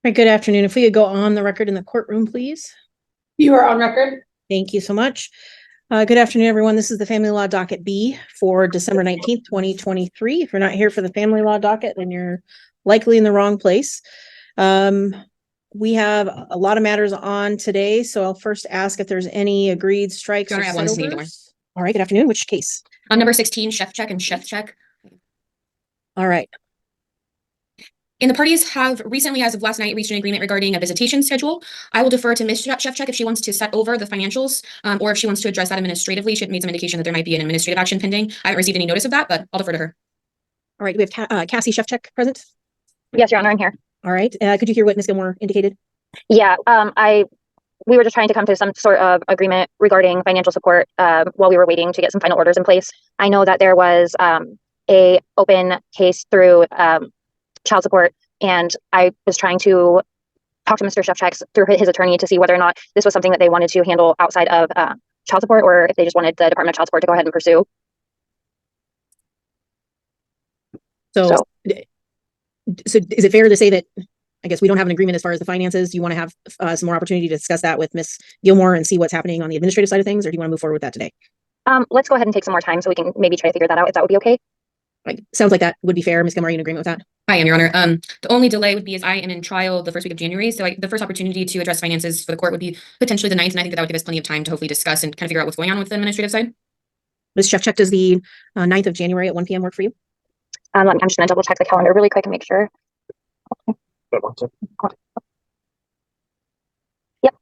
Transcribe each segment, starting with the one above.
Right, good afternoon. If we could go on the record in the courtroom, please. You are on record. Thank you so much. Good afternoon, everyone. This is the Family Law Docket B for December 19th, 2023. If you're not here for the Family Law Docket, then you're likely in the wrong place. We have a lot of matters on today, so I'll first ask if there's any agreed strikes. Your Honor, I have one this evening, don't worry. All right, good afternoon. Which case? On number 16, chef check and chef check. All right. And the parties have recently, as of last night, reached an agreement regarding a visitation schedule. I will defer to Ms. Chef Check if she wants to set over the financials, or if she wants to address that administratively. She had made some indication that there might be an administrative action pending. I haven't received any notice of that, but I'll defer to her. All right, do we have Cassie Chef Check present? Yes, Your Honor, I'm here. All right. Could you hear what Ms. Gilmore indicated? Yeah, we were just trying to come to some sort of agreement regarding financial support while we were waiting to get some final orders in place. I know that there was a open case through child support, and I was trying to talk to Mr. Chef Checks through his attorney to see whether or not this was something that they wanted to handle outside of child support, or if they just wanted the Department of Child Support to go ahead and pursue. So is it fair to say that, I guess we don't have an agreement as far as the finances? You want to have some more opportunity to discuss that with Ms. Gilmore and see what's happening on the administrative side of things, or do you want to move forward with that today? Let's go ahead and take some more time so we can maybe try to figure that out, if that would be okay. Right. Sounds like that would be fair. Ms. Gilmore, are you in agreement with that? I am, Your Honor. The only delay would be as I am in trial the first week of January. So the first opportunity to address finances for the court would be potentially the 9th. And I think that would give us plenty of time to hopefully discuss and kind of figure out what's going on with the administrative side. Ms. Chef Check, does the 9th of January at 1 p.m. work for you? I'm just going to double check the calendar really quick and make sure. Yep,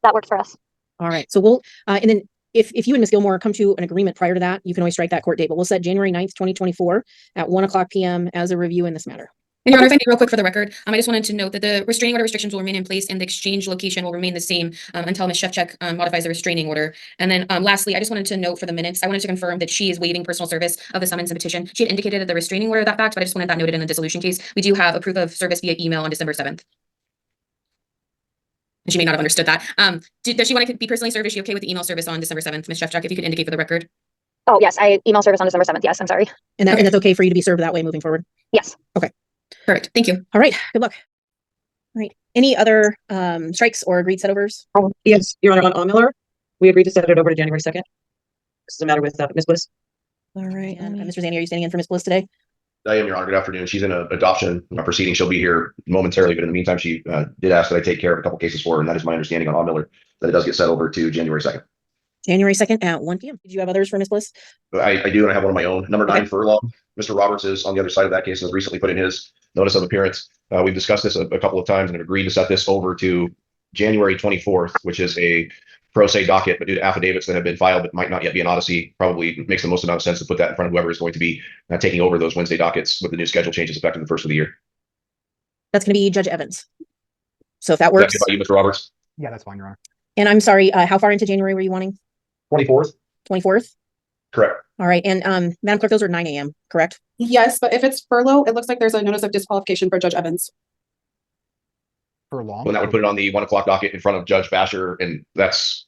that works for us. All right. So we'll, and then if you and Ms. Gilmore come to an agreement prior to that, you can always strike that court date, but we'll set January 9th, 2024 at 1:00 p.m. as a review in this matter. And Your Honor, if I may, real quick for the record, I just wanted to note that the restraining order restrictions will remain in place and the exchange location will remain the same until Ms. Chef Check modifies the restraining order. And then lastly, I just wanted to note for the minutes, I wanted to confirm that she is waiving personal service of the summons and petition. She had indicated that the restraining order that fact, but I just wanted that noted in the dissolution case. We do have a proof of service via email on December 7th. And she may not have understood that. Does she want to be personally served? Is she okay with the email service on December 7th, Ms. Chef Check, if you could indicate for the record? Oh, yes, email service on December 7th. Yes, I'm sorry. And that's okay for you to be served that way moving forward? Yes. Okay. Perfect. Thank you. All right. Good luck. All right. Any other strikes or agreed setovers? Yes, Your Honor, on Miller, we agreed to set it over to January 2nd. This is a matter with Ms. Bliss. All right. And Mr. Zanny, are you standing in for Ms. Bliss today? I am, Your Honor. Good afternoon. She's in an adoption proceeding. She'll be here momentarily, but in the meantime, she did ask that I take care of a couple cases for her, and that is my understanding on Miller, that it does get set over to January 2nd. January 2nd at 1 p.m. Did you have others for Ms. Bliss? I do, and I have one of my own. Number 9 Okay. furlong. Mr. Roberts is on the other side of that case and has recently put in his notice of appearance. We've discussed this a couple of times and have agreed to set this over to January 24th, which is a pro se docket, but due to affidavits that have been filed but might not yet be an Odyssey, probably makes the most amount of sense to put that in front of whoever is going to be taking over those Wednesday dockets with the new schedule changes effective the first of the year. That's going to be Judge Evans. So if that works. Is that good by you, Mr. Roberts? Yeah, that's fine, Your Honor. And I'm sorry, how far into January were you wanting? 24th? 24th? Correct. All right. And Madam Clerk, those are 9 a.m., correct? Yes, but if it's furlough, it looks like there's a notice of disqualification for Judge Evans. For long. Well, that would put it on the 1 o'clock docket in front of Judge Basher, and that's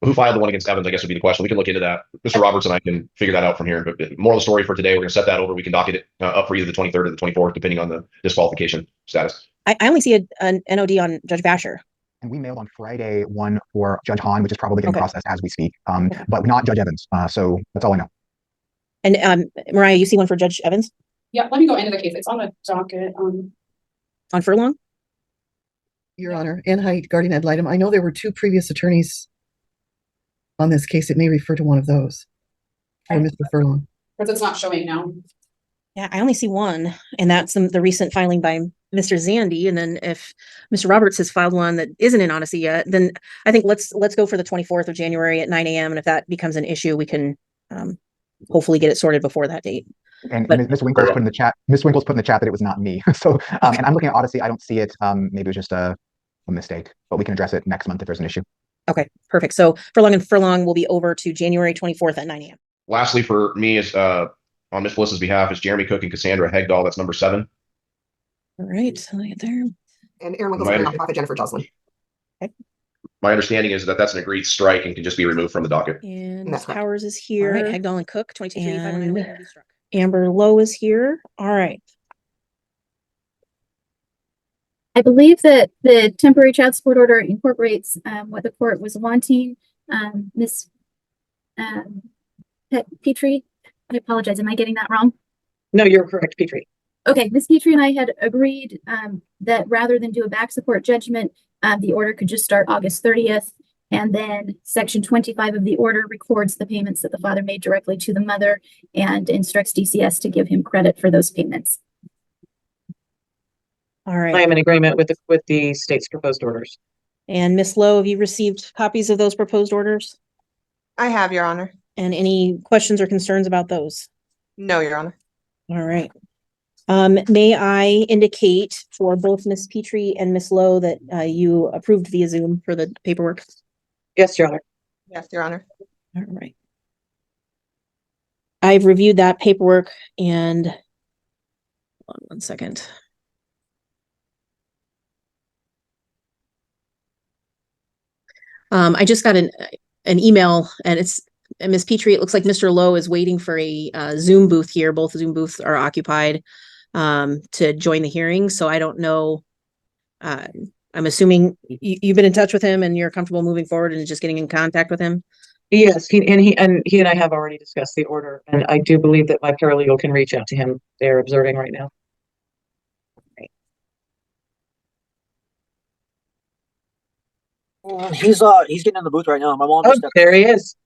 who filed the one against Evans, I guess would be the question. We can look into that. Mr. Roberts and I can figure that out from here. But moral of the story for today, we're going to set that over. We can docket it up for either the 23rd or the 24th, depending on the disqualification status. I only see an NOD on Judge Basher. And we mailed on Friday one for Judge Hahn, which is probably getting processed as we speak, but not Judge Evans. So that's all I know. And Mariah, you see one for Judge Evans? Yeah, let me go into the case. It's on the docket. On furlong? Your Honor, Ann Height, guardian ad litem. I know there were 2 previous attorneys on this case. It may refer to one of those for Mr. Furlong. Because it's not showing now. Yeah, I only see one, and that's the recent filing by Mr. Zandy. And then if Mr. Roberts has filed one that isn't in Odyssey yet, then I think let's go for the 24th of January at 9 a.m. And if that becomes an issue, we can hopefully get it sorted before that date. And Ms. Winkles put in the chat. Ms. Winkles put in the chat that it was not me. So, and I'm looking at Odyssey. I don't see it. Maybe it was just a mistake, but we can address it next month if there's an issue. Okay, perfect. So furlong will be over to January 24th at 9 a.m. Lastly, for me is on Ms. Bliss's behalf is Jeremy Cook and Cassandra Hegdahl. That's number 7. All right, I'll get there. And Aaron Winkles on behalf of Jennifer Jocelyn. Okay. My understanding is that that's an agreed strike and can just be removed from the docket. And That's Ms. correct. Powers is here. All Right, right. Hegdahl and Cook, 2235 will be struck. Amber Lowe is here. All right. I believe that the temporary child support order incorporates what the court was wanting. Ms. Petrie, I apologize. Am I getting that wrong? No, you're correct, Petrie. Okay, Ms. Petrie and I had agreed that rather than do a back support judgment, the order could just start August 30th. And then section 25 of the order records the payments that the father made directly to the mother and instructs DCS to give him credit for those payments. All I right. am in agreement with the state's proposed orders. And Miss Lowe, have you received copies of those proposed orders? I have, Your Honor. And any questions or concerns about those? No, Your Honor. All right. May I indicate for both Miss Petrie and Miss Lowe that you approved via Zoom for the paperwork? Yes, Your Honor. Yes, Your Honor. All right. I've reviewed that paperwork and hold on one second. I just got an email and it's Miss Petrie. It looks like Mr. Lowe is waiting for a Zoom booth here. Both Zoom booths are occupied to join the hearing. So I don't know. I'm assuming you've been in touch with him and you're comfortable moving forward and just getting in contact with him. Yes, he and I have already discussed the order, and I do believe that my paralegal can reach out to him. They're observing right now. He's getting in the booth right now. My mom Oh, just there he is.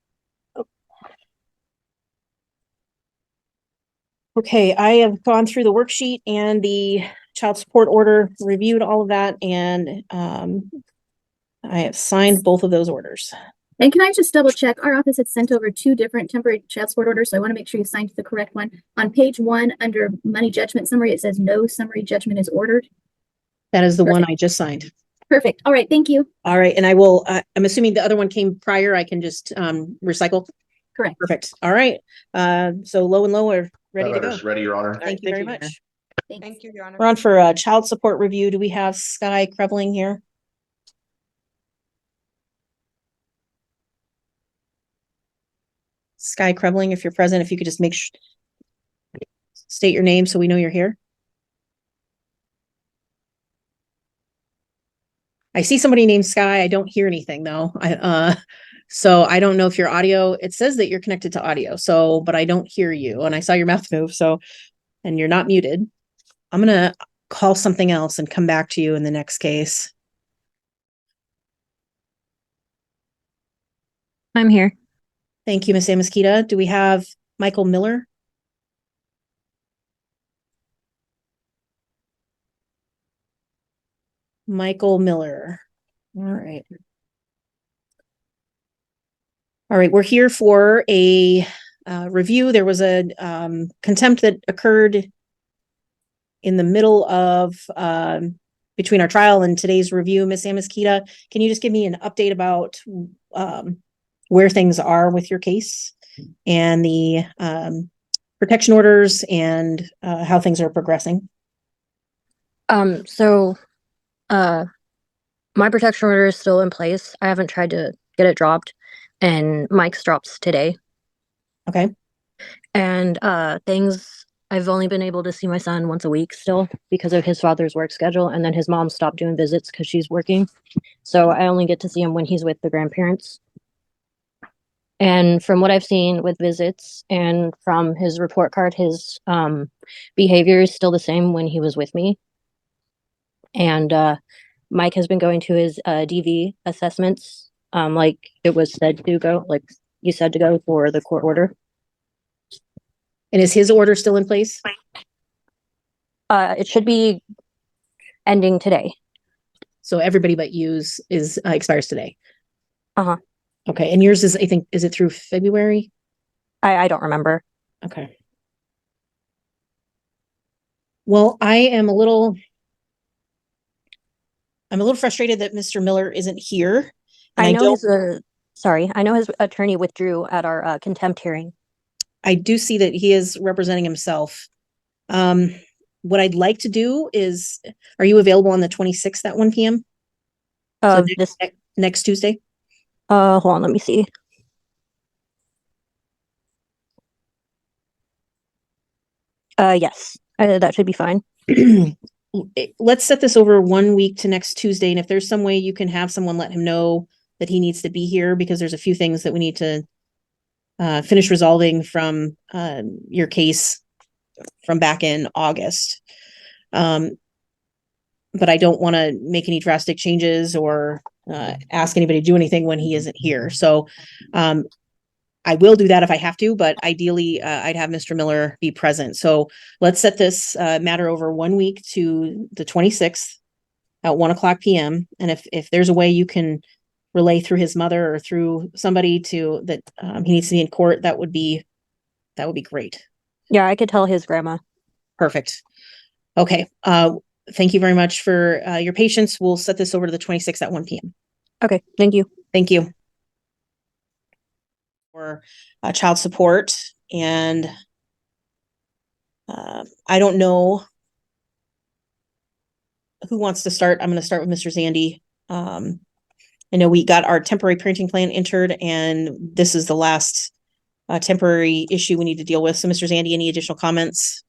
Okay, I have gone through the worksheet and the child support order, reviewed all of that, and I have signed both of those orders. And can I just double check? Our office had sent over 2 different temporary child support orders, so I want to make sure you signed the correct one. On page 1, under money judgment summary, it says no summary judgment is ordered. That is the one Perfect. I just signed. Perfect. All right. Thank you. All right, and I will, I'm assuming the other one came prior. I can just recycle. Correct. Perfect. All right. So Low and Low are ready That to go. letter's ready, Your Honor. Thank you very Your Honor. much. Thanks. Thank you, Your Honor. We're on for a child support review. Do we have Sky Krevling here? Sky Krevling, if you're present, if you could just state your name so we know you're here. I see somebody named Sky. I don't hear anything though. So I don't know if your audio, it says that you're connected to audio, so, but I don't hear you. And I saw your mouth move, so, and you're not muted. I'm gonna call something else and come back to you in the next case. I'm here. Thank you, Miss Amaskita. Do we have Michael Miller? Michael Miller. All right. All right, we're here for a review. There was a contempt that occurred in the middle of between our trial and today's review. Miss Amaskita, can you just give me an update about where things are with your case and the protection orders and how things are progressing? So my protection order is still in place. I haven't tried to get it dropped, and Mike's drops today. Okay. And things, I've only been able to see my son once a week still because of his father's work schedule, and then his mom stopped doing visits because she's working. So I only get to see him when he's with the grandparents. And from what I've seen with visits and from his report card, his behavior is still the same when he was with me. And Mike has been going to his DV assessments, like it was said to go, like you said to go for the court order. And is his order still in place? It should be ending today. So everybody but use is expires today. Uh-huh. Okay, and yours is, I think, is it through February? I don't remember. Okay. Well, I'm a little frustrated that Mr. Miller isn't here. And I know I know his attorney withdrew at our contempt hearing. I do see that he is representing himself. What I'd like to do is, are you available on the 26th at 1 p.m.? So next Tuesday? Hold on, let me see. Yes, that should be fine. let's set this over 1 week to next Tuesday. And if there's some way you can have someone let him know that he needs to be here, because there's a few things that we need to finish resolving from your case from back in August. But I don't want to make any drastic changes or ask anybody to do anything when he isn't here. So I will do that if I have to, but ideally I'd have Mr. Miller be present. So let's set this matter over 1 week to the 26th at 1:00 p.m. And if there's a way you can relay through his mother or through somebody to that he needs to be in court, that would be great. Yeah, I could tell his grandma. Perfect. Okay. Thank you very much for your patience. We'll set this over to the 26th at 1 p.m. Okay, thank you. Thank you. For child support, and I don't know who wants to start. I'm going to start with Mr. Zandy. I know we got our temporary parenting plan entered, and this is the last temporary issue we need to deal with. So Mr. Zandy, any additional comments?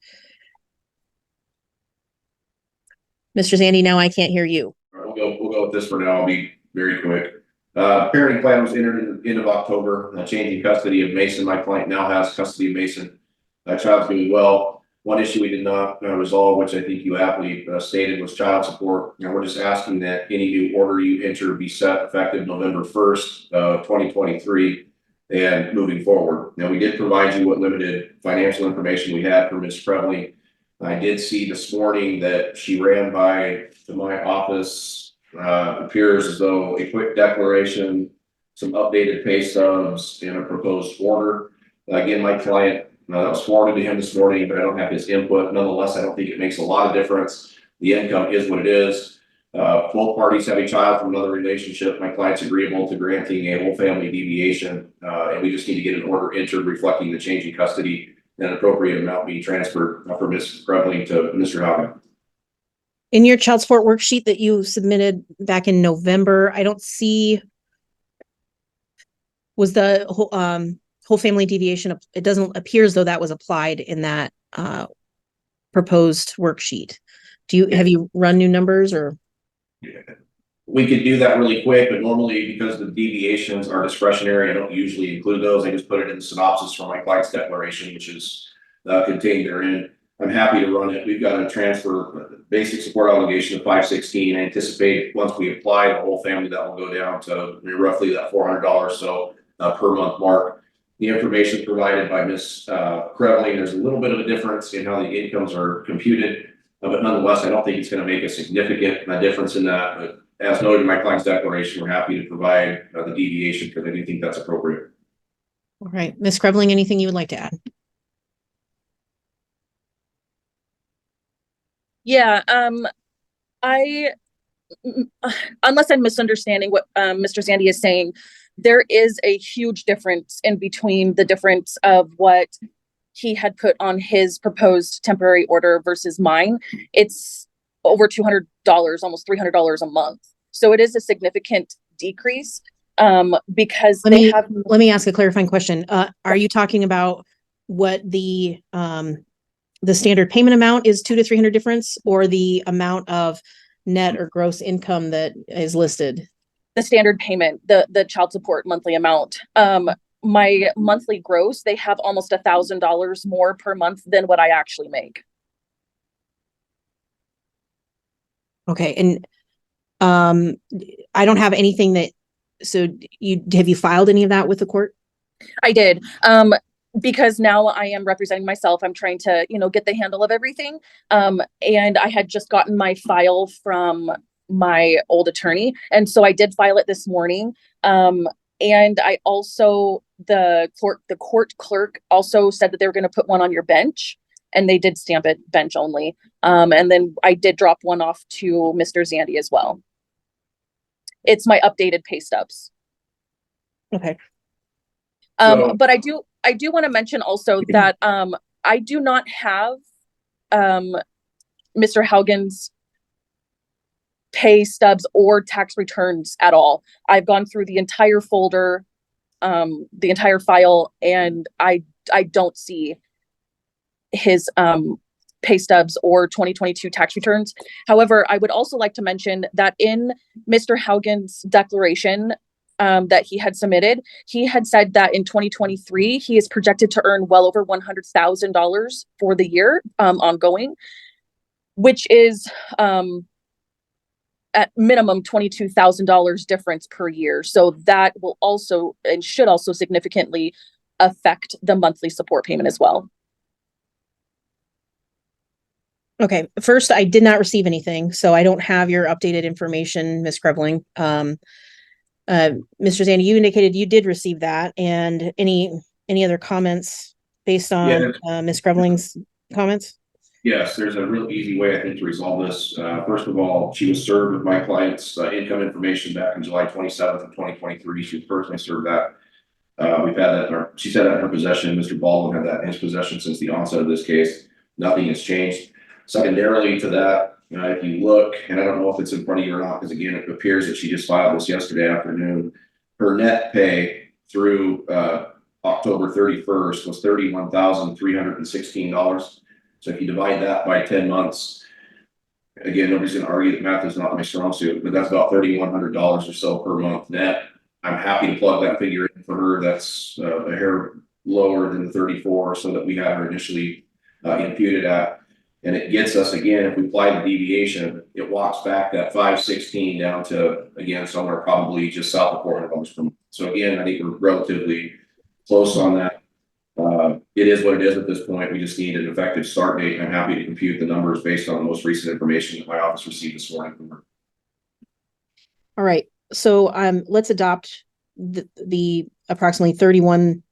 Mr. Zandy, now I can't hear you. We'll go with this for now. I'll be very quick. Parenting plan was entered in the end of October. Changing custody of Mason. My client now has custody of Mason. That child's doing well. One issue we did not resolve, which I think you aptly stated, was child support. We're just asking that any new order you enter be set effective November 1st, 2023, and moving forward. Now, we did provide you what limited financial information we had for Ms. Prebley. I did see this morning that she ran by to my office. Appears as though a quick declaration, some updated pay stubs, and a proposed order. Again, my client, that was forwarded to him this morning, but I don't have his input. Nonetheless, I don't think it makes a lot of difference. The income is what it is. Both parties have a child from another relationship. My client's agreeable to granting a whole family deviation, and we just need to get an order entered reflecting the change in custody and an appropriate amount being transferred from Ms. Prebley to Mr. Haugen. In your child support worksheet that you submitted back in November, I don't see, was the whole family deviation, it doesn't appear as though that was applied in that proposed worksheet. Have you run new numbers or? We could do that really quick, but normally because the deviations are discretionary, I don't usually include those. I just put it in the synopsis for my client's declaration, which is contained therein. I'm happy to run it. We've got a transfer basic support obligation of $516. I anticipate once we apply the whole family, that will go down to roughly that $400 so per month mark. The information provided by Ms. Prebley, there's a little bit of a difference in how the incomes are computed, but nonetheless, I don't think it's going to make a significant difference in that. But as noted in my client's declaration, we're happy to provide the deviation because I do think that's appropriate. All right, Ms. Krebling, anything you would like to add? Yeah, unless I'm misunderstanding what Mr. Zandy is saying, there is a huge difference in between the difference of what he had put on his proposed temporary order versus mine. It's over $200, almost $300 a month. So it is a significant decrease because let me ask a clarifying question. Are you talking about what the standard payment amount is 200 to 300 difference, or the amount of net or gross income that is listed? The standard payment, the child support monthly amount. My monthly gross, they have almost $1,000 more per month than what I actually make. Okay. And I don't have anything that, so have you filed any of that with the court? I did. Because now I am representing myself. I'm trying to, get the handle of everything. And I had just gotten my file from my old attorney. And so I did file it this morning. And I also, the court clerk also said that they were going to put one on your bench, and they did stamp it bench only. And then I did drop one off to Mr. Zandy as well. It's my updated pay stubs. Okay. But I do want to mention also that I do not have Mr. Haugen's pay stubs or tax returns at all. I've gone through the entire folder, the entire file, and I don't see his pay stubs or 2022 tax returns. However, I would also like to mention that in Mr. Haugen's declaration that he had submitted, he had said that in 2023, he is projected to earn well over $100,000 for the year ongoing, which is at minimum $22,000 difference per year. So that will also and should also significantly affect the monthly support payment as well. Okay, first, I did not receive anything, so I don't have your updated information, Ms. Krebling. Mr. Zandy, you indicated you did receive that, and any other comments based on Ms. Krebling's comments? Yes, there's a real easy way, I think, to resolve this. First of all, she was served with my client's income information back on July 27th of 2023. She was personally served that. We've had that, she's had that in her possession. Mr. Baldwin had that in his possession since the onset of this case. Nothing has changed. Secondarily to that, if you look, and I don't know if it's in front of you or not, because again, it appears that she just filed this yesterday afternoon. Her net pay through October 31st was $31,316. So if you divide that by 10 months, again, nobody's going to argue that math is not my strong suit, but that's about $3,100 or so per month net. I'm happy to plug that figure in for her. That's a hair lower than the 34, so that we had her initially imputed at. And it gets us, again, if we apply the deviation, it walks back that 516 down to, again, somewhere probably just south of $400 per month. So again, I think we're relatively close on that. It is what it is at this point. We just need an effective start date. I'm happy to compute the numbers based on the most recent information that my office received this morning from her. All right, so let's adopt the approximately 31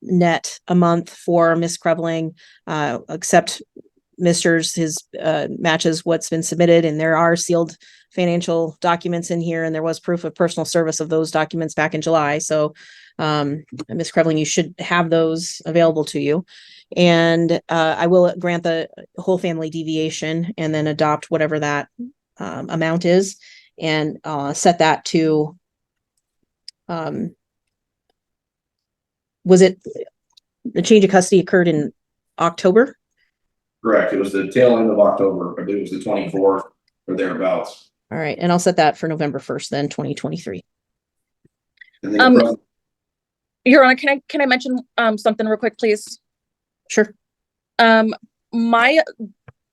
net a month for Ms. Krebling, except his matches what's been submitted, and there are sealed financial documents in here, and there was proof of personal service of those documents back in July. So Ms. Krebling, you should have those available to you. And I will grant the whole family deviation and then adopt whatever that amount is, and set that to was it the change of custody occurred in October? Correct. It was the tail end of October. I believe it was the 24th or thereabouts. All right, and I'll set that for November 1st, then 2023. Your Honor, can I mention something real quick, please? Sure. My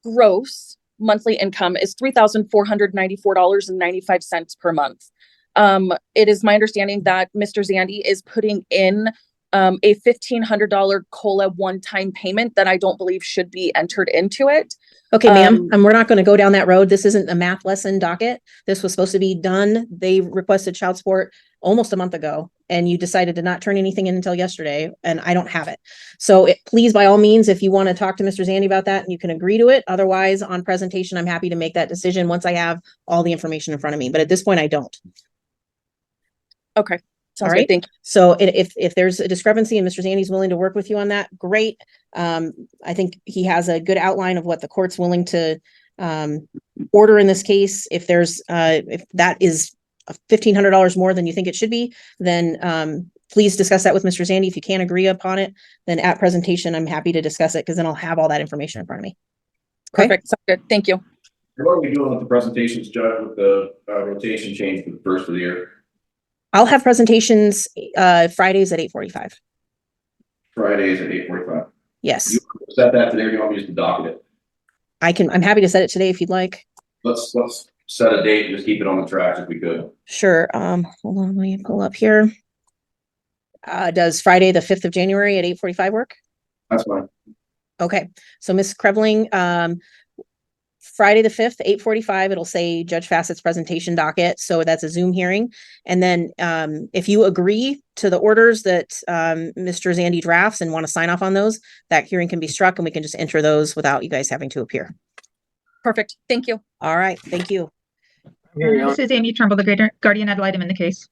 gross monthly income is $3,494.95 per month. It is my understanding that Mr. Zandy is putting in a $1,500 COLA one-time payment that I don't believe should be entered into it. Okay, ma'am, and we're not going to go down that road. This isn't a math lesson docket. This was supposed to be done. They requested child support almost a month ago, and you decided to not turn anything in until yesterday, and I don't have it. So please, by all means, if you want to talk to Mr. Zandy about that, you can agree to it. Otherwise, on presentation, I'm happy to make that decision once I have all the information in front of me. But at this point, I don't. Okay. All right. Thank you. So if there's a discrepancy and Mr. Zandy's willing to work with you on that, great. I think he has a good outline of what the court's willing to order in this case. If there's if that is $1,500 more than you think it should be, then please discuss that with Mr. Zandy. If you can't agree upon it, then at presentation, I'm happy to discuss it, because then I'll have all that information in front of me. Okay? Perfect. Sounds good. Thank you. What are we doing with the presentations, Judge, with the rotation change for the first of the year? I'll have presentations Fridays at 8:45. Fridays at 8:45. Yes. You set that today, or you want me to just docket it? I'm happy to set it today if you'd like. Let's set a date and just keep it on the tracks if we could. Sure. Hold on, let me pull up here. Does Friday the 5th of January at 8:45 work? That's fine. Okay. So Ms. Krebling, Friday the 5th, 8:45, it'll say Judge Fassett's presentation docket. So that's a Zoom hearing. And then if you agree to the orders that Mr. Zandy drafts and want to sign off on those, that hearing can be struck and we can just enter those without you guys having to appear. Perfect. Thank you. All right. Thank you. This is Amy Trumbull, the guardian ad litem in the case.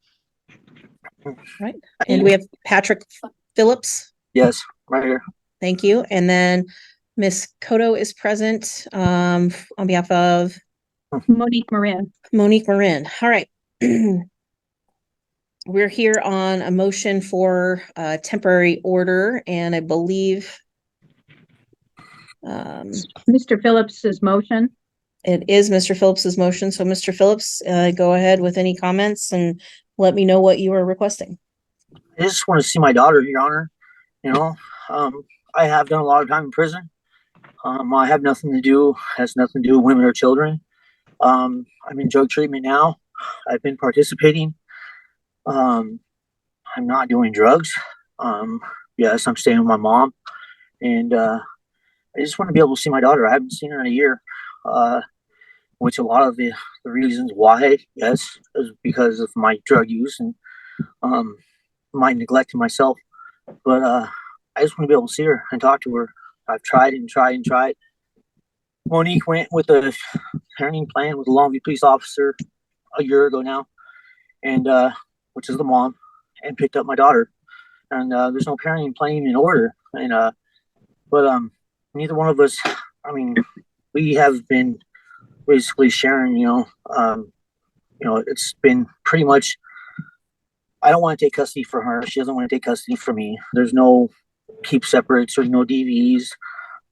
All right. And we have Patrick Phillips. Yes, right here. Thank you. And then Miss Cotto is present on behalf of Monique Moran. Monique Moran. All right. We're here on a motion for a temporary order, and I believe Mr. Phillips's motion. It is Mr. Phillips's motion. So Mr. Phillips, go ahead with any comments and let me know what you are requesting. I just want to see my daughter, Your Honor. You know, I have done a lot of time in prison. I have nothing to do, has nothing to do with women or children. I'm in drug treatment now. I've been participating. I'm not doing drugs. Yes, I'm staying with my mom. And I just want to be able to see my daughter. I haven't seen her in a year. Which a lot of the reasons why, yes, is because of my drug use and my neglect of myself. But I just want to be able to see her and talk to her. I've tried and tried and tried. Monique went with a parenting plan with a Longview police officer a year ago now, and which is the mom, and picked up my daughter. And there's no parenting plan in order. And but neither one of us. I mean, we have been basically sharing. It's been pretty much. I don't want to take custody for her. She doesn't want to take custody for me. There's no keep separates. There's no DVs.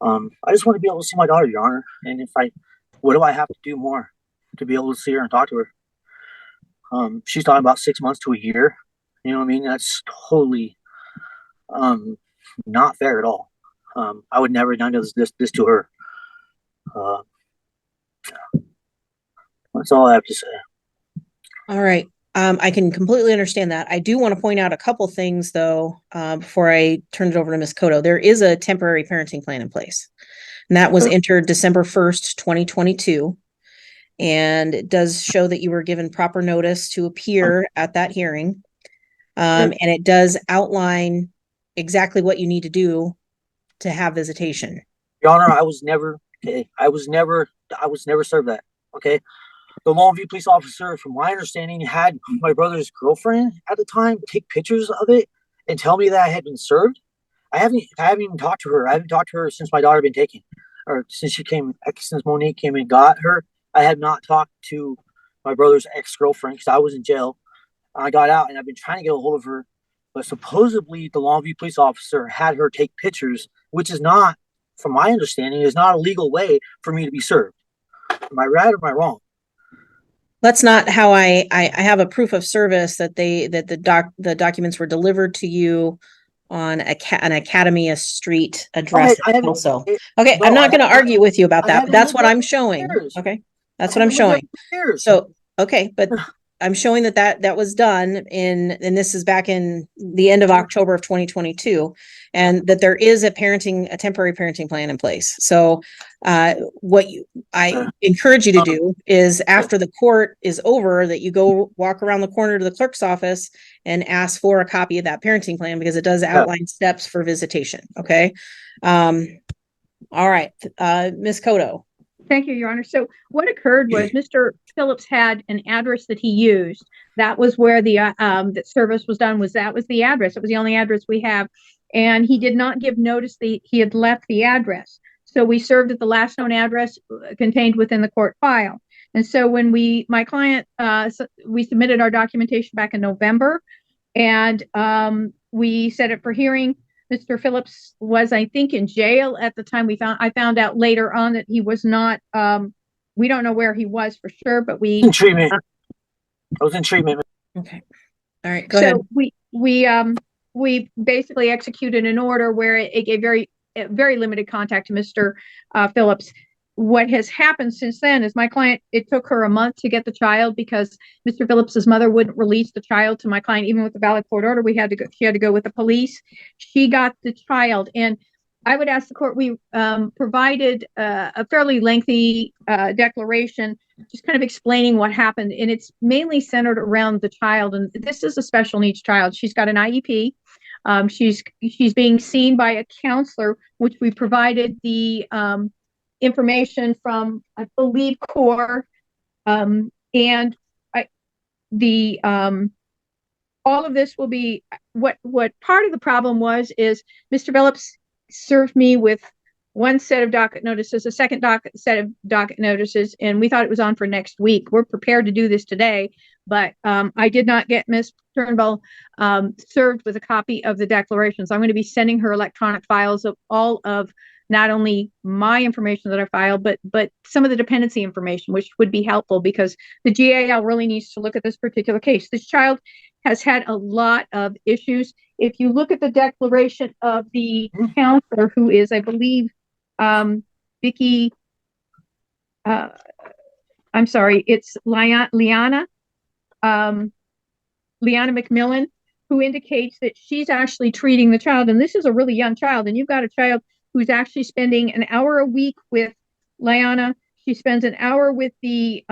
I just want to be able to see my daughter, Your Honor. And what do I have to do more to be able to see her and talk to her? She's talking about 6 months to a year. You know what I mean? That's totally not fair at all. I would never have done this to her. That's all I have to say. All right. I can completely understand that. I do want to point out a couple things, though, before I turn it over to Ms. Cotto. There is a temporary parenting plan in place, and that was entered December 1st, 2022. And it does show that you were given proper notice to appear at that hearing. And it does outline exactly what you need to do to have visitation. Your Honor, I was never served that. Okay. The Longview police officer, from my understanding, had my brother's girlfriend at the time take pictures of it and tell me that I had been served. I haven't even talked to her. I haven't talked to her since my daughter had been taken, or since Monique came and got her. I have not talked to my brother's ex-girlfriend because I was in jail. I got out and I've been trying to get a hold of her, but supposedly the Longview police officer had her take pictures, which is not, from my understanding, is not a legal way for me to be served. Am I right or am I wrong? That's not how I have a proof of service that the documents were delivered to you on an Academia Street address also. Okay, I'm not going to argue with you about that, but that's what I'm showing. Okay, that's what I'm showing. So, okay, but I'm showing that was done and this is back in the end of October of 2022, and that there is a temporary parenting plan in place. So what I encourage you to do is, after the court is over, that you go walk around the corner to the clerk's office and ask for a copy of that parenting plan, because it does outline steps for visitation. Okay. All right. Ms. Cotto. Thank you, Your Honor. So what occurred was Mr. Phillips had an address that he used. That was where the that service was done. That was the address. It was the only address we have. And he did not give notice that he had left the address. So we served at the last known address contained within the court file. And so when we submitted our documentation back in November, and we set it for hearing. Mr. Phillips was, I think, in jail at the time. I found out later on that he was not. We don't know where he was for sure, but in treatment. I was in treatment. Okay. All right. Go ahead. We basically executed an order where it gave very limited contact to Mr. Phillips. What has happened since then is my client, it took her a month to get the child because Mr. Phillips's mother wouldn't release the child to my client. Even with the valid court order, she had to go with the police. She got the child, and I would ask the court, we provided a fairly lengthy declaration, just kind of explaining what happened. And it's mainly centered around the child. And this is a special needs child. She's got an IEP. She's being seen by a counselor, which we provided the information from, I believe, CORE, and all of this will be what part of the problem is Mr. Phillips served me with one set of docket notices, a second set of docket notices, and we thought it was on for next week. We're prepared to do this today, but I did not get Ms. Turnbull served with a copy of the declaration. So I'm going to be sending her electronic files of all of not only my information that I filed, but some of the dependency information, which would be helpful because the GAL really needs to look at this particular case. This child has had a lot of issues. If you look at the declaration of the counselor, who is, I believe, Vicky, I'm sorry, it's Liana McMillan, who indicates that she's actually treating the child, and this is a really young child, and you've got a child who's actually spending an hour a week with Liana. She spends an hour with the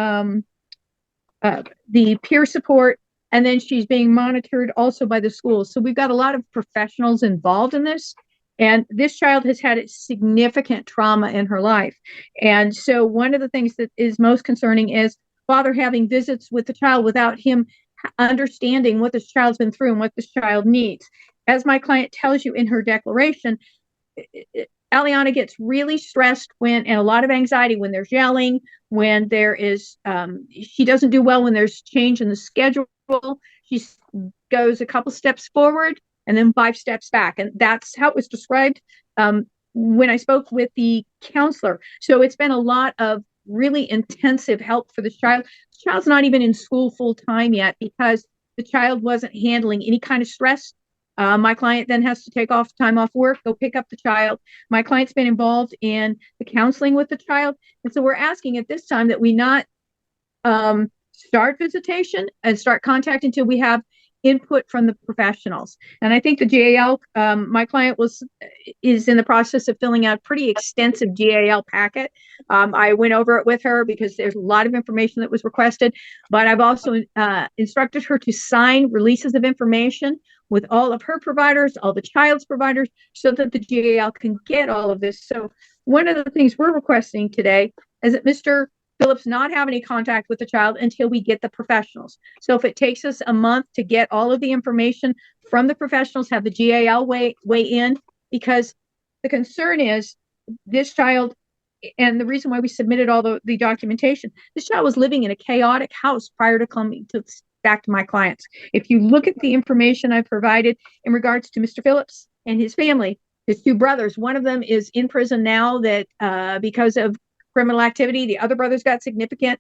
peer support, and then she's being monitored also by the schools. So we've got a lot of professionals involved in this. And this child has had significant trauma in her life. And so one of the things that is most concerning is father having visits with the child without him understanding what this child's been through and what this child needs. As my client tells you in her declaration, Aliana gets really stressed and a lot of anxiety when there's yelling, when there is, she doesn't do well when there's change in the schedule. She goes a couple steps forward and then 5 steps back. And that's how it was described when I spoke with the counselor. So it's been a lot of really intensive help for this child. The child's not even in school full time yet because the child wasn't handling any kind of stress. My client then has to take time off work, go pick up the child. My client's been involved in the counseling with the child. And so we're asking at this time that we not start visitation and start contact until we have input from the professionals. And I think the GAL, my client is in the process of filling out a pretty extensive GAL packet. I went over it with her because there's a lot of information that was requested, but I've also instructed her to sign releases of information with all of her providers, all the child's providers, so that the GAL can get all of this. So one of the things we're requesting today is that Mr. Phillips not have any contact with the child until we get the professionals. So if it takes us a month to get all of the information from the professionals, have the GAL weigh in, because the concern is this child, and the reason why we submitted all the documentation, this child was living in a chaotic house prior to coming back to my clients. If you look at the information I provided in regards to Mr. Phillips and his family, his 2 brothers, one of them is in prison now that because of criminal activity. The other brother's got significant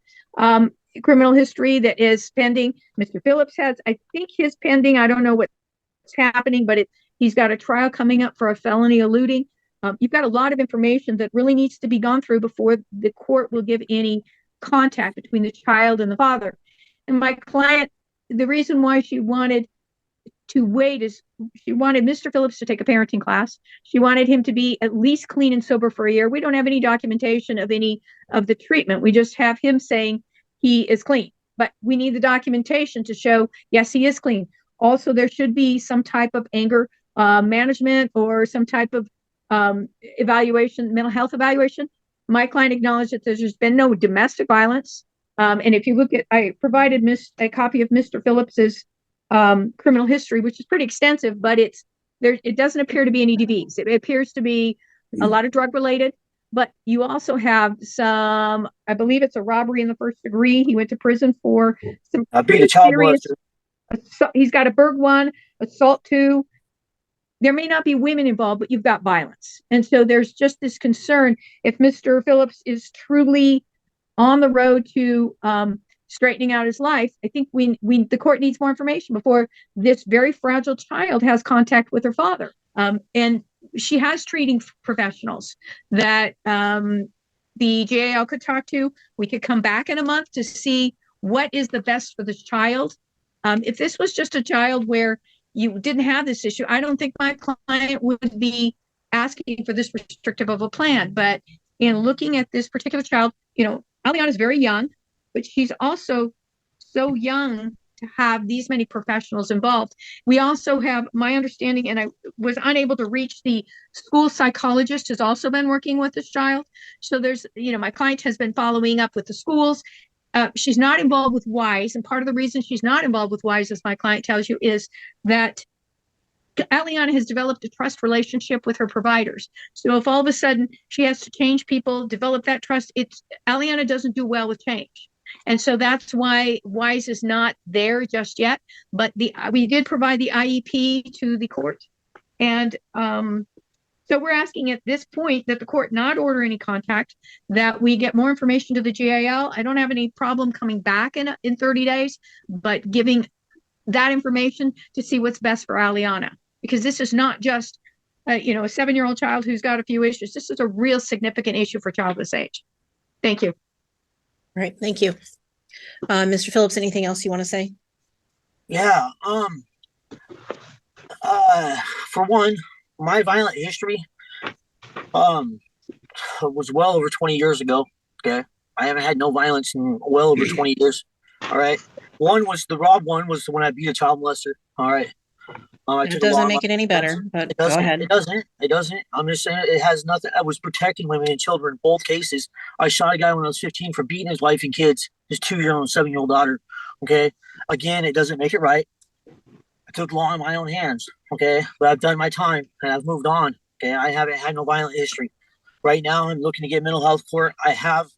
criminal history that is pending. Mr. Phillips has, I think, his pending. I don't know what's happening, but he's got a trial coming up for a felony eluding. You've got a lot of information that really needs to be gone through before the court will give any contact between the child and the father. And my client, the reason why she wanted to wait is she wanted Mr. Phillips to take a parenting class. She wanted him to be at least clean and sober for a year. We don't have any documentation of any of the treatment. We just have him saying he is clean, but we need the documentation to show, yes, he is clean. Also, there should be some type of anger management or some type of evaluation, mental health evaluation. My client acknowledged that there's been no domestic violence. And if you look at, I provided a copy of Mr. Phillips's criminal history, which is pretty extensive, but it doesn't appear to be any DVs. It appears to be a lot of drug related, but you also have some, I believe it's a robbery in the 1st degree. He went to prison for some pretty serious, he's got a burg 1, assault 2. There may not be women involved, but you've got violence. And so there's just this concern if Mr. Phillips is truly on the road to straightening out his life. I think the court needs more information before this very fragile child has contact with her father. And she has treating professionals that the GAL could talk to. We could come back in a month to see what is the best for this child. If this was just a child where you didn't have this issue, I don't think my client would be asking for this restrictive of a plan. But in looking at this particular child, Aliana is very young, but she's also so young to have these many professionals involved. We also have, my understanding, and I was unable to reach the school psychologist, has also been working with this child. So there's, my client has been following up with the schools. She's not involved with WISE. And part of the reason she's not involved with WISE, as my client tells you, is that Aliana has developed a trust relationship with her providers. So if all of a sudden she has to change people, develop that trust, Aliana doesn't do well with change. And so that's why WISE is not there just yet. But we did provide the IEP to the court. And So we're asking at this point that the court not order any contact, that we get more information to the GAL. I don't have any problem coming back in 30 days, but giving that information to see what's best for Aliana, because this is not just, a 7-year-old child who's got a few issues. This is a real significant issue for a child this age. Thank you. All right, thank you. Mr. Phillips, anything else you want to say? Yeah. For one, my violent history, was well over 20 years ago. Okay. I haven't had no violence in well over 20 years. All right. The Rob one was when I beat a child molester. All right. It doesn't make it any better, but it doesn't, go ahead. It doesn't. I'm just saying it has nothing. I was protecting women and children in both cases. I shot a guy when I was 15 for beating his wife and kids, his 2-year-old and 7-year-old daughter. Okay. Again, it doesn't make it right. I took the law in my own hands. Okay. But I've done my time and I've moved on. Okay. I haven't had no violent history. Right now, I'm looking to get mental health court. I have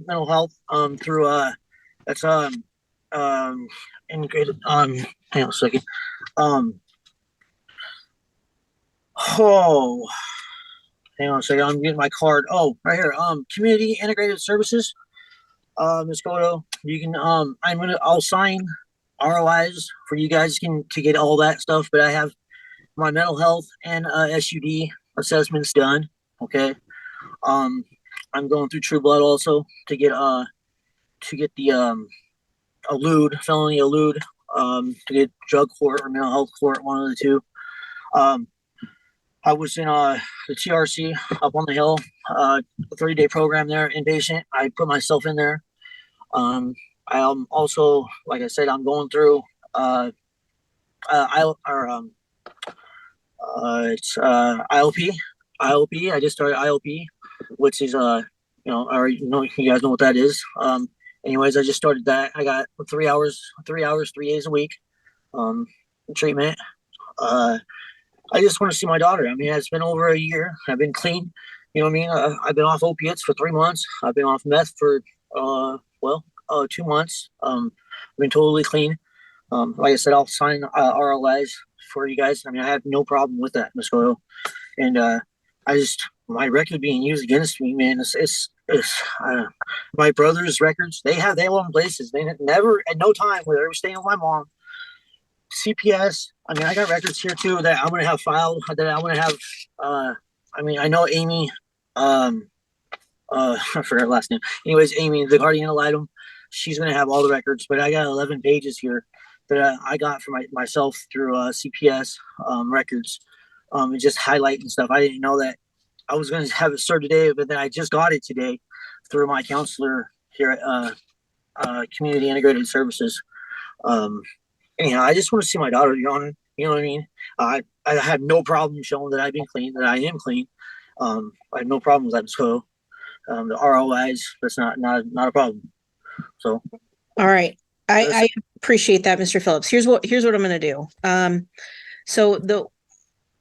mental health through that's integrated hang on a second. Oh, hang on a second. I'm getting my card. Oh, right here. Community integrated services. Ms. Goto, you can I'll sign ROIs for you guys to get all that stuff, but I have my mental health and SUD assessments done. Okay. I'm going through True Blood also to get the elude, felony elude, to get drug court or mental health court, one of the two. I was in the TRC up on the hill, a 30-day program there, inpatient. I put myself in there. I am also, like I said, I'm going through it's ILP. ILP. I just started ILP, which is I already know, you guys know what that is. Anyways, I just started that. I got 3 hours, 3 days a week, treatment. I just want to see my daughter. I mean, it's been over a year. I've been clean. You know what I mean? I've been off opiates for 3 months. I've been off meth for 2 months. I've been totally clean. Like I said, I'll sign RLIs for you guys. I mean, I have no problem with that, Ms. Goto. And my record being used against me, man, it's my brother's records. They own places. They never, at no time, where they were staying with my mom. CPS. I mean, I got records here too that I'm gonna have filed. That I'm gonna have. I mean, I know Amy. I forgot her last name. Anyways, Amy, the guardian ad litem, she's gonna have all the records. But I got 11 pages here that I got for myself through CPS records. And just highlighting stuff. I didn't know that I was going to have it started today, but then I just got it today through my counselor here at Community Integrated Services. Anyhow, I just want to see my daughter, Your Honor. You know what I mean? I have no problem showing that I've been clean, that I am clean. I have no problem with that. So the ROIs, that's not a problem. So. All right. I appreciate that, Mr. Phillips. Here's what I'm going to do.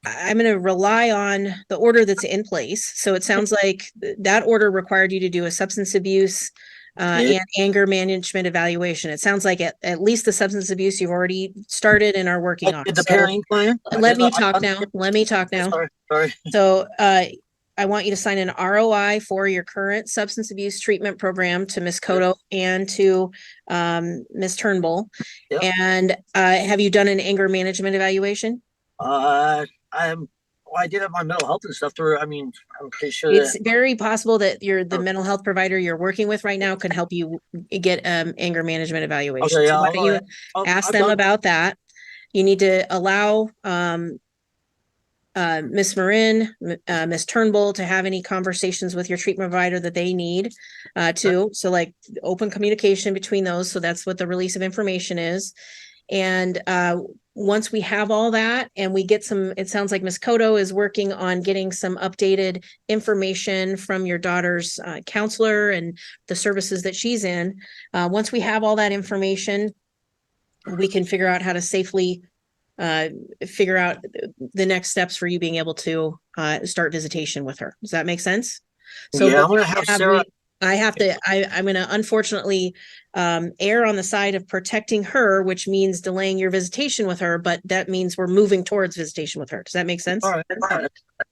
I'm going to rely on the order that's in place. So it sounds like that order required you to do a substance abuse and anger management evaluation. It sounds like at least the substance abuse you've already started and are working on. The parenting plan. Let me talk now. Sorry. So I want you to sign an ROI for your current substance abuse treatment program to Ms. Cotto and to Ms. Turnbull. Yep. And have you done an anger management evaluation? I did have my mental health and stuff through. I mean, I'm pretty sure it's very possible that the mental health provider you're working with right now can help you get anger management evaluation. Okay, so why don't you ask them about that? You need to allow Miss Marin, Miss Turnbull to have any conversations with your treatment provider that they need too. So like open communication between those. So that's what the release of information is. And once we have all that and we get it sounds like Ms. Cotto is working on getting some updated information from your daughter's counselor and the services that she's in. Once we have all that information, we can figure out how to safely figure out the next steps for you being able to start visitation with her. Does that make sense? So yeah, I'm gonna have Sarah. I'm gonna unfortunately err on the side of protecting her, which means delaying your visitation with her, but that means we're moving towards visitation with her. Does that make sense? All right. I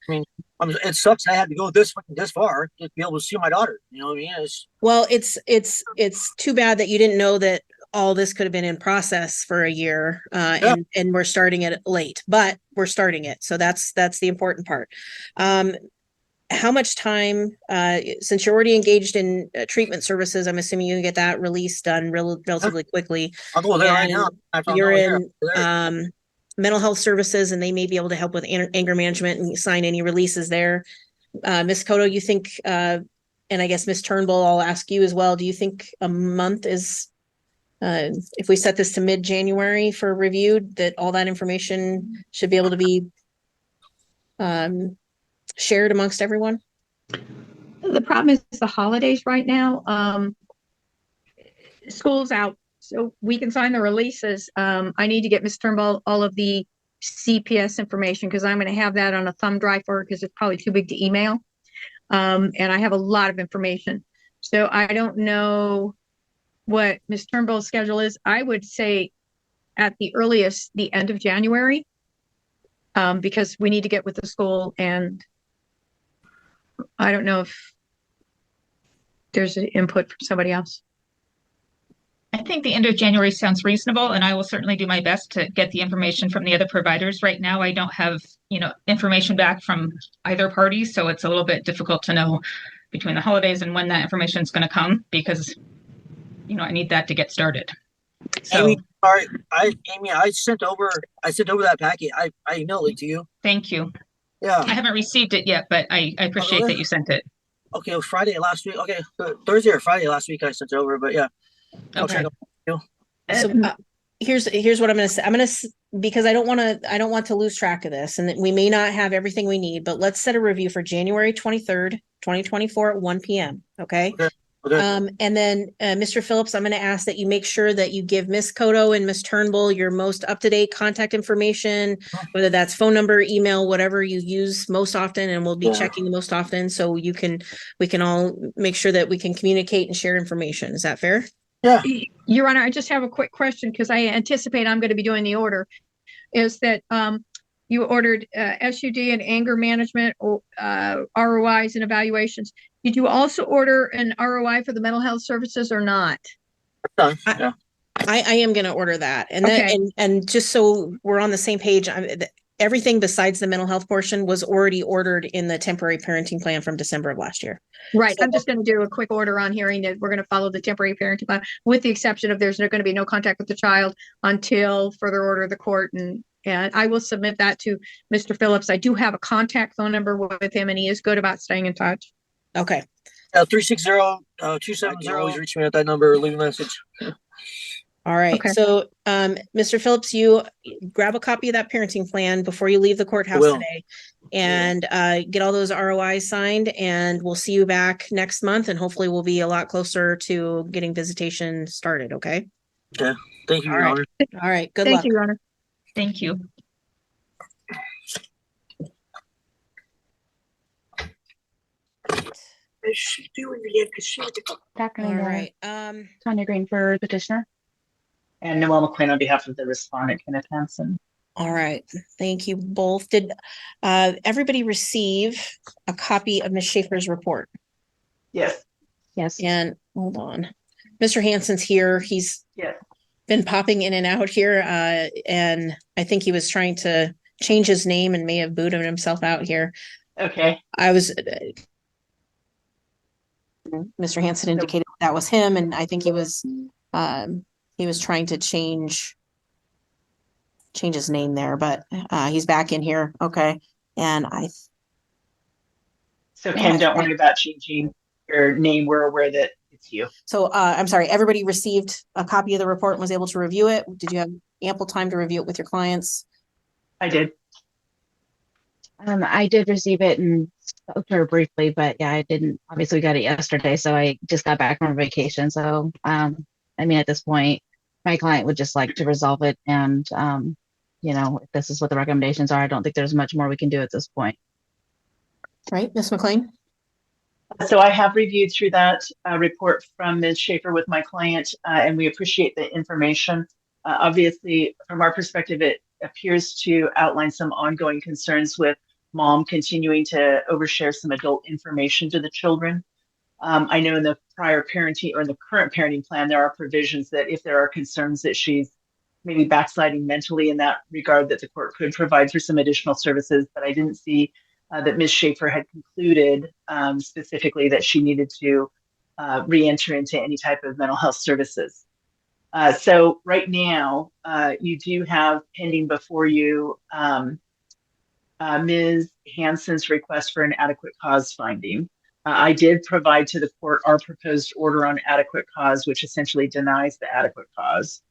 mean, it sucks. I had to go this far to be able to see my daughter. You know what I mean? Well, it's too bad that you didn't know that all this could have been in process for a year, and we're starting it late, but we're starting it. So that's the important part. How much time, since you're already engaged in treatment services, I'm assuming you can get that release done relatively quickly. I'll go there right now. You're in mental health services, and they may be able to help with anger management and sign any releases there. Ms. Cotto, you think, and I guess Ms. Turnbull, I'll ask you as well. Do you think a month is, if we set this to mid-January for review, that all that information should be able to be shared amongst everyone? The problem is the holidays right now. School's out, so we can sign the releases. I need to get Ms. Turnbull all of the CPS information because I'm going to have that on a thumb drive for her because it's probably too big to email. And I have a lot of information. So I don't know what Ms. Turnbull's schedule is. I would say at the earliest, the end of January, because we need to get with the school, and I don't know if there's an input from somebody else. I think the end of January sounds reasonable, and I will certainly do my best to get the information from the other providers. Right now, I don't have, information back from either party, so it's a little bit difficult to know between the holidays and when that information is going to come because, I need that to get started. So, Amy, sorry, Amy, I sent over that packet. I emailed it to you. Thank you. Yeah. I haven't received it yet, but I appreciate that you sent it. Okay, it was Friday last week. Okay, Thursday or Friday last week I sent it over, but yeah. Okay. So here's what I'm going to say. Because I don't want to lose track of this, and we may not have everything we need, but let's set a review for January 23rd, 2024 at 1 p.m. Okay. And then Mr. Phillips, I'm going to ask that you make sure that you give Ms. Cotto and Ms. Turnbull your most up-to-date contact information, whether that's phone number, email, whatever you use most often, and we'll be checking the most often. So we can all make sure that we can communicate and share information. Is that fair? Yeah. Your Honor, I just have a quick question because I anticipate I'm going to be doing the order. Is that you ordered SUD and anger management, ROIs and evaluations. Did you also order an ROI for the mental health services or not? Yeah. I am going to order that. And then, and just so we're on the same page, everything besides the mental health portion was already ordered in the temporary parenting plan from December of last year. Right. So, I'm just going to do a quick order on hearing that we're going to follow the temporary parenting plan with the exception of there's going to be no contact with the child until further order of the court. And I will submit that to Mr. Phillips. I do have a contact phone number with him and he is good about staying in touch. Okay. 360-270. Always reach me at that number or leave a message. All right. Okay. So, Mr. Phillips, you grab a copy of that parenting plan before you leave the courthouse today and get all those ROIs signed, and we'll see you back next month, and hopefully we'll be a lot closer to getting visitation started. Okay. Okay. Thank you, Your Honor. All right. Good luck. Thank you, Your Honor. Thank you. Is she doing it? Because she had to go. All right. Tanya Green for petitioner. And Noel McQueen on behalf of the respondent, Kenneth Hansen. All right. Thank you both. Did everybody receive a copy of Ms. Schaefer's report? Yes. Yes. And hold on. Mr. Hansen's here. He's been popping in and out here. And I think he was trying to change his name and may have booted himself out here. Okay. Mr. Hansen indicated that was him, and I think he was trying to change his name there, but he's back in here. Okay. And so Ken, don't worry about changing your name. We're aware that it's you. So I'm sorry, everybody received a copy of the report and was able to review it. Did you have ample time to review it with your clients? I did. I did receive it and spoke to her briefly, but yeah, I didn't. Obviously, we got it yesterday, so I just got back from vacation. So, I mean, at this point, my client would just like to resolve it, and if this is what the recommendations are, I don't think there's much more we can do at this point. Right, Ms. McLean? So I have reviewed through that report from Ms. Schaefer with my client, and we appreciate the information. Obviously, from our perspective, it appears to outline some ongoing concerns with mom continuing to overshare some adult information to the children. I know in the prior parenting or in the current parenting plan, there are provisions that if there are concerns that she's maybe backsliding mentally in that regard, that the court could provide for some additional services, but I didn't see that Ms. Schaefer had concluded specifically that she needed to re-enter into any type of mental health services. So right now, you do have pending before you Ms. Hansen's request for an adequate cause finding. I did provide to the court our proposed order on adequate cause, which essentially denies the adequate cause.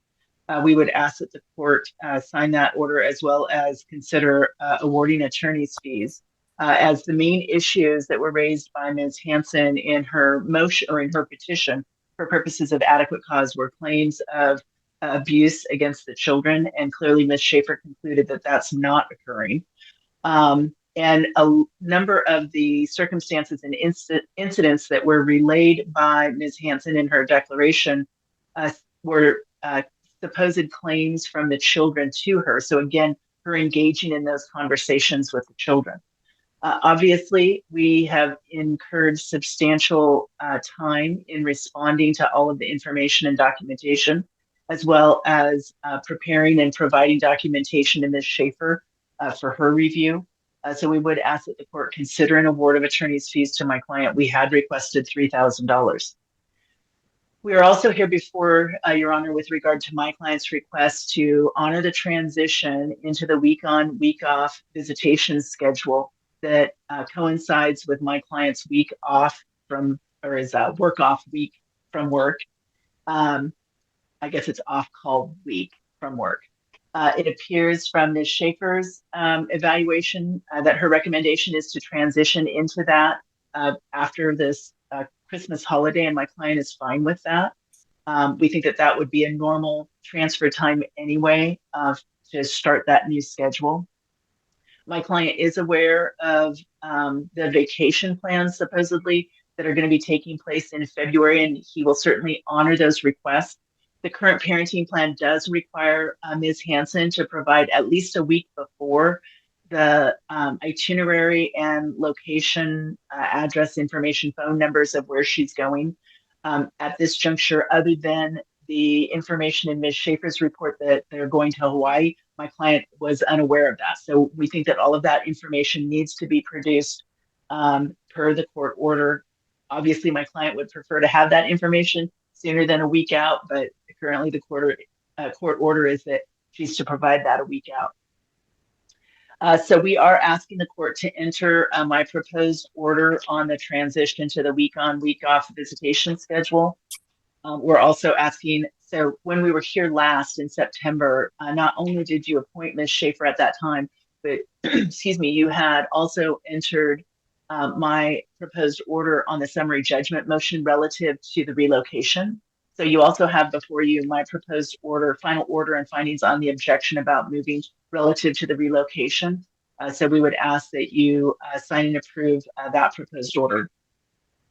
We would ask that the court sign that order as well as consider awarding attorney's fees. As the main issues that were raised by Ms. Hansen in her motion or in her petition for purposes of adequate cause were claims of abuse against the children, and clearly Ms. Schaefer concluded that that's not occurring. And a number of the circumstances and incidents that were relayed by Ms. Hansen in her declaration were supposed claims from the children to her. So again, her engaging in those conversations with the children. Obviously, we have incurred substantial time in responding to all of the information and documentation, as well as preparing and providing documentation to Ms. Schaefer for her review. So we would ask that the court consider an award of attorney's fees to my client. We had requested $3,000. We are also here before Your Honor with regard to my client's request to honor the transition into the week on, week off visitation schedule that coincides with my client's week off from, or is a work off week from work. I guess it's off call week from work. It appears from Ms. Schaefer's evaluation that her recommendation is to transition into that after this Christmas holiday, and my client is fine with that. We think that that would be a normal transfer time anyway to start that new schedule. My client is aware of the vacation plans supposedly that are going to be taking place in February, and he will certainly honor those requests. The current parenting plan does require Ms. Hansen to provide at least a week before the itinerary and location, address information, phone numbers of where she's going. At this juncture, other than the information in Ms. Schaefer's report that they're going to Hawaii, my client was unaware of that. So we think that all of that information needs to be produced per the court order. Obviously, my client would prefer to have that information sooner than a week out, but currently the court order is that she's to provide that a week out. So we are asking the court to enter my proposed order on the transition to the week on, week off visitation schedule. We're also asking, so when we were here last in September, not only did you appoint Ms. Schaefer at that time, but excuse me, you had also entered my proposed order on the summary judgment motion relative to the relocation. So you also have before you my proposed order, final order and findings on the objection about moving relative to the relocation. So we would ask that you sign and approve that proposed order.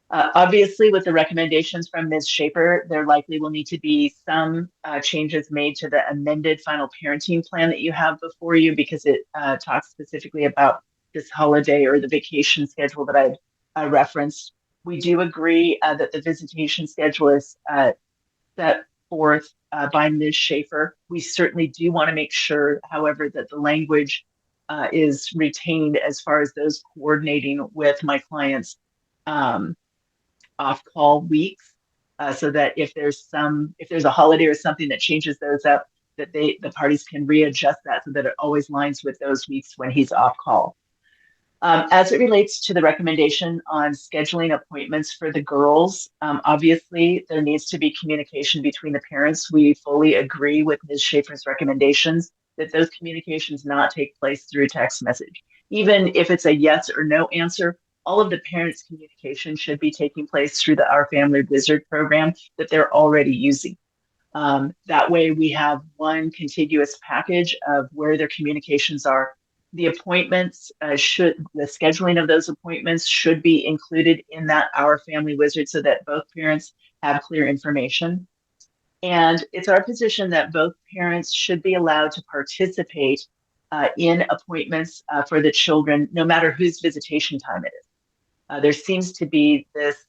Obviously, with the recommendations from Ms. Schaefer, there likely will need to be some changes made to the amended final parenting plan that you have before you, because it talks specifically about this holiday or the vacation schedule that I referenced. We do agree that the visitation schedule is set forth by Ms. Schaefer. We certainly do want to make sure, however, that the language is retained as far as those coordinating with my client's off-call weeks, so that if there's a holiday or something that changes those up, that the parties can readjust that so that it always lines with those weeks when he's off call. As it relates to the recommendation on scheduling appointments for the girls, obviously there needs to be communication between the parents. We fully agree with Ms. Schaefer's recommendations that those communications not take place through text message. Even if it's a yes or no answer, all of the parents' communication should be taking place through the Our Family Wizard program that they're already using. That way we have one contiguous package of where their communications are. The appointments the scheduling of those appointments should be included in that Our Family Wizard so that both parents have clear information. And it's our position that both parents should be allowed to participate in appointments for the children, no matter whose visitation time it is. There seems to be this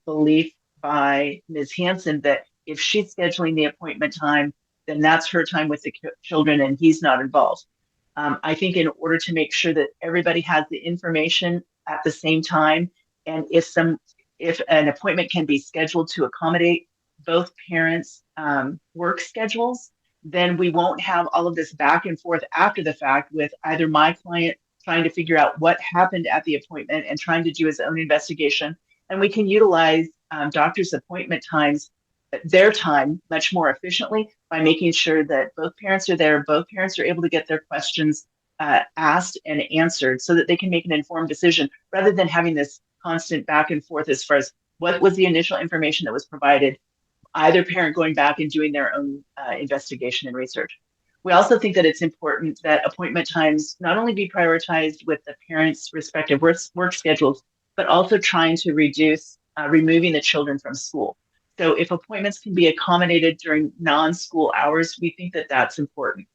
belief by Ms. Hanson that if she's scheduling the appointment time, then that's her time with the children and he's not involved. I think in order to make sure that everybody has the information at the same time, and if an appointment can be scheduled to accommodate both parents' work schedules, then we won't have all of this back and forth after the fact with either my client trying to figure out what happened at the appointment and trying to do his own investigation. And we can utilize doctors' appointment times, their time, much more efficiently by making sure that both parents are there, both parents are able to get their questions asked and answered so that they can make an informed decision rather than having this constant back and forth as far as what was the initial information that was provided, either parent going back and doing their own investigation and research. We also think that it's important that appointment times not only be prioritized with the parents' respective work schedules, but also trying to reduce removing the children from school. So if appointments can be accommodated during non-school hours, we think that that's important.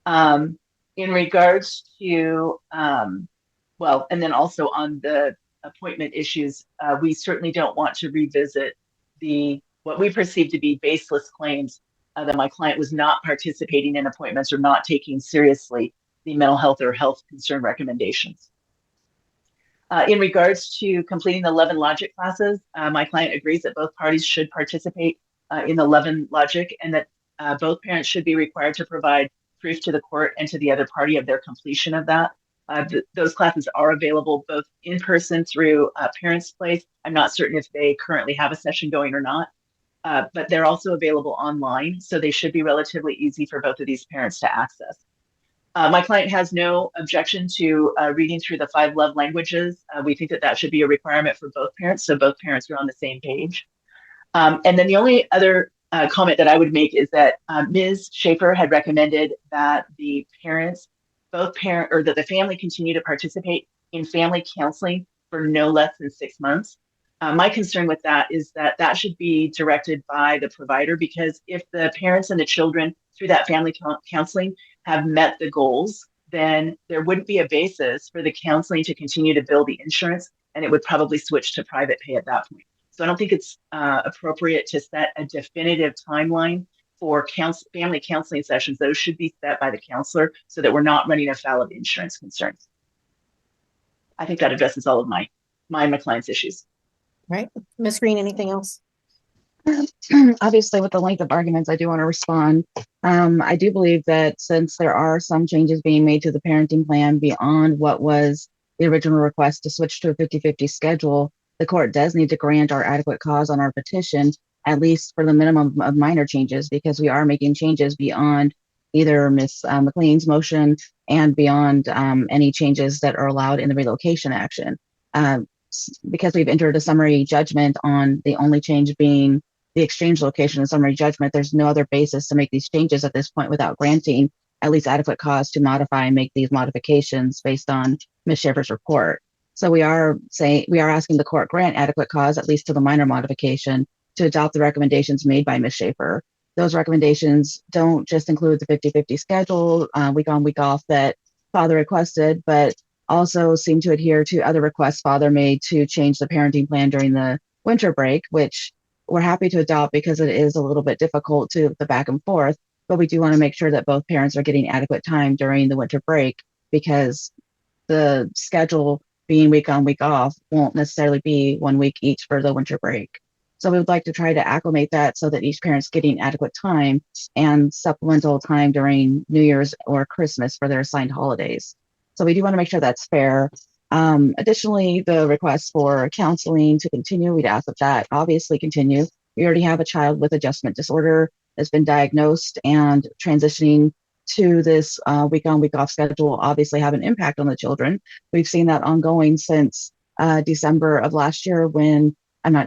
In regards to, and then also on the appointment issues, we certainly don't want to revisit what we perceive to be baseless claims that my client was not participating in appointments or not taking seriously the mental health or health concern recommendations. In regards to completing the 11 logic classes, my client agrees that both parties should participate in the 11 logic and that both parents should be required to provide proof to the court and to the other party of their completion of that. Those classes are available both in person through Parents Place. I'm not certain if they currently have a session going or not, but they're also available online, so they should be relatively easy for both of these parents to access. My client has no objection to reading through the 5 love languages. We think that should be a requirement for both parents, so both parents are on the same page. And then the only other comment that I would make is that Ms. Schaefer had recommended that the parents, that the family continue to participate in family counseling for no less than 6 months. My concern with that is that should be directed by the provider, because if the parents and the children through that family counseling have met the goals, then there wouldn't be a basis for the counseling to continue to bill the insurance, and it would probably switch to private pay at that point. So I don't think it's appropriate to set a definitive timeline for family counseling sessions. Those should be set by the counselor so that we're not running afoul of insurance concerns. I think that addresses all of my client's issues. Right. Ms. Green, anything else? Obviously, with the length of arguments, I do want to respond. I do believe that since there are some changes being made to the parenting plan beyond what was the original request to switch to a 50-50 schedule, the court does need to grant our adequate cause on our petition, at least for the minimum of minor changes, because we are making changes beyond either Ms. McLean's motion and beyond any changes that are allowed in the relocation action. Because we've entered a summary judgment on the only change being the exchange location and summary judgment, there's no other basis to make these changes at this point without granting at least adequate cause to modify and make these modifications based on Ms. Schaefer's report. So we are asking the court grant adequate cause, at least to the minor modification, to adopt the recommendations made by Ms. Schaefer. Those recommendations don't just include the 50-50 schedule, week on, week off that father requested, but also seem to adhere to other requests father made to change the parenting plan during the winter break, which we're happy to adopt because it is a little bit difficult to the back and forth, but we do want to make sure that both parents are getting adequate time during the winter break, because the schedule being week on, week off won't necessarily be 1 week each for the winter break. So we would like to try to acclimate that so that each parent's getting adequate time and supplemental time during New Year's or Christmas for their assigned holidays. So we do want to make sure that's fair. Additionally, the request for counseling to continue, we'd ask that obviously continue. We already have a child with adjustment disorder that's been diagnosed, and transitioning to this week on, week off schedule will obviously have an impact on the children. We've seen that ongoing since February of last year when they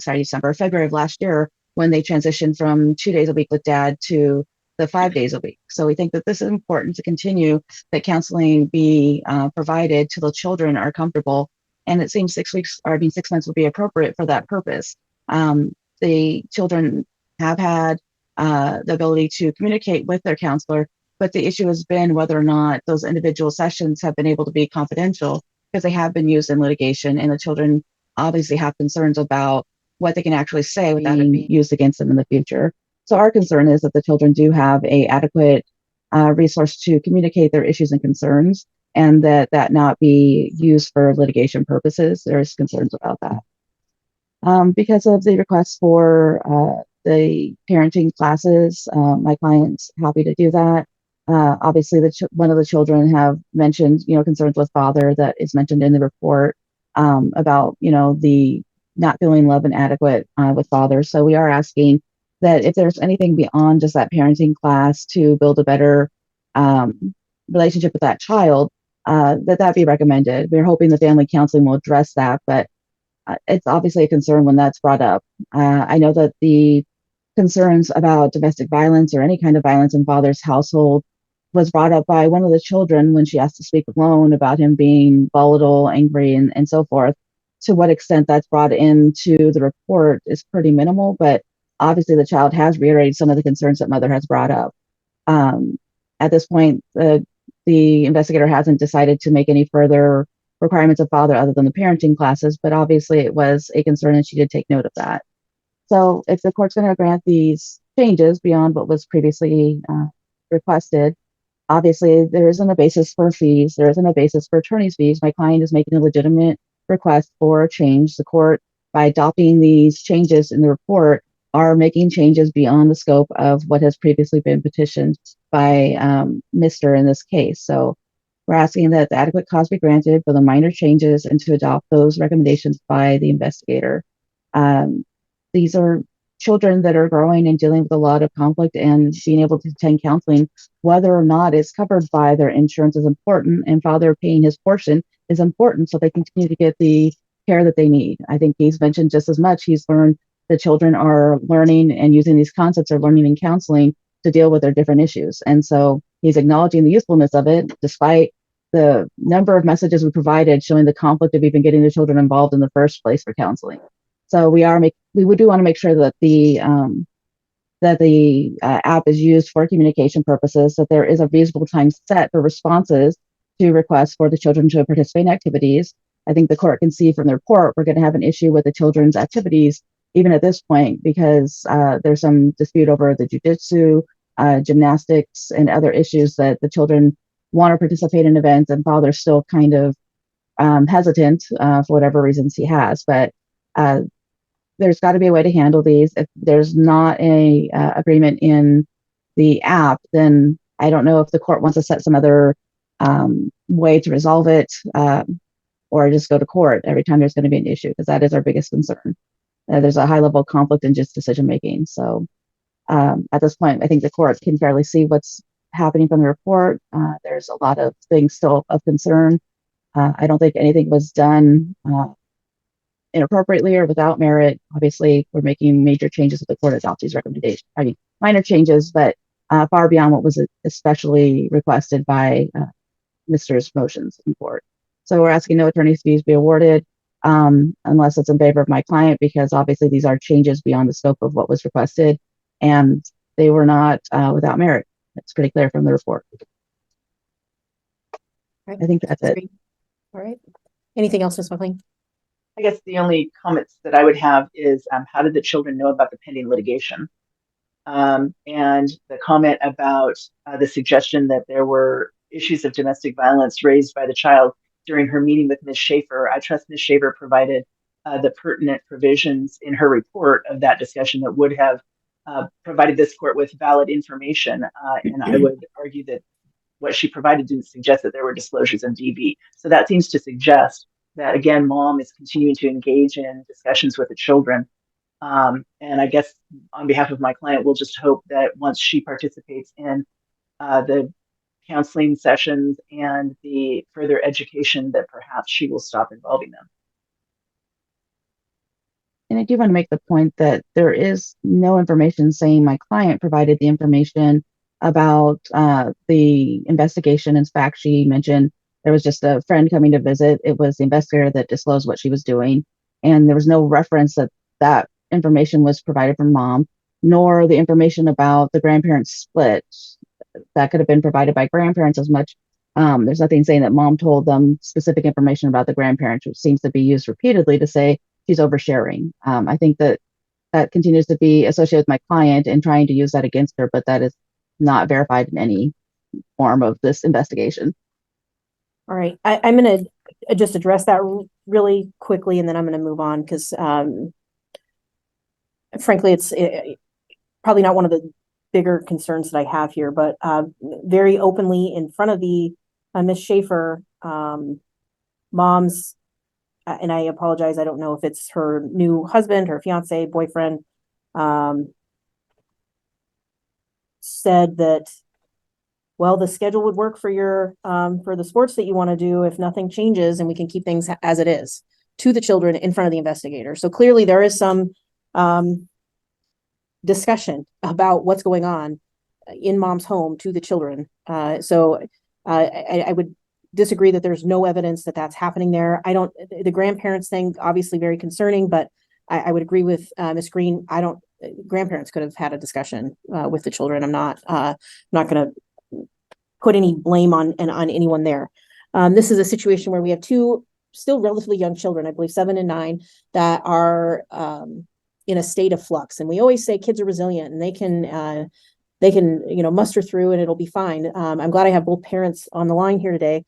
transitioned from 2 days a week with dad to the 5 days a week. So we think that this is important to continue, that counseling be provided till the children are comfortable. And it seems 6 months would be appropriate for that purpose. The children have had the ability to communicate with their counselor, but the issue has been whether or not those individual sessions have been able to be confidential, because they have been used in litigation, and the children obviously have concerns about what they can actually say without it being used against them in the future. So our concern is that the children do have a adequate resource to communicate their issues and concerns, and that not be used for litigation purposes. There's concerns about that. Because of the request for the parenting classes, my client's happy to do that. Obviously, one of the children have mentioned, concerns with father that is mentioned in the report about, the not feeling love and adequate with father. So we are asking that if there's anything beyond just that parenting class to build a better relationship with that child, that be recommended. We're hoping the family counseling will address that, but it's obviously a concern when that's brought up. I know that the concerns about domestic violence or any kind of violence in father's household was brought up by one of the children when she asked to speak alone about him being volatile, angry, and so forth. To what extent that's brought into the report is pretty minimal, but obviously the child has reiterated some of the concerns that mother has brought up. At this point, the investigator hasn't decided to make any further requirements of father other than the parenting classes, but obviously it was a concern and she did take note of that. So if the court's going to grant these changes beyond what was previously requested, obviously there isn't a basis for fees, there isn't a basis for attorney's fees. My client is making a legitimate request for a change. The court, by adopting these changes in the report, are making changes beyond the scope of what has previously been petitioned by Mr. in this case. So we're asking that the adequate cause be granted for the minor changes and to adopt those recommendations by the investigator. These are children that are growing and dealing with a lot of conflict, and being able to attend counseling, whether or not it's covered by their insurance, is important, and father paying his portion is important so they continue to get the care that they need. I think he's mentioned just as much. He's learned the children are learning and using these concepts, are learning in counseling to deal with their different issues. And so he's acknowledging the usefulness of it, despite the number of messages we provided showing the conflict of even getting the children involved in the first place for counseling. So we do want to make sure that the app is used for communication purposes, that there is a reasonable time set for responses to requests for the children to participate in activities. I think the court can see from the report we're going to have an issue with the children's activities even at this point, because there's some dispute over the jujitsu, gymnastics, and other issues that the children want to participate in events, and father's still kind of hesitant for whatever reasons he has. But there's got to be a way to handle these. If there's not a agreement in the app, then I don't know if the court wants to set some other way to resolve it, or just go to court every time there's going to be an issue, because that is our biggest concern. There's a high level of conflict in just decision making. So at this point, I think the court can fairly see what's happening from the report. There's a lot of things still of concern. I don't think anything was done inappropriately or without merit. Obviously, we're making major changes if the court adopts these recommendations. I mean, minor changes, but far beyond what was especially requested by Mr.'s motions in court. So we're asking no attorney's fees be awarded unless it's in favor of my client, because obviously these are changes beyond the scope of what was requested, and they were not without merit. It's pretty clear from the report. Right. I think that's it. Great. All right. Anything else, Ms. McLean? I guess the only comments that I would have is how did the children know about the pending litigation? And the comment about the suggestion that there were issues of domestic violence raised by the child during her meeting with Ms. Schaefer. I trust Ms. Schaefer provided the pertinent provisions in her report of that discussion that would have provided this court with valid information. And I would argue that what she provided didn't suggest that there were disclosures of DV. So that seems to suggest that, again, mom is continuing to engage in discussions with the children. And I guess on behalf of my client, we'll just hope that once she participates in the counseling sessions and the further education, that perhaps she will stop involving them. And I do want to make the point that there is no information saying my client provided the information about the investigation. In fact, she mentioned there was just a friend coming to visit. It was the investigator that disclosed what she was doing, and there was no reference that that information was provided from mom, nor the information about the grandparents split. That could have been provided by grandparents as much. There's nothing saying that mom told them specific information about the grandparents, which seems to be used repeatedly to say she's oversharing. I think that that continues to be associated with my client and trying to use that against her, but that is not verified in any form of this investigation. All right, I'm going to just address that really quickly, and then I'm going to move on because, frankly, it's probably not one of the bigger concerns that I have here, but very openly in front of the Miss Schaefer, mom's, and I apologize, I don't know if it's her new husband, her fiance, boyfriend, said that, well, the schedule would work for your for the sports that you want to do if nothing changes, and we can keep things as it is, to the children in front of the investigator. So clearly there is some discussion about what's going on in mom's home to the children. So I would disagree that there's no evidence that that's happening there. The grandparents thing, obviously very concerning, but I would agree with Ms. Green. Grandparents could have had a discussion with the children. I'm not going to put any blame on anyone there. This is a situation where we have two still relatively young children, I believe 7 and 9, that are in a state of flux. And we always say kids are resilient and they can muster through and it'll be fine. I'm glad I have both parents on the line here today.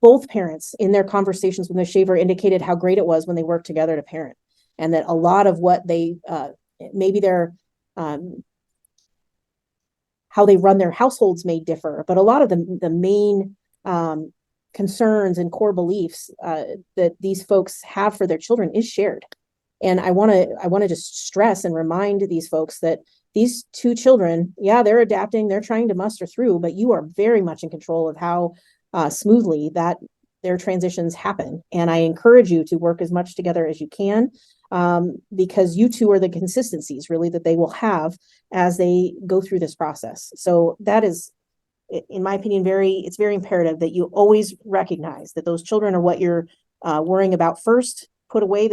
Both parents in their conversations with Ms. Shaver indicated how great it was when they worked together to parent, and that a lot of what they maybe their how they run their households may differ, but a lot of the main concerns and core beliefs that these folks have for their children is shared. And I want to just stress and remind these folks that these two children, yeah, they're adapting, they're trying to muster through, but you are very much in control of how smoothly that their transitions happen. And I encourage you to work as much together as you can, because you two are the consistencies really that they will have as they go through this process. So that is, in my opinion, it's very imperative that you always recognize that those children are what you're worrying about first. Put away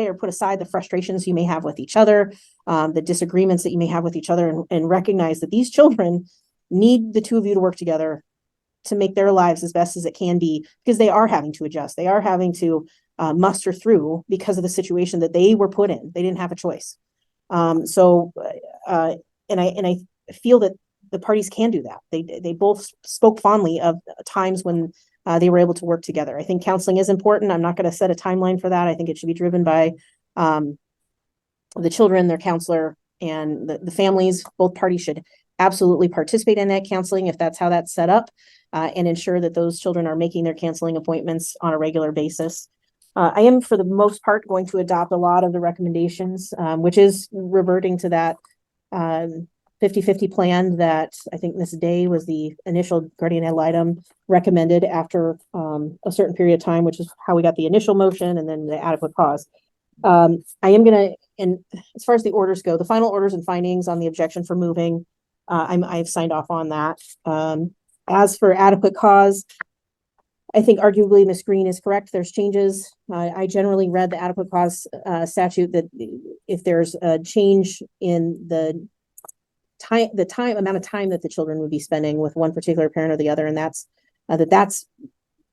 or put aside the frustrations you may have with each other, the disagreements that you may have with each other, and recognize that these children need the two of you to work together to make their lives as best as it can be, because they are having to adjust. They are having to muster through because of the situation that they were put in. They didn't have a choice. And I feel that the parties can do that. They both spoke fondly of times when they were able to work together. I think counseling is important. I'm not going to set a timeline for that. I think it should be driven by the children, their counselor, and the families. Both parties should absolutely participate in that counseling if that's how that's set up, and ensure that those children are making their counseling appointments on a regular basis. I am, for the most part, going to adopt a lot of the recommendations, which is reverting to that 50-50 plan that I think Ms. Day was the initial guardian ad litem recommended after a certain period of time, which is how we got the initial motion and then the adequate cause. I am going to, and as far as the orders go, the final orders and findings on the objection for moving, I've signed off on that. As for adequate cause, I think arguably Ms. Green is correct. There's changes. I generally read the adequate cause statute that if there's a change in the amount of time that the children would be spending with one particular parent or the other, and that's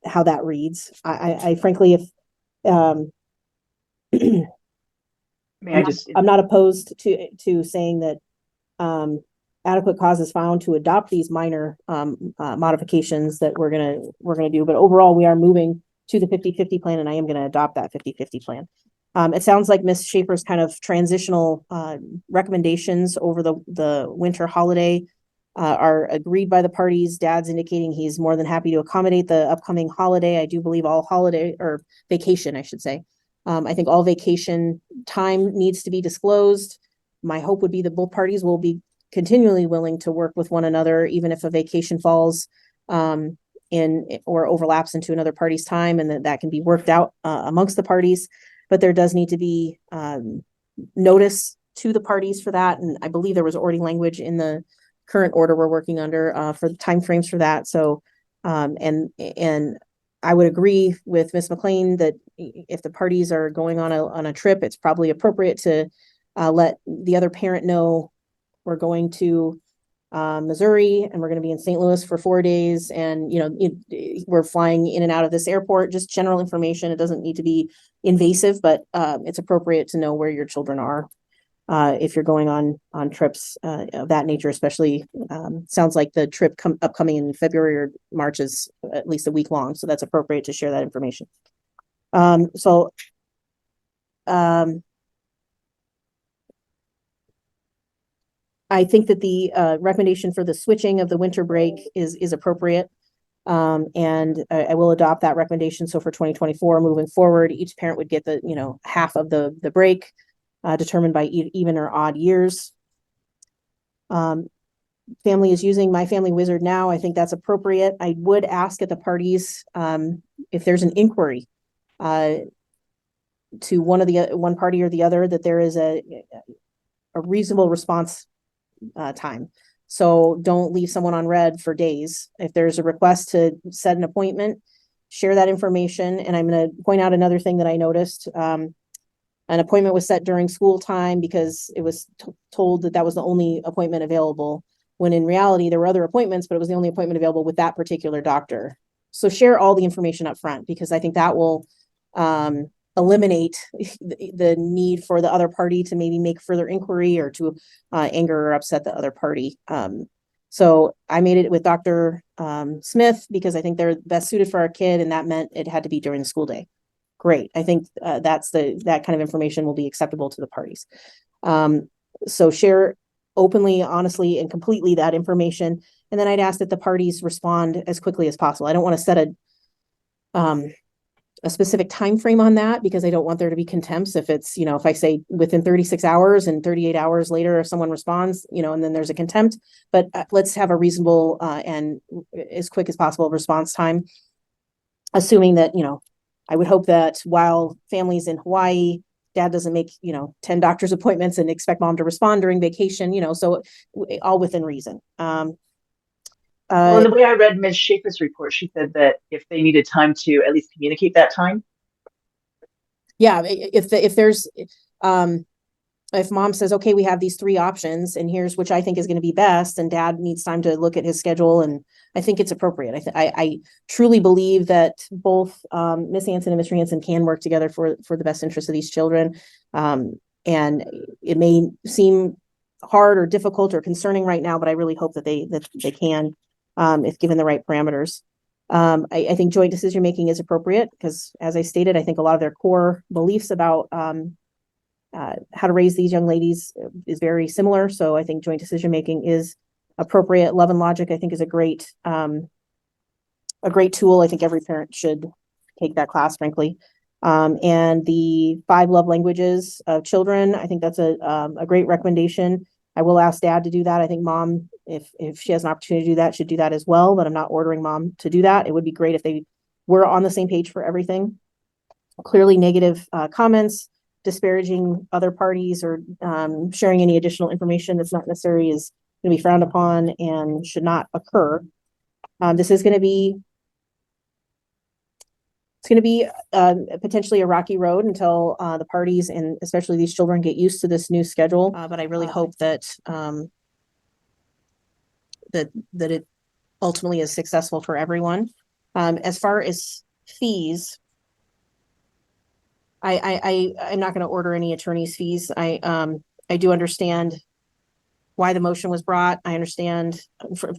how that reads. I frankly, if I'm not opposed to saying that adequate cause is found to adopt these minor modifications that we're gonna do, but overall we are moving to the 50-50 plan, and I am going to adopt that 50-50 plan. It sounds like Ms. Schaefer's kind of transitional recommendations over the winter holiday are agreed by the parties. Dad's indicating he's more than happy to accommodate the upcoming holiday. I do believe all holiday or vacation, I should say. I think all vacation time needs to be disclosed. My hope would be that both parties will be continually willing to work with one another, even if a vacation falls in or overlaps into another party's time, and that can be worked out amongst the parties. But there does need to be notice to the parties for that. And I believe there was already language in the current order we're working under for the timeframes for that. So, and I would agree with Ms. McLean that if the parties are going on a trip, it's probably appropriate to let the other parent know we're going to Missouri and we're going to be in St. Louis for 4 days. And, we're flying in and out of this airport, just general information. It doesn't need to be invasive, but it's appropriate to know where your children are if you're going on trips of that nature, especially sounds like the trip upcoming in February or March is at least a week long. So that's appropriate to share that information. I think that the recommendation for the switching of the winter break is appropriate. And I will adopt that recommendation. So for 2024, moving forward, each parent would get the, half of the break determined by even or odd years. Family is using My Family Wizard now. I think that's appropriate. I would ask at the parties if there's an inquiry to one party or the other that there is a reasonable response time. So don't leave someone on red for days. If there's a request to set an appointment, share that information. And I'm going to point out another thing that I noticed. An appointment was set during school time because it was told that was the only appointment available, when in reality there were other appointments, but it was the only appointment available with that particular doctor. So share all the information up front, because I think that will eliminate the need for the other party to maybe make further inquiry or to anger or upset the other party. So I made it with Dr. Smith because I think they're best suited for our kid, and that meant it had to be during the school day. Great. I think that kind of information will be acceptable to the parties. So share openly, honestly, and completely that information. And then I'd ask that the parties respond as quickly as possible. I don't want to set a specific time frame on that, because I don't want there to be contempts. If it's, if I say within 36 hours and 38 hours later, if someone responds, and then there's a contempt, but let's have a reasonable and as quick as possible response time, assuming that, I would hope that while families in Hawaii, dad doesn't make, 10 doctor's appointments and expect mom to respond during vacation, so all within reason. Well, the way I read Ms. Schaefer's report, she said that if they needed time to at least communicate that time. Yeah, if mom says, okay, we have these 3 options and here's which I think is going to be best, and dad needs time to look at his schedule, and I think it's appropriate. I truly believe that both Miss Hanson and Mr. Hanson can work together for the best interest of these children. And it may seem hard or difficult or concerning right now, but I really hope that they can, if given the right parameters. I think joint decision making is appropriate because, as I stated, I think a lot of their core beliefs about how to raise these young ladies is very similar. So I think joint decision making is appropriate. Love and Logic, I think, is a great tool. I think every parent should take that class, frankly. And the 5 love languages of children, I think that's a great recommendation. I will ask dad to do that. I think mom, if she has an opportunity to do that, should do that as well, but I'm not ordering mom to do that. It would be great if they were on the same page for everything. Clearly negative comments, disparaging other parties, or sharing any additional information that's not necessary is going to be frowned upon and should not occur. This is going to be potentially a rocky road until the parties and especially these children get used to this new schedule. But I really hope that that it ultimately is successful for everyone. As far as fees, I'm not going to order any attorney's fees. I do understand why the motion was brought. I understand,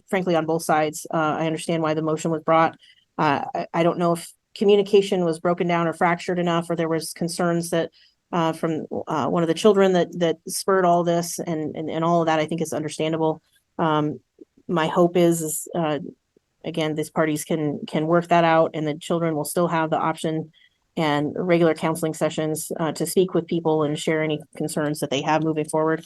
frankly, on both sides. I understand why the motion was brought. I don't know if communication was broken down or fractured enough, or there was concerns that from one of the children that spurred all this, and all of that I think is understandable. My hope is again, these parties can work that out, and the children will still have the option and regular counseling sessions to speak with people and share any concerns that they have moving forward.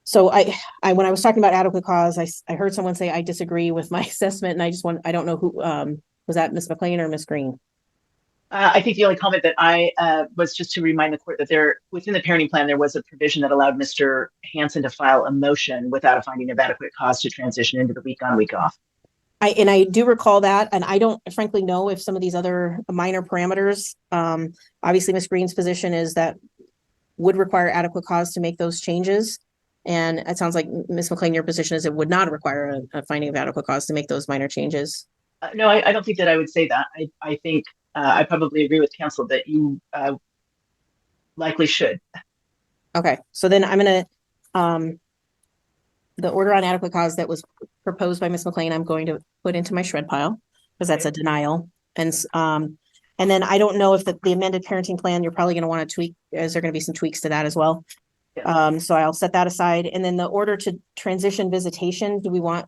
So when I was talking about adequate cause, I heard someone say I disagree with my assessment, and I don't know who was that, Ms. McLean or Ms. Green? I think the only comment that I was just to remind the court that there, within the parenting plan, there was a provision that allowed Mr. Hansen to file a motion without a finding of adequate cause to transition into the week on, week off. I do recall that, and I don't frankly know if some of these other minor parameters, obviously Ms. Green's position is that would require adequate cause to make those changes. And it sounds like Ms. McLean, your position is it would not require a finding of adequate cause to make those minor changes. No, I don't think that I would say that. I think I probably agree with counsel that you likely should. Okay, so then I'm gonna, the order on adequate cause that was proposed by Ms. McLean, I'm going to put into my shred pile because that's a denial. And then I don't know if the amended parenting plan, you're probably going to want to tweak, is there going to be some tweaks to that as well? Yeah. So I'll set that aside. And then the order to transition visitation, do we want,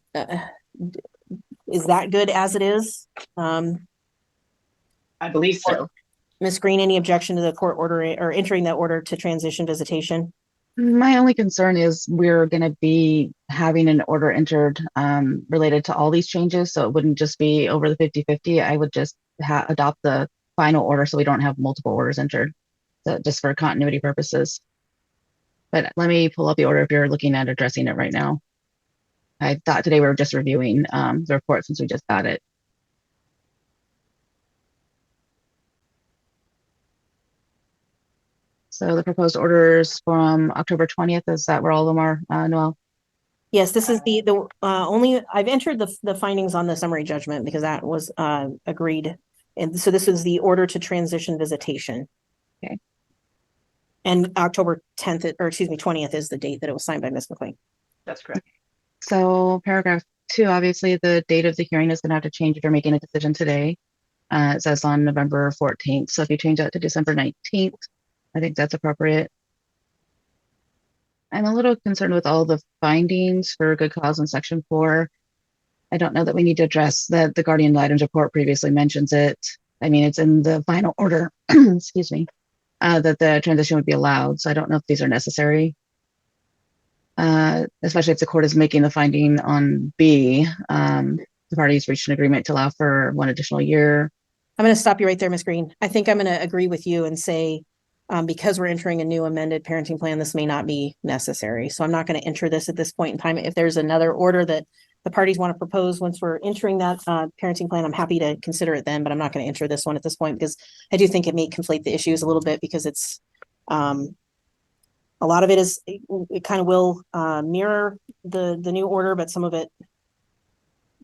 is that good as it is? I believe so. Ms. Green, any objection to the court order or entering that order to transition visitation? My only concern is we're going to be having an order entered related to all these changes. So it wouldn't just be over the 50-50. I would just adopt the final order so we don't have multiple orders entered, so just for continuity purposes. But let me pull up the order if you're looking at addressing it right now. I thought today we were just reviewing the report since we just got it. So the proposed orders from October 20th, is that where all of them are, Noel? Yes, this is the only, I've entered the findings on the summary judgment because that was agreed. And so this is the order to transition visitation. Okay. And October 10th, or excuse me, 20th is the date that it was signed by Ms. McLean. That's correct. So paragraph 2, obviously the date of the hearing is going to have to change if you're making a decision today. It says on November 14th. So if you change that to December 19th, I think that's appropriate. I'm a little concerned with all the findings for good cause in section 4. I don't know that we need to address that the guardian ad litem report previously mentions it. I mean, it's in the final order, excuse me, that the transition would be allowed. So I don't know if these are necessary. Especially if the court is making the finding on B, the parties reached an agreement to allow for 1 additional year. I'm going to stop you right there, Ms. Green. I think I'm going to agree with you and say, because we're entering a new amended parenting plan, this may not be necessary. So I'm not going to enter this at this point in time. If there's another order that the parties want to propose once we're entering that parenting plan, I'm happy to consider it then, but I'm not going to enter this one at this point because I do think it may conflate the issues a little bit because it's a lot of it is, it kind of will mirror the new order, but some of it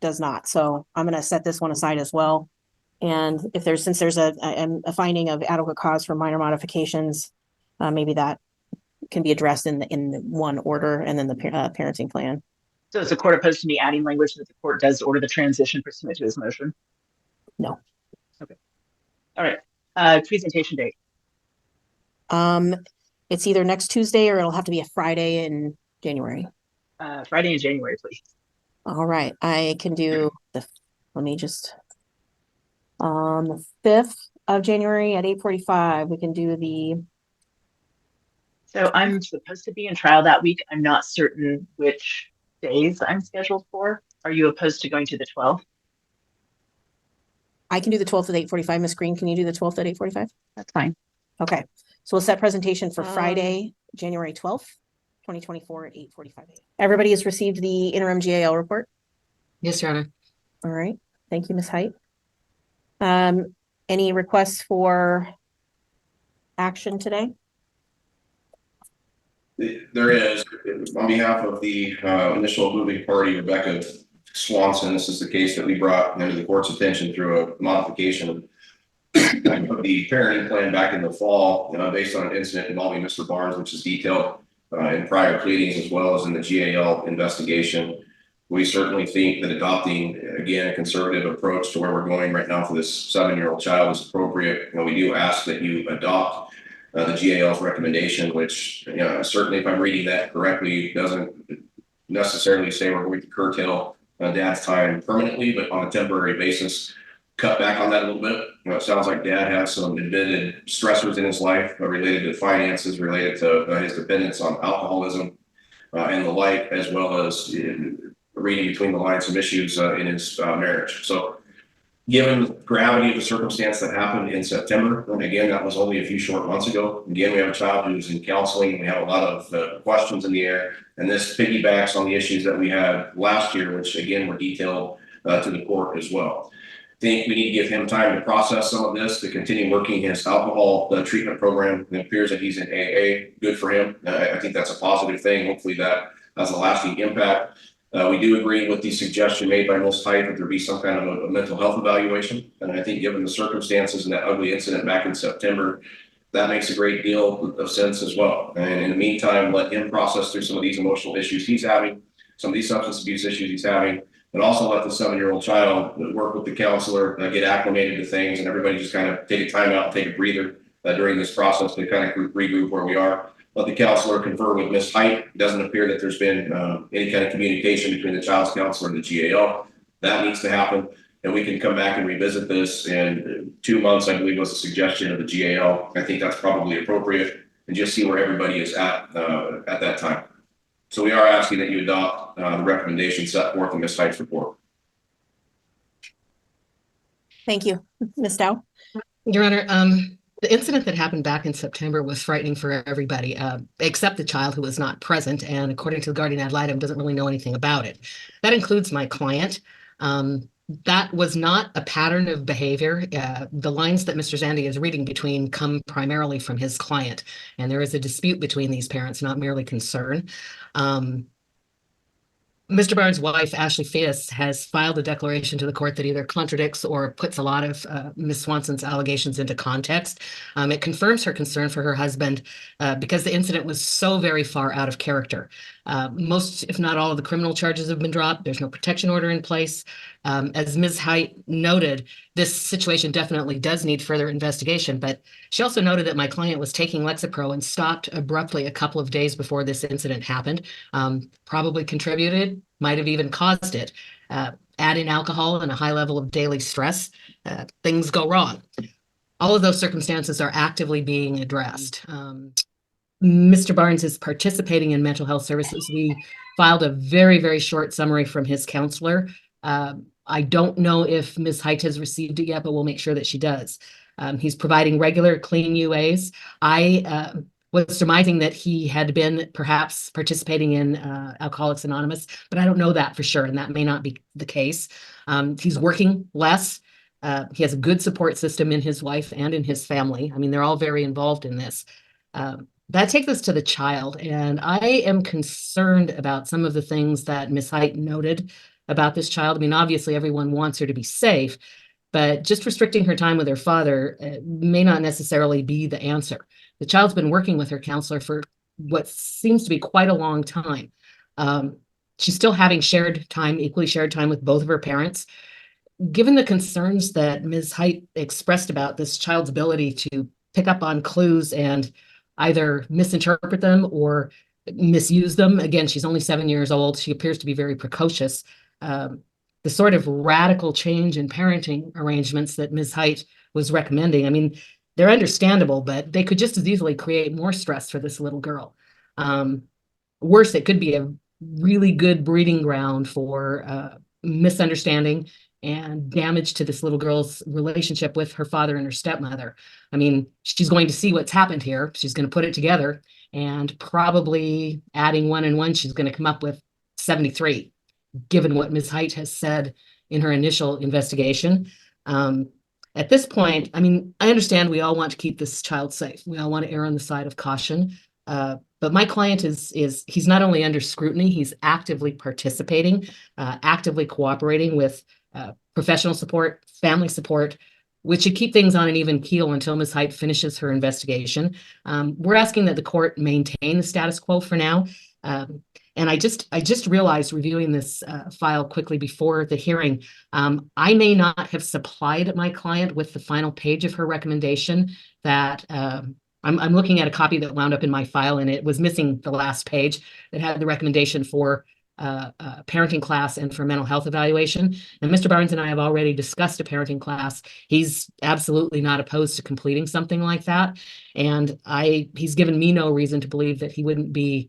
does not. So I'm going to set this one aside as well. And if there's, since there's a finding of adequate cause for minor modifications, maybe that can be addressed in one order and then the parenting plan. So is the court opposed to me adding language that the court does order the transition pursuant to his motion? No. Okay. All right. Presentation date. It's either next Tuesday or it'll have to be a Friday in January. Friday in January, please. All right. I can do let me just, the 5th of January at 8:45, we can do the. So I'm supposed to be in trial that week. I'm not certain which days I'm scheduled for. Are you opposed to going to the 12th? I can do the 12th at 8:45. Ms. Green, can you do the 12th at 8:45? That's fine. Okay. So we'll set presentation for Friday, January 12th, 2024 at 8:45. Everybody has received the interim GAL report? Yes, Your Honor. All right. Thank you, Ms. Height. Any requests for action today? There is, on behalf of the initial moving party, Rebecca Swanson. This is the case that we brought into the court's attention through a modification of the parenting plan back in the fall, based on an incident involving Mr. Barnes, which is detailed in prior pleadings as well as in the GAL investigation. We certainly think that adopting, again, a conservative approach to where we're going right now for this 7-year-old child is appropriate. We do ask that you adopt the GAL's recommendation, which, certainly if I'm reading that correctly, doesn't necessarily say we're going to curtail dad's time permanently, but on a temporary basis, cut back on that a little bit. It sounds like dad has some embedded stressors in his life related to finances, related to his dependence on alcoholism and the like, as well as reading between the lines, some issues in his marriage. So Given the gravity of the circumstance that happened in September, and again, that was only a few short months ago. Again, we have a child who's in counseling. We have a lot of questions in the air, and this piggybacks on the issues that we had last year, which again were detailed to the court as well. I think we need to give him time to process some of this, to continue working his alcohol treatment program. It appears that he's in AA. Good for him. I think that's a positive thing. Hopefully that has a lasting impact. We do agree with the suggestion made by Ms. Height that there be some kind of a mental health evaluation. And I think given the circumstances and that ugly incident back in September, that makes a great deal of sense as well. And in the meantime, let him process through some of these emotional issues he's having, some of these substance abuse issues he's having, and also let the 7-year-old child work with the counselor, get acclimated to things, and everybody just kind of take a time out and take a breather during this process to kind of regroup where we are. Let the counselor confer with Ms. Height. It doesn't appear that there's been any kind of communication between the child's counselor and the GAL. That needs to happen. And we can come back and revisit this in 2 months, I believe was a suggestion of the GAL. I think that's probably appropriate, and just see where everybody is at that time. So we are asking that you adopt the recommendation set forth in Ms. Height's report. Thank you. Ms. Dow? Your Honor, the incident that happened back in September was frightening for everybody, except the child who was not present, and according to the guardian ad litem, doesn't really know anything about it. That includes my client. That was not a pattern of behavior. The lines that Mr. Zandy is reading between come primarily from his client, and there is a dispute between these parents, not merely concern. Mr. Barnes' wife, Ashley Fias, has filed a declaration to the court that either contradicts or puts a lot of Ms. Swanson's allegations into context. It confirms her concern for her husband because the incident was so very far out of character. Most, if not all, of the criminal charges have been dropped. There's no protection order in place. As Ms. Height noted, this situation definitely does need further investigation, but she also noted that my client was taking Lexapro and stopped abruptly a couple of days before this incident happened. Probably contributed, might have even caused it. Add in alcohol and a high level of daily stress, things go wrong. All of those circumstances are actively being addressed. Mr. Barnes is participating in mental health services. We filed a very, very short summary from his counselor. I don't know if Ms. Height has received it yet, but we'll make sure that she does. He's providing regular clean UAs. I was surmising that he had been perhaps participating in Alcoholics Anonymous, but I don't know that for sure, and that may not be the case. He's working less. He has a good support system in his wife and in his family. I mean, they're all very involved in this. That takes us to the child, and I am concerned about some of the things that Ms. Height noted about this child. I mean, obviously everyone wants her to be safe, but just restricting her time with her father may not necessarily be the answer. The child's been working with her counselor for what seems to be quite a long time. She's still having equally shared time with both of her parents. Given the concerns that Ms. Height expressed about this child's ability to pick up on clues and either misinterpret them or misuse them. Again, she's only 7 years old. She appears to be very precocious. The sort of radical change in parenting arrangements that Ms. Height was recommending, I mean, they're understandable, but they could just as easily create more stress for this little girl. Worse, it could be a really good breeding ground for misunderstanding and damage to this little girl's relationship with her father and her stepmother. I mean, she's going to see what's happened here. She's going to put it together, and probably adding 1 and 1, she's going to come up with 73, given what Ms. Height has said in her initial investigation. At this point, I mean, I understand we all want to keep this child safe. We all want to err on the side of caution. But my client he's not only under scrutiny, he's actively participating, actively cooperating with professional support, family support, which should keep things on an even keel until Ms. Height finishes her investigation. We're asking that the court maintain the status quo for now. And I just realized, reviewing this file quickly before the hearing, I may not have supplied my client with the final page of her recommendation. That I'm looking at a copy that wound up in my file, and it was missing the last page that had the recommendation for parenting class and for mental health evaluation. And Mr. Barnes and I have already discussed a parenting class. He's absolutely not opposed to completing something like that. And he's given me no reason to believe that he wouldn't be,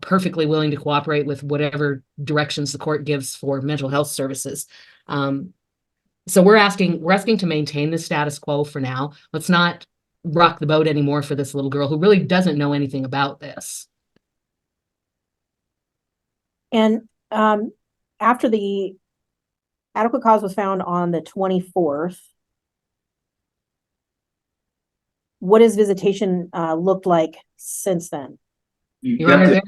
perfectly willing to cooperate with whatever directions the court gives for mental health services. So we're asking to maintain the status quo for now. Let's not rock the boat anymore for this little girl who really doesn't know anything about this. And after the adequate cause was found on the 24th, what has visitation looked like since then? Your Honor,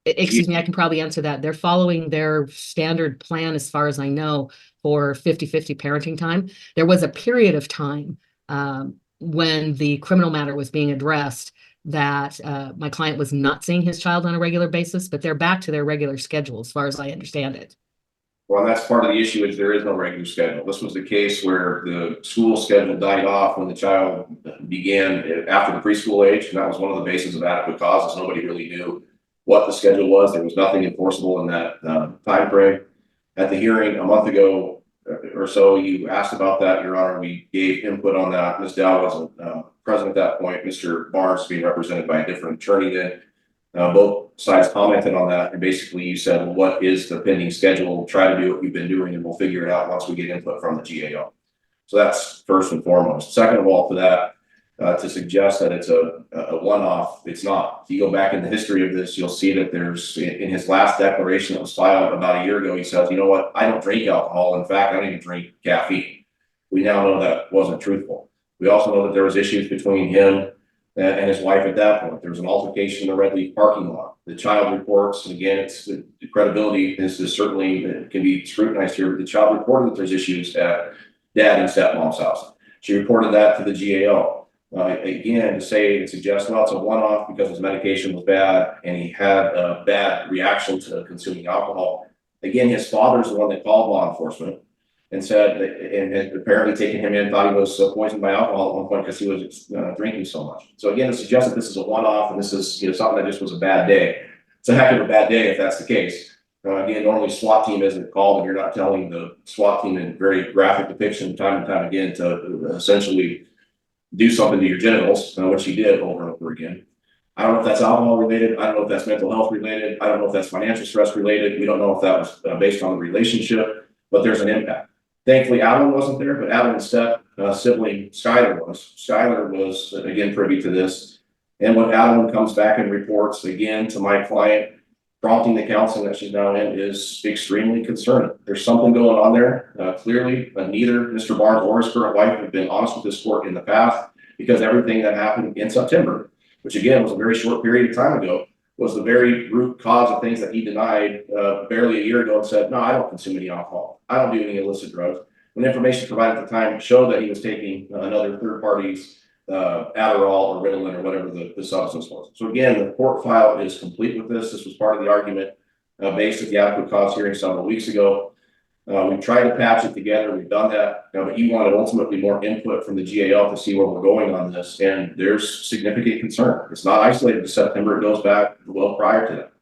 excuse me, I can probably answer that. They're following their standard plan, as far as I know, for 50-50 parenting time. There was a period of time when the criminal matter was being addressed that my client was not seeing his child on a regular basis, but they're back to their regular schedule, as far as I understand it. Well, that's part of the issue, is there is no regular schedule. This was the case where the school schedule died off when the child began after the preschool age, and that was one of the bases of adequate causes. Nobody really knew what the schedule was. There was nothing enforceable in that time frame. At the hearing a month ago or so, you asked about that, Your Honor. We gave input on that. Ms. Dow wasn't present at that point. Mr. Barnes being represented by a different attorney then. Both sides commented on that, and basically you said, well, what is the pending schedule? Try to do what we've been doing, and we'll figure it out once we get input from the GAO. So that's first and foremost. Second of all, for that, to suggest that it's a one-off, it's not. If you go back in the history of this, you'll see that there's, in his last declaration that was filed about a year ago, he says, you know what, I don't drink alcohol. In fact, I don't even drink caffeine. We now know that wasn't truthful. We also know that there was issues between him and his wife at that point. There was an altercation in the Red Leaf parking lot. The child reports, and again, it's the credibility is certainly can be scrutinized here, but the child reported that there's issues at dad and stepmom's house. She reported that to the GAO. Again, to say and suggest, well, it's a one-off because his medication was bad and he had a bad reaction to consuming alcohol. Again, his father's the one that called law enforcement and said, and had apparently taken him in, thought he was poisoned by alcohol at one point because he was drinking so much. So again, to suggest that this is a one-off and this is something that just was a bad day. It's a heck of a bad day if that's the case. Again, normally SWAT team isn't called and you're not telling the SWAT team in very graphic depiction time and time again to essentially do something to your genitals, which he did over and over again. I don't know if that's alcohol related. I don't know if that's mental health related. I don't know if that's financial stress related. We don't know if that was based on the relationship, but there's an impact. Thankfully, Adeline wasn't there, but Adeline's sibling, Skylar was. Skylar was, again, privy to this. And when Adeline comes back and reports, again, to my client, prompting the counseling that she's now in is extremely concerning. There's something going on there. Clearly, neither Mr. Barnes or his current wife have been honest with this court in the past, because everything that happened in September, which again was a very short period of time ago, was the very root cause of things that he denied barely a year ago and said, no, I don't consume any alcohol. I don't do any illicit drugs. When information provided at the time showed that he was taking another third party's Adderall or Ritalin or whatever the substance was. So again, the court file is complete with this. This was part of the argument based at the adequate cause hearing several weeks ago. We've tried to patch it together. We've done that. But you wanted ultimately more input from the GAL to see where we're going on this. And there's significant concern. It's not isolated to September. It goes back well prior to that.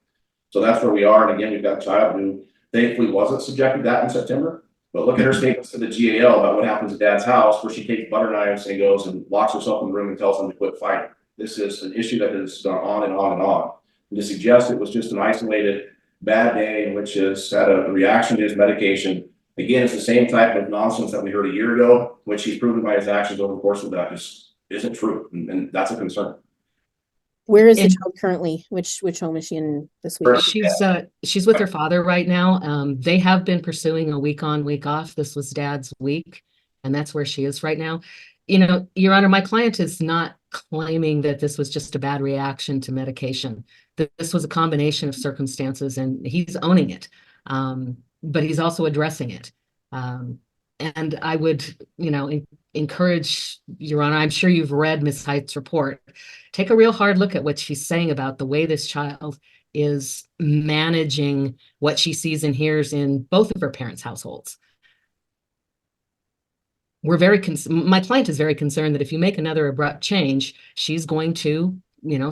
So that's where we are. And again, we've got a child who thankfully wasn't subjected to that in September. But look at her statements to the GAL about what happens at dad's house, where she takes butter knives and goes and locks herself in the room and tells them to quit fighting. This is an issue that has gone on and on and on. And to suggest it was just an isolated bad day in which has had a reaction to his medication. Again, it's the same type of nonsense that we heard a year ago, which he's proven by his actions over the course of that just isn't true. And that's a concern. Where is the child currently? Which home is she in this week? She's with her father right now. They have been pursuing a week on, week off. This was dad's week, and that's where she is right now. You know, Your Honor, my client is not claiming that this was just a bad reaction to medication. This was a combination of circumstances, and he's owning it. But he's also addressing it. And I would, encourage, Your Honor, I'm sure you've read Ms. Height's report. Take a real hard look at what she's saying about the way this child is managing what she sees and hears in both of her parents' households. My client is very concerned that if you make another abrupt change, she's going to,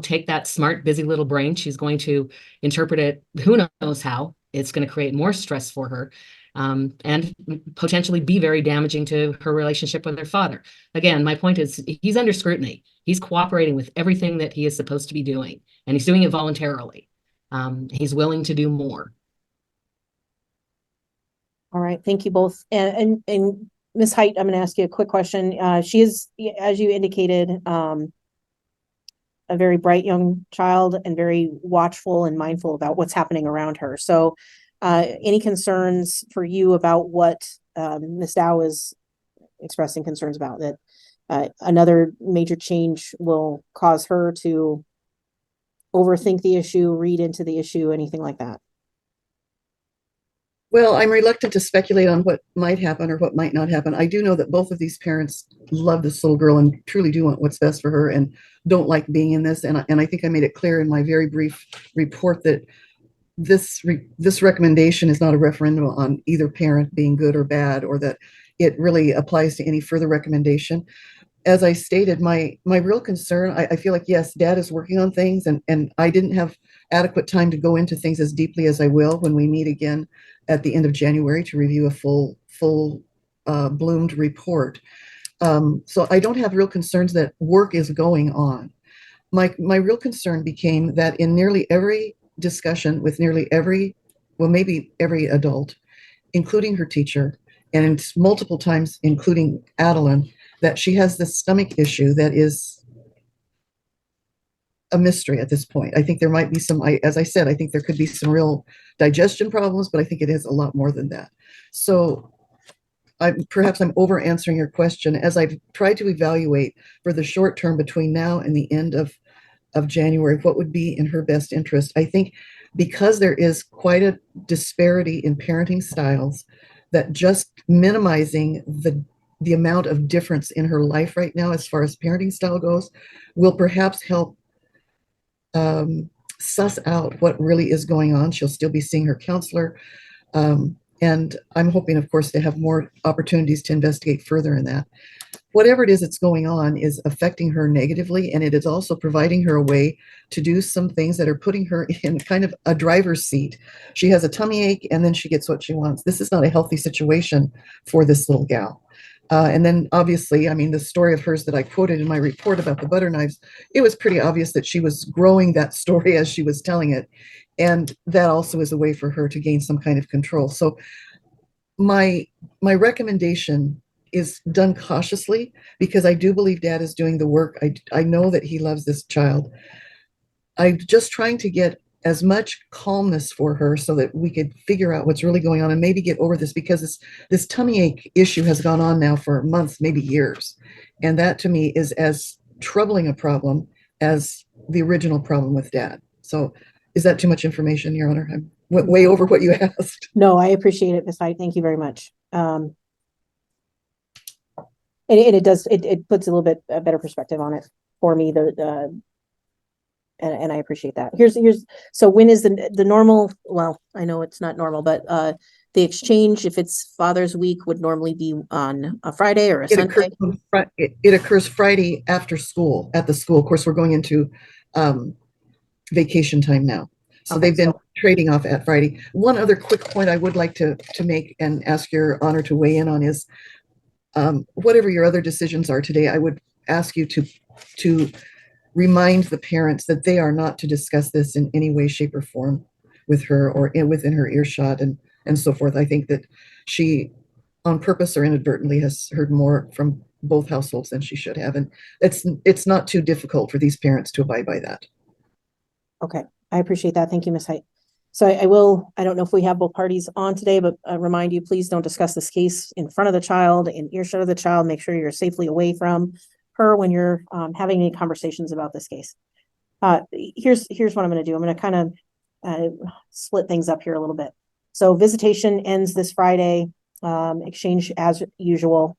take that smart, busy little brain. She's going to interpret it, who knows how. It's going to create more stress for her. And potentially be very damaging to her relationship with her father. Again, my point is he's under scrutiny. He's cooperating with everything that he is supposed to be doing, and he's doing it voluntarily. He's willing to do more. All right, thank you both. And Ms. Height, I'm going to ask you a quick question. She is, as you indicated, a very bright young child and very watchful and mindful about what's happening around her. So, any concerns for you about what Ms. Dow is expressing concerns about, that another major change will cause her to overthink the issue, read into the issue, anything like that? Well, I'm reluctant to speculate on what might happen or what might not happen. I do know that both of these parents love this little girl and truly do want what's best for her and don't like being in this. And I think I made it clear in my very brief report that this recommendation is not a referendum on either parent being good or bad, or that it really applies to any further recommendation. As I stated, my real concern, I feel like, yes, Dad is working on things, and I didn't have adequate time to go into things as deeply as I will when we meet again at the end of January to review a full bloomed report. So I don't have real concerns that work is going on. My real concern became that in nearly every discussion with nearly every, well, maybe every adult, including her teacher, and multiple times including Adeline, that she has this stomach issue that is a mystery at this point. I think there might be some, as I said, I think there could be some real digestion problems, but I think it is a lot more than that. So perhaps I'm over answering your question. As I've tried to evaluate for the short term between now and the end of January, what would be in her best interest, I think because there is quite a disparity in parenting styles, that just minimizing the amount of difference in her life right now as far as parenting style goes will perhaps help suss out what really is going on. She'll still be seeing her counselor. And I'm hoping, of course, to have more opportunities to investigate further in that. Whatever it is that's going on is affecting her negatively, and it is also providing her a way to do some things that are putting her in kind of a driver's seat. She has a tummy ache, and then she gets what she wants. This is not a healthy situation for this little gal. And then obviously, I mean, the story of hers that I quoted in my report about the butter knives, it was pretty obvious that she was growing that story as she was telling it. And that also is a way for her to gain some kind of control. So my recommendation is done cautiously, because I do believe Dad is doing the work. I know that he loves this child. I'm just trying to get as much calmness for her so that we could figure out what's really going on and maybe get over this, because this tummy ache issue has gone on now for months, maybe years. And that to me is as troubling a problem as the original problem with Dad. So is that too much information, Your Honor? I went way over what you asked. No, I appreciate it, Ms. Hyde. Thank you very much. And it does, it puts a little bit a better perspective on it for me, and I appreciate that. So when is the normal, well, I know it's not normal, but the exchange, if it's Father's Week, would normally be on a Friday or a Sunday? It occurs Friday after school, at the school. Of course, we're going into vacation time now. So they've been trading off at Friday. One other quick point I would like to make and ask Your Honor to weigh in on is, whatever your other decisions are today, I would ask you to remind the parents that they are not to discuss this in any way, shape, or form with her or within her earshot and so forth. I think that she, on purpose or inadvertently, has heard more from both households than she should have. And it's not too difficult for these parents to abide by that. Okay, I appreciate that. Thank you, Ms. Height. So I don't know if we have both parties on today, but remind you, please don't discuss this case in front of the child, in earshot of the child. Make sure you're safely away from her when you're having any conversations about this case. Here's what I'm going to do. I'm going to kind of split things up here a little bit. So visitation ends this Friday, exchange as usual.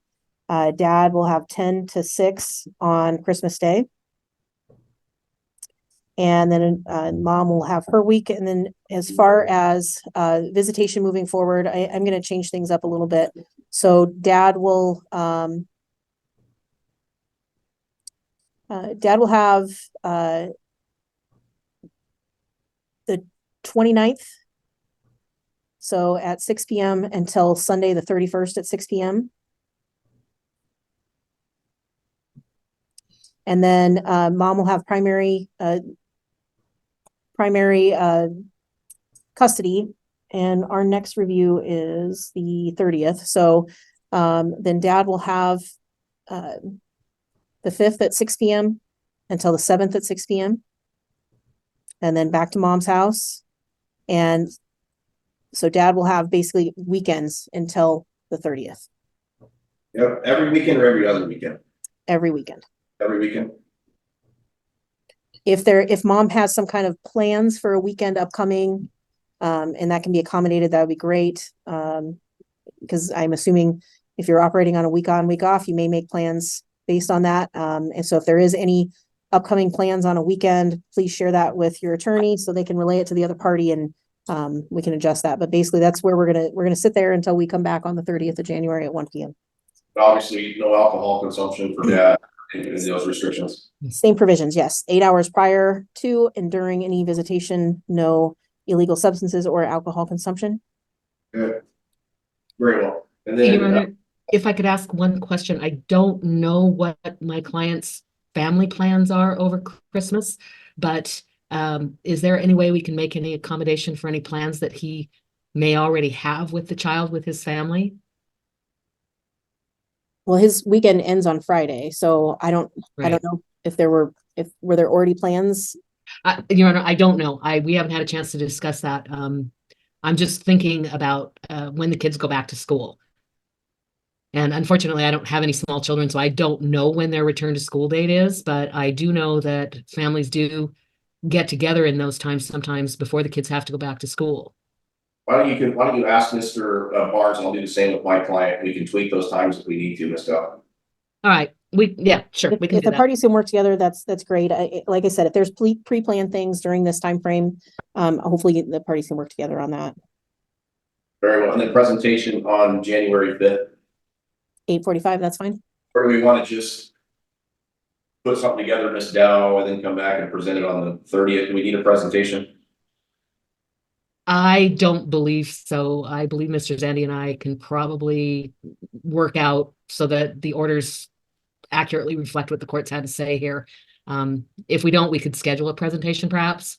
Dad will have 10 to 6 on Christmas Day. And then Mom will have her week. And then as far as visitation moving forward, I'm going to change things up a little bit. So Dad will have the 29th. So at 6 p.m. until Sunday, the 31st at 6 p.m. And then Mom will have primary custody and our next review is the 30th. So then Dad will have the 5th at 6 p.m. until the 7th at 6 p.m. and then back to Mom's house. And so Dad will have basically weekends until the 30th. Yep, every weekend or every other weekend? Every weekend. Every weekend. If Mom has some kind of plans for a weekend upcoming, and that can be accommodated, that would be great. Because I'm assuming if you're operating on a week on, week off, you may make plans based on that. And so if there is any upcoming plans on a weekend, please share that with your attorney so they can relay it to the other party, and we can adjust that. But basically that's where we're gonna sit there until we come back on the 30th of January at 1 p.m. Obviously, no alcohol consumption for Dad in those restrictions. Same provisions, yes. 8 hours prior to and during any visitation, no illegal substances or alcohol consumption. Good. Very well. And Your then Honor, if I could ask one question, I don't know what my client's family plans are over Christmas, but is there any way we can make any accommodation for any plans that he may already have with the child, with his family? Well, his weekend ends on Friday, so I don't know if were there already plans. Your Honor, I don't know. We haven't had a chance to discuss that. I'm just thinking about when the kids go back to school. And unfortunately, I don't have any small children, so I don't know when their return to school date is, but I do know that families do get together in those times sometimes before the kids have to go back to school. why don't you ask Mr. Barnes, and I'll do the same with my client. We can tweak those times if we need to, Ms. Dodd. All right. Yeah, sure. We can If do the that. parties can work together, that's great. Like I said, if there's pre-planned things during this time frame, hopefully the parties can work together on that. Very well. And then presentation on January 5th. 8:45, that's fine. Or do we want to just put something together, Ms. Dow, and then come back and present it on the 30th? Do we need a presentation? I don't believe so. I believe Mr. Zandy and I can probably work out so that the orders accurately reflect what the court's had to say here. If we don't, we could schedule a presentation perhaps.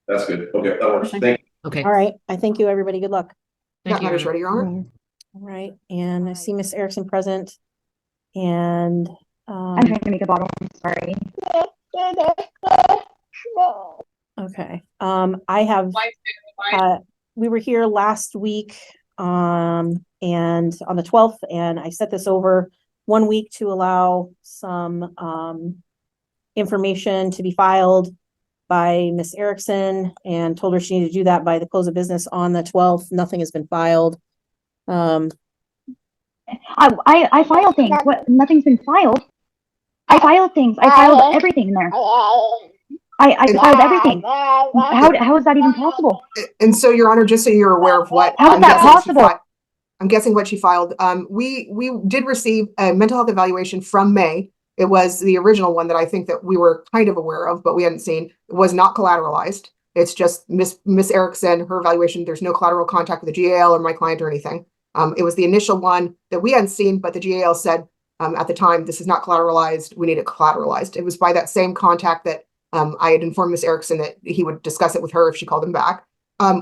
That's good. Okay, that works. Okay. Thank you. Okay. All right. I thank you, everybody. Good luck. Thank you, Your Matters Honor. ready, Your Honor. All right. And I see Miss Erikson present. And I'm trying to make a bottle. I'm sorry. okay. I have we were here last week and on the 12th, and I set this over 1 week to allow some information to be filed by Miss Erikson, and told her she needed to do that by the close of business on the 12th. Nothing has been filed. I file things. What? Nothing's been filed. I filed things. I filed everything in there. I filed everything. How is that even possible? And so, Your Honor, just so you're aware of what. How is that possible? I'm guessing what she filed. We did receive a mental health evaluation from May. It was the original one that I think that we were kind of aware of, but we hadn't seen. It was not collateralized. It's just Miss Erikson, her evaluation. There's no collateral contact with the GAL or my client or anything. It was the initial one that we hadn't seen, but the GAL said at the time, this is not collateralized. We need it collateralized. It was by that same contact that I had informed Miss Erikson that he would discuss it with her if she called him back.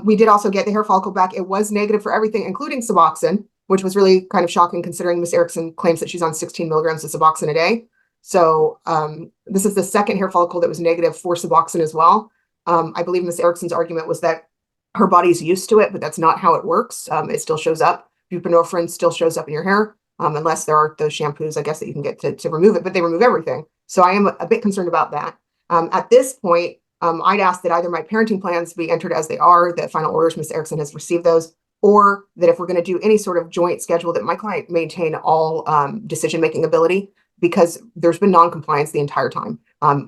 We did also get the hair follicle back. It was negative for everything, including Suboxone, which was really kind of shocking considering Miss Erikson claims that she's on 16 milligrams of Suboxone a day. So this is the second hair follicle that was negative for Suboxone as well. I believe Miss Erikson's argument was that her body's used to it, but that's not how it works. It still shows up. Buprenorphine still shows up in your hair, unless there are those shampoos, I guess, that you can get to remove it, but they remove everything. So I am a bit concerned about that. At this point, I'd ask that either my parenting plans be entered as they are, the final orders, Miss Erikson has received those, or that if we're going to do any sort of joint schedule, that my client maintain all decision-making ability, because there's been non-compliance the entire time.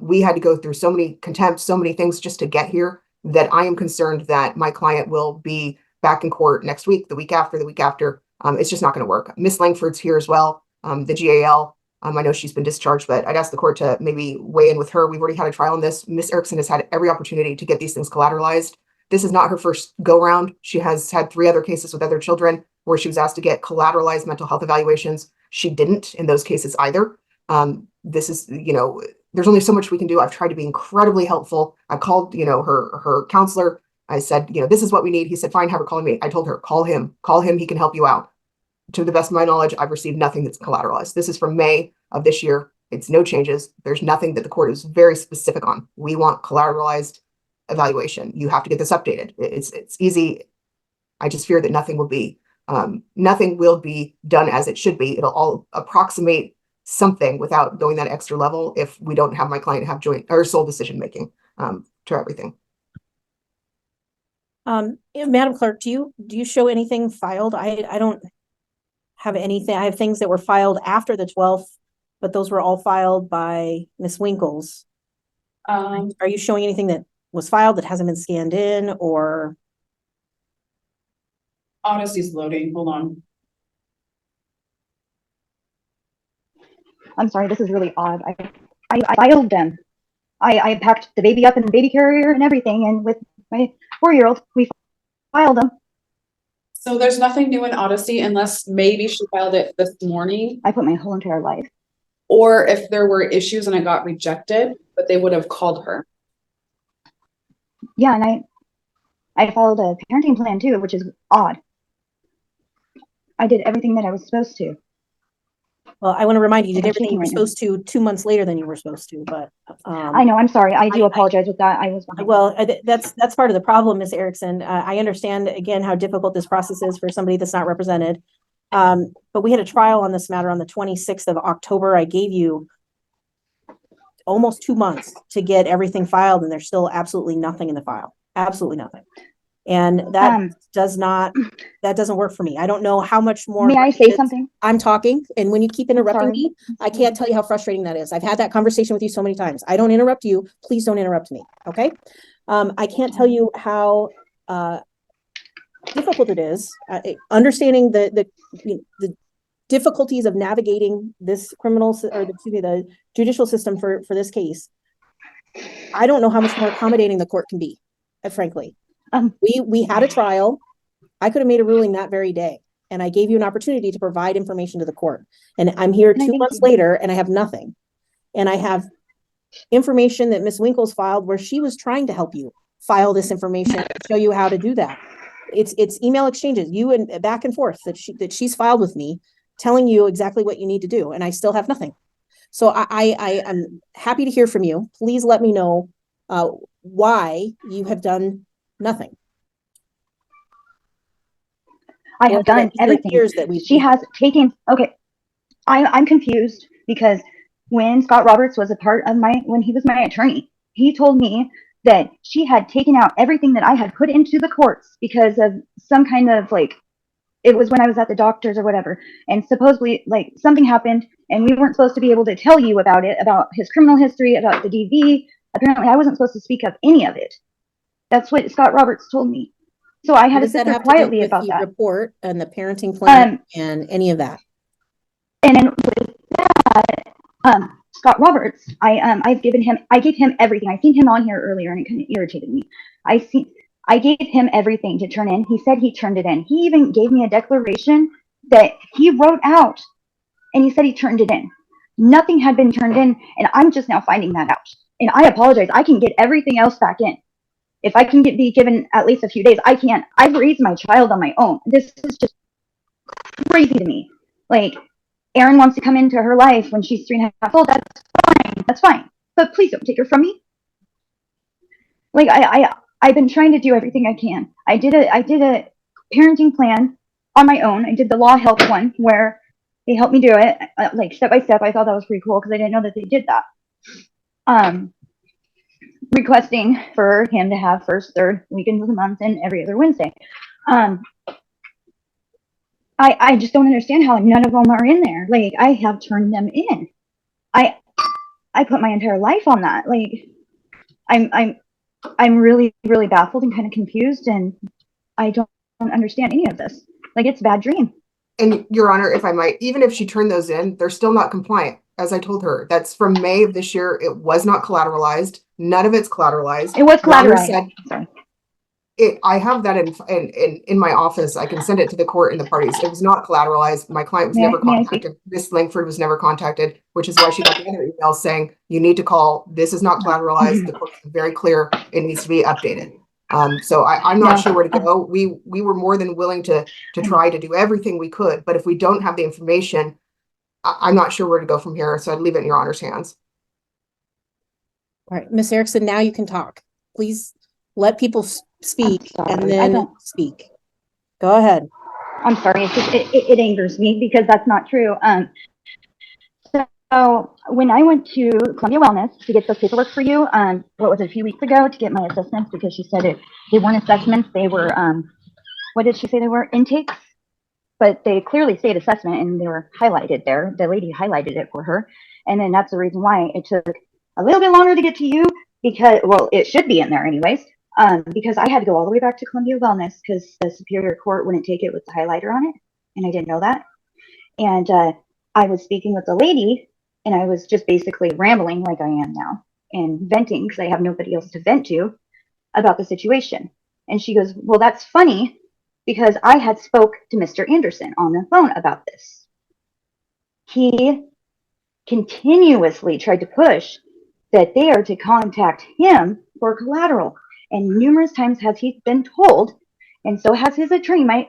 We had to go through so many contempts, so many things just to get here, that I am concerned that my client will be back in court next week, the week after, the week after. It's just not going to work. Miss Langford's here as well, the GAL. I know she's been discharged, but I'd ask the court to maybe weigh in with her. We've already had a trial on this. Miss Erikson has had every opportunity to get these things collateralized. This is not her first go round. She has had 3 other cases with other children where she was asked to get collateralized mental health evaluations. She didn't in those cases either. This is, there's only so much we can do. I've tried to be incredibly helpful. I called, her counselor. I said, this is what we need. He said, fine, have her call me. I told her, call him, he can help you out. To the best of my knowledge, I've received nothing that's collateralized. This is from May of this year. It's no changes. There's nothing that the court is very specific on. We want collateralized evaluation. You have to get this updated. It's easy. I just fear that nothing will be done as it should be. It'll all approximate something without going that extra level if we don't have my client have joint or sole decision making to everything. Madam Clerk, do you show anything filed? I don't have anything. I have things that were filed after the 12th, but those were all filed by Ms. Winkles. Are you showing anything that was filed that hasn't been scanned in, or? Odyssey's loading. Hold on. I'm sorry, this is really odd. I filed them. I packed the baby up in the baby carrier and everything, and with my 4-year-old, we filed them. So there's nothing new in Odyssey unless maybe she filed it this morning. I put my whole entire life. Or if there were issues and it got rejected, but they would have called her. Yeah, and I filed a parenting plan too, which is odd. I did everything that I was supposed to. Well, I want to remind you, you did I'm everything you shaking were right now. supposed to 2 months later than you were supposed to, but. I know, I'm sorry. I do apologize with that. I was behind. Well, that's part of the problem, Ms. Erikson. I understand again how difficult this process is for somebody that's not represented. But we had a trial on this matter on the 26th of October. I gave you almost 2 months to get everything filed, and there's still absolutely nothing in the file. Absolutely nothing. And that doesn't work for me. I don't know how much more. May I say something? I'm talking, and when you keep interrupting me, I can't tell you how frustrating that is. I've had that conversation with you so many times. I don't interrupt you. Please don't interrupt me. Okay. I can't tell you how difficult it is understanding the difficulties of navigating this the judicial system for this case. I don't know how much more accommodating the court can be, frankly. We had a trial. I could have made a ruling that very day, and I gave you an opportunity to provide information to the court. And I'm here 2 months later, and I have nothing. And I have information that Ms. Winkles filed where she was trying to help you file this information and show you how to do that. It's email exchanges, you and back and forth that she's filed with me, telling you exactly what you need to do, and I still have nothing. So I'm happy to hear from you. Please let me know why you have done nothing. I have done everything. She has taken, okay, I'm confused because when Scott Roberts was a part of when he was my attorney, he told me that she had taken out everything that I had put into the courts because of some kind of it was when I was at the doctor's or whatever. And supposedly something happened and we weren't supposed to be able to tell you about it, about his criminal history, about the DV. Apparently I wasn't supposed to speak of any of it. That's what Scott Roberts told me. So I had to sit there quietly about that. Report and the parenting plan and any of that. And then with that, Scott Roberts, I gave him everything. I seen him on here earlier and it kind of irritated me. I gave him everything to turn in. He said he turned it in. He even gave me a declaration that he wrote out and he said he turned it in. Nothing had been turned in, and I'm just now finding that out. And I apologize. I can get everything else back in. If I can be given at least a few days, I can't. I've raised my child on my own. This is just crazy to me. Erin wants to come into her life when she's 3.5 years old. That's fine. That's fine. But please don't take her from me. I've been trying to do everything I can. I did a parenting plan on my own. I did the law help one where they helped me do it, step by step. I thought that was pretty cool because I didn't know that they did that. Requesting for him to have first, third weekends of the month and every other Wednesday. I just don't understand how none of them are in there. I have turned them in. I put my entire life on that. I'm really, really baffled and kind of confused, and I don't understand any of this. It's a bad dream. And Your Honor, if I might, even if she turned those in, they're still not compliant. As I told her, that's from May of this year. It was not collateralized. None of it's collateralized. It was collateralized. I have that in my office. I can send it to the court and the parties. It was not collateralized. My client was never contacted. Miss Langford was never contacted, which is why she got the other email saying, you need to call. This is not collateralized. The court is very clear. It needs to be updated. So I'm not No. sure where to go. We were more than willing to try to do everything we could, but if we don't have the information, I'm not sure where to go from here. So I'd leave it in your honor's hands. All right, Miss Erikson, now you can talk. Please let people speak and sorry, then speak. Go ahead. I'm sorry. It's just, it angers me because that's not true. So when I went to Columbia Wellness to get the paperwork for you, what was it, a few weeks ago, to get my assessments, because she said they weren't assessments, they were, what did she say they were? Intakes? But they clearly stayed assessment and they were highlighted there. The lady highlighted it for her. And then that's the reason why it took a little bit longer to get to you, because, well, it should be in there anyways, because I had to go all the way back to Columbia Wellness because the Superior Court wouldn't take it with the highlighter on it. And I didn't know that. And I was speaking with the lady and I was just basically rambling like I am now and venting because I have nobody else to vent to about the situation. And she goes, well, that's funny because I had spoke to Mr. Anderson on the phone about this. He continuously tried to push that they are to contact him for collateral. And numerous times has he been told, and so has his attorney. My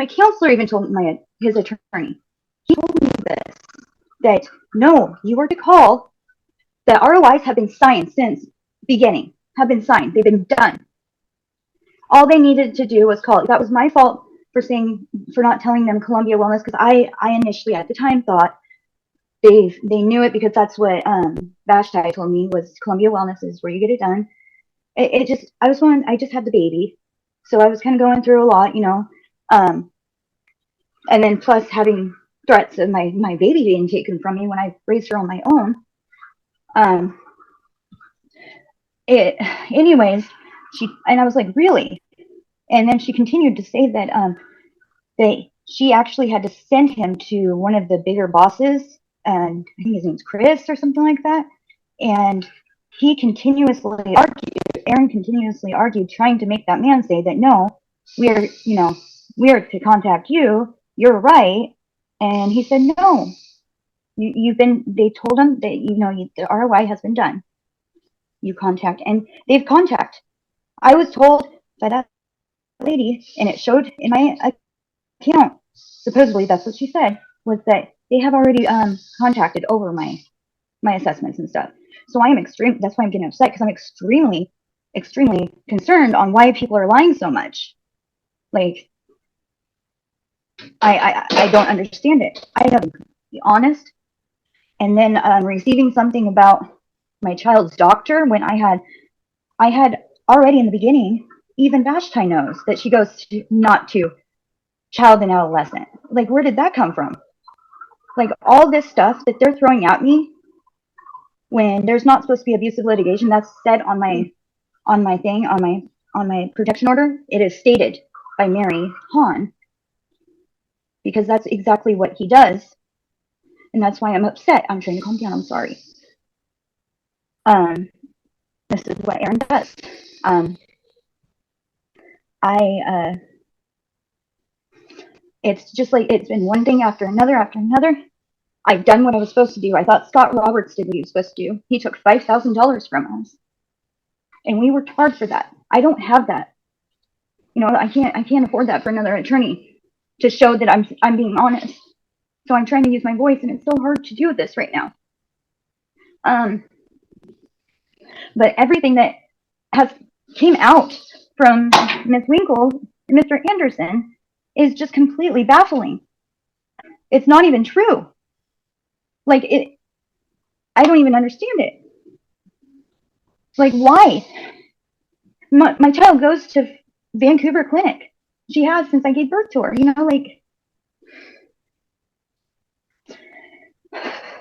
counselor even told his attorney. He told me this, that no, you are to call. The ROIs have been signed since beginning, have been signed. They've been done. All they needed to do was call. That was my fault for not telling them Columbia Wellness, because I initially at the time thought they knew it because that's what Vashti told me was Columbia Wellness is where you get it done. I just had the baby, so I was kind of going through a lot, you know, and then plus having threats of my baby being taken from me when I raised her on my own. Anyways, I was like, really? And then she continued to say that she actually had to send him to one of the bigger bosses, and I think his name's Chris or something like that. And Aaron continuously argued, trying to make that man say that no, we're to contact you. You're right. And he said, no, they told him that, the ROI has been done. You contact, and they've contact. I was told by that lady, and it showed in my account, supposedly that's what she said, was that they have already contacted over my assessments and stuff. So that's why I'm getting upset, because I'm extremely, extremely concerned on why people are lying so much. Like, I don't understand it. I have to be honest. And then receiving something about my child's doctor when I had already in the beginning, even Vashti knows that she goes not to child and adolescent. Like, where did that come from? Like, all this stuff that they're throwing at me when there's not supposed to be abusive litigation, that's said on my protection order. It is stated by Mary Hahn, because that's exactly what he does. And that's why I'm upset. I'm trying to calm down. I'm sorry. This is what Aaron does. It's just like, it's been one thing after another after another. I've done what I was supposed to do. I thought Scott Roberts did what he was supposed to do. He took $5,000 from us, and we worked hard for that. I don't have that. You know, I can't afford that for another attorney to show that I'm being honest. So I'm trying to use my voice, and it's so hard to do this right now. But everything that has came out from Ms. Winkle and Mr. Anderson is just completely baffling. It's not even true. Like, I don't even understand it. Like, why? My child goes to Vancouver Clinic. She has since I gave birth to her, you know, like.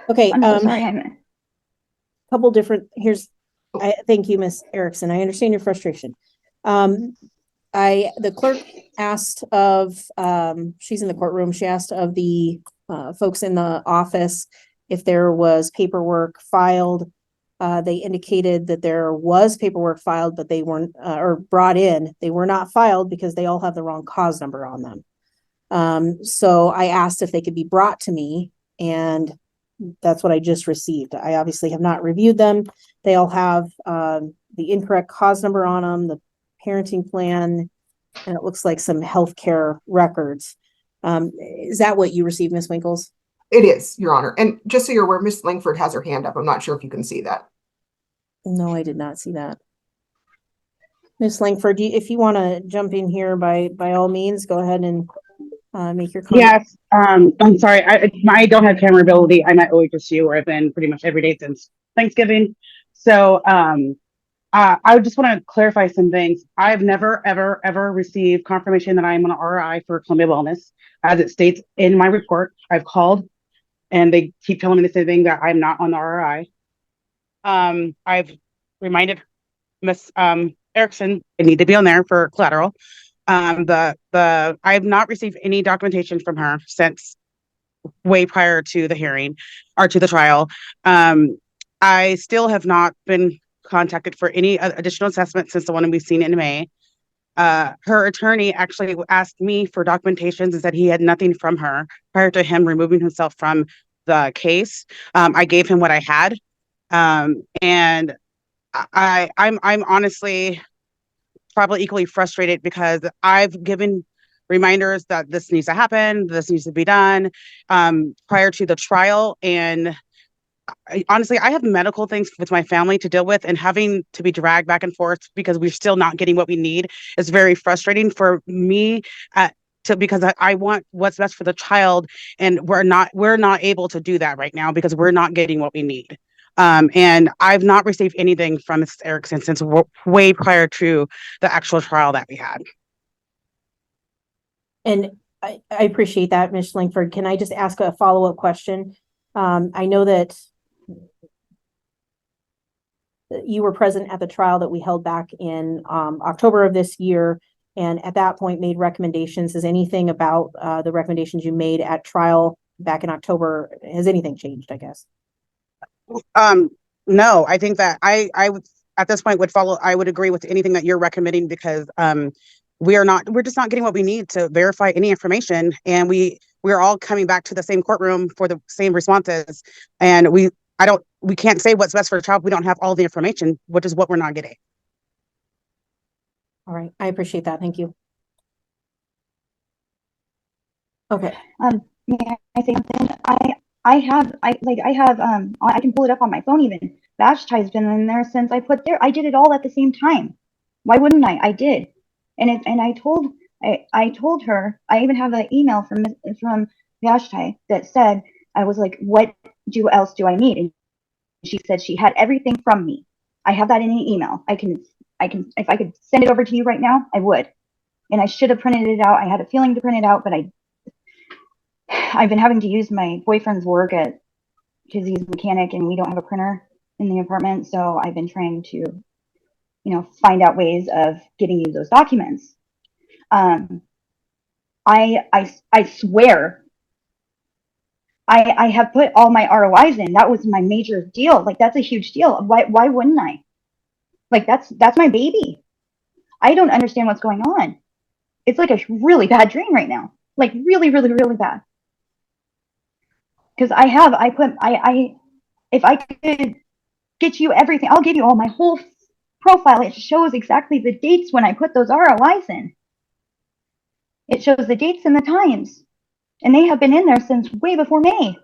Okay. I'm so sorry. Couple different, thank you, Miss Erikson. I understand your frustration. The clerk asked of, she's in the courtroom. She asked of the folks in the office if there was paperwork filed. They indicated that there was paperwork filed, but they weren't, or brought in. They were not filed because they all have the wrong cause number on them. So I asked if they could be brought to me, and that's what I just received. I obviously have not reviewed them. They all have the incorrect cause number on them. parenting plan, and it looks like some healthcare records. Is that what you received, Ms. Winkles? It is, Your Honor. And just so you're aware, Ms. Langford has her hand up. I'm not sure if you can see that. No, I did not see that. Ms. Langford, if you want to jump in here, by all means, go ahead and make your comment. Yes, I'm sorry. I don't have camera ability. I'm at OHSU where I've been pretty much every day since Thanksgiving. So I just want to clarify some things. I've never, ever received confirmation that I am on RI for Columbia Wellness. As it states in my report, I've called and they keep telling me the same thing, that I'm not on the RI. I've reminded Ms. Erikson I need to be on there for collateral. I have not received any documentation from her since way prior to the hearing or to the trial. I still have not been contacted for any additional assessment since the one we've seen in May. Her attorney actually asked me for documentations and said he had nothing from her prior to him removing himself from the case. I gave him what I had. And I'm honestly probably equally frustrated because I've given reminders that this needs to happen, this needs to be done prior to the trial. And honestly, I have medical things with my family to deal with, and having to be dragged back and forth because we're still not getting what we need is very frustrating for me because I want what's best for the child, and we're not able to do that right now because we're not getting what we need. And I've not received anything from Mrs. Erikson since way prior to the actual trial that we had. And I appreciate that, Ms. Langford. Can I just ask a follow-up question? I know that you were present at the trial that we held back in October of this year, and at that point made recommendations. Has anything about the recommendations you made at trial back in October, has anything changed, I guess? No, I think that I at this point I would agree with anything that you're recommending, because we're just not getting what we need to verify any information, and we're all coming back to the same courtroom for the same responses, and we can't say what's best for the child. We don't have all the information, which is what we're not getting. All right, I appreciate that. Thank you. Okay. May I say something? I can pull it up on my phone even. Vashti's been in there since I did it all at the same time. Why wouldn't I? I did. And I told her, I even have an email from Vashti that said, I was like, what else do I need? And she said she had everything from me. I have that in an email. I can, if I could send it over to you right now, I would. And I should have printed it out. I had a feeling to print it out, but I've been having to use my boyfriend's work because he's a mechanic and we don't have a printer in the apartment. So I've been trying to, find out ways of getting you those documents. I swear I have put all my ROIs in. That was my major deal. Like, that's a huge deal. Why wouldn't I? Like, that's my baby. I don't understand what's going on. It's like a really bad dream right now. Like, really, really, really bad. Because if I could get you everything, I'll give you all my whole profile. It shows exactly the dates when I put those ROIs in. It shows the dates and the times. And they have been in there since way before May.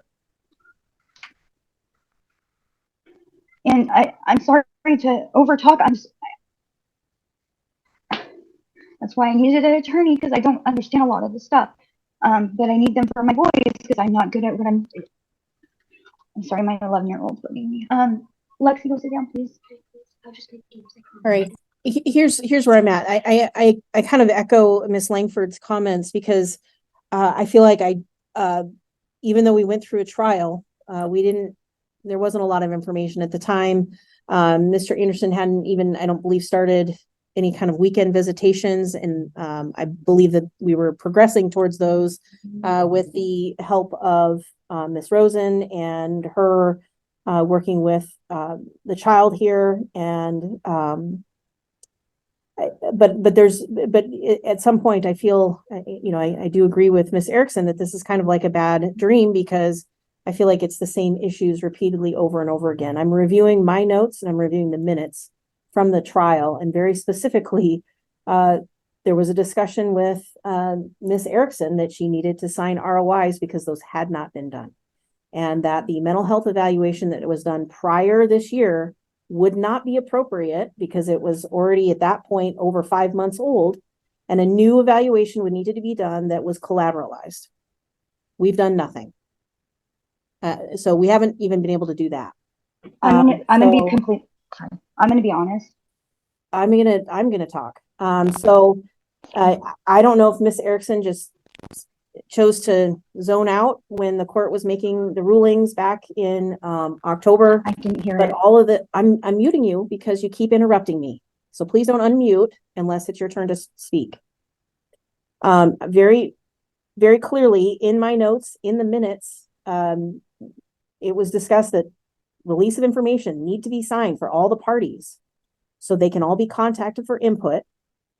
And I'm sorry to overtalk. That's why I needed an attorney, because I don't understand a lot of the stuff. But I need them for my boys because I'm not good at what I'm sorry, my 11-year-old's bugging me. Lexi, go sit down, please. All right. Here's where I'm at. I kind of echo Ms. Langford's comments, because I feel like even though we went through a trial, there wasn't a lot of information at the time. Mr. Anderson hadn't even, I don't believe, started any kind of weekend visitations. And I believe that we were progressing towards those with the help of Ms. Rosen and her working with the child here. And but at some point I feel, I do agree with Ms. Erikson that this is kind of like a bad dream, because I feel like it's the same issues repeatedly over and over again. I'm reviewing my notes and I'm reviewing the minutes from the trial, and very specifically There was a discussion with Ms. Erikson that she needed to sign ROIs because those had not been done. And that the mental health evaluation that was done prior this year would not be appropriate because it was already at that point over 5 months old, and a new evaluation would need to be done that was collateralized. We've done nothing. So we haven't even been able to do that. I'm gonna be so- complete. Sorry. I'm gonna be honest. I'm gonna talk. I don't know if Miss Erikson just chose to zone out when the court was making the rulings back in October. I didn't hear But it. all of the I'm muting you because you keep interrupting me. So please don't unmute unless it's your turn to speak. Very, very clearly in my notes, in the minutes, it was discussed that release of information need to be signed for all the parties so they can all be contacted for input.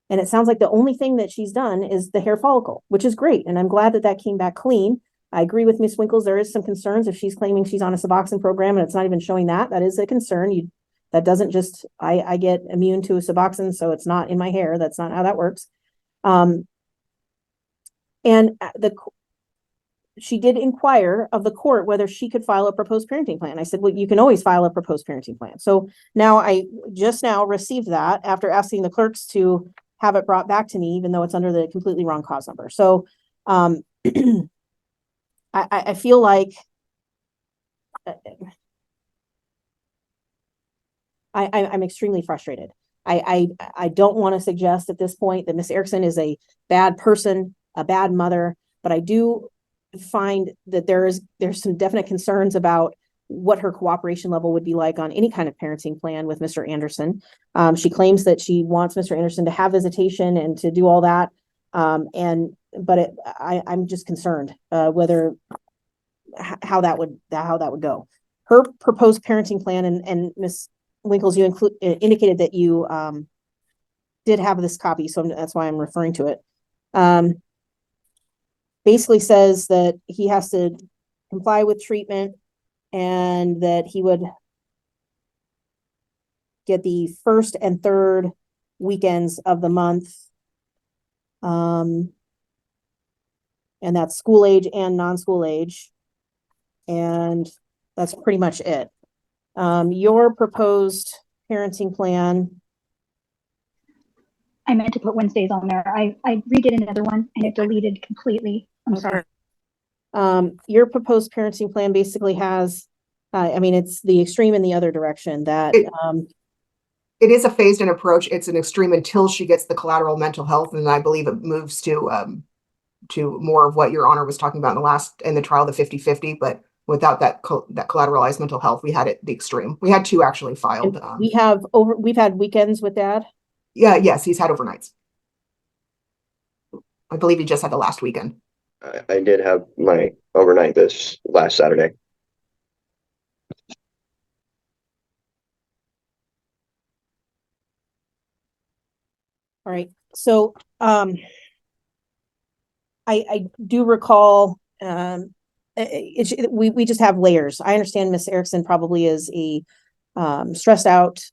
And it sounds like the only thing that she's done is the hair follicle, which is great. And I'm glad that that came back clean. I agree with Ms. Winkles. There is some concerns if she's claiming she's on a Suboxone program and it's not even showing that. That is a concern. That doesn't just, I get immune to a Suboxone, so it's not in my hair. That's not how that works. She did inquire of the court whether she could file a proposed parenting plan. I said, well, you can always file a proposed parenting plan. So now I just now received that after asking the clerks to have it brought back to me, even though it's under the completely wrong cause number. So I feel like I'm extremely frustrated. I don't want to suggest at this point that Miss Erikson is a bad person, a bad mother, but I do find that there's some definite concerns about what her cooperation level would be like on any kind of parenting plan with Mr. Anderson. She claims that she wants Mr. Anderson to have visitation and to do all that. I'm just concerned whether how that would go. Her proposed parenting plan, and Ms. Winkles, you indicated that you did have this copy, so that's why I'm referring to it. Basically says that he has to comply with treatment and that he would get the first and third weekends of the month. And that's school age and non-school age. And that's pretty much it. Your proposed parenting plan. I meant to put Wednesdays on there. I redid another one and it deleted completely. I'm sorry. Your proposed parenting plan basically has, it's the extreme in the other direction that, it is a phased in approach. It's an extreme until she gets the collateral mental health. And I believe it moves to more of what Your Honor was talking about in the trial, the 50-50, but without that collateralized mental health, we had it the extreme. We had two actually filed. we've had weekends with Dad. Yeah, yes, he's had overnights. I believe he just had the last weekend. I did have my overnight this last Saturday. All right. So I do recall we just have layers. I understand Miss Erikson probably is a stressed out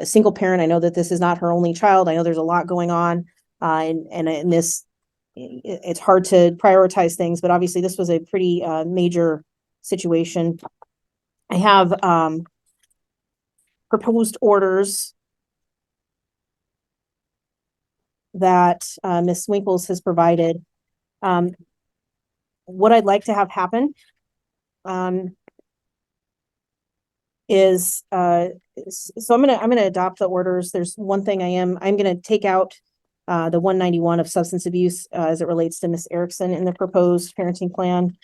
single parent. I know that this is not her only child. I know there's a lot going on, and in this, it's hard to prioritize things. But obviously, this was a pretty major situation. I have proposed orders that Ms. Winkles has provided. What I'd like to have happen is so I'm gonna adopt the orders. There's one thing I'm gonna take out the 191 of substance abuse as it relates to Ms. Erikson in the proposed parenting plan.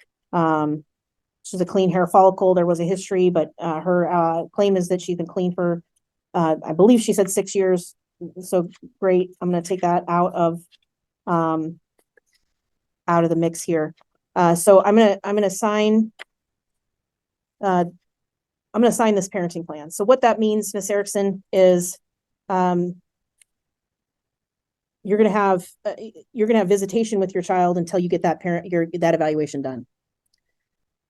She's a clean hair follicle. There was a history, but her claim is that she's been clean for I believe she said 6 years. So great. I'm gonna take that out of the mix here. So I'm gonna sign this parenting plan. So what that means, Ms. Erikson, is you're gonna have visitation with your child until you get that that evaluation done.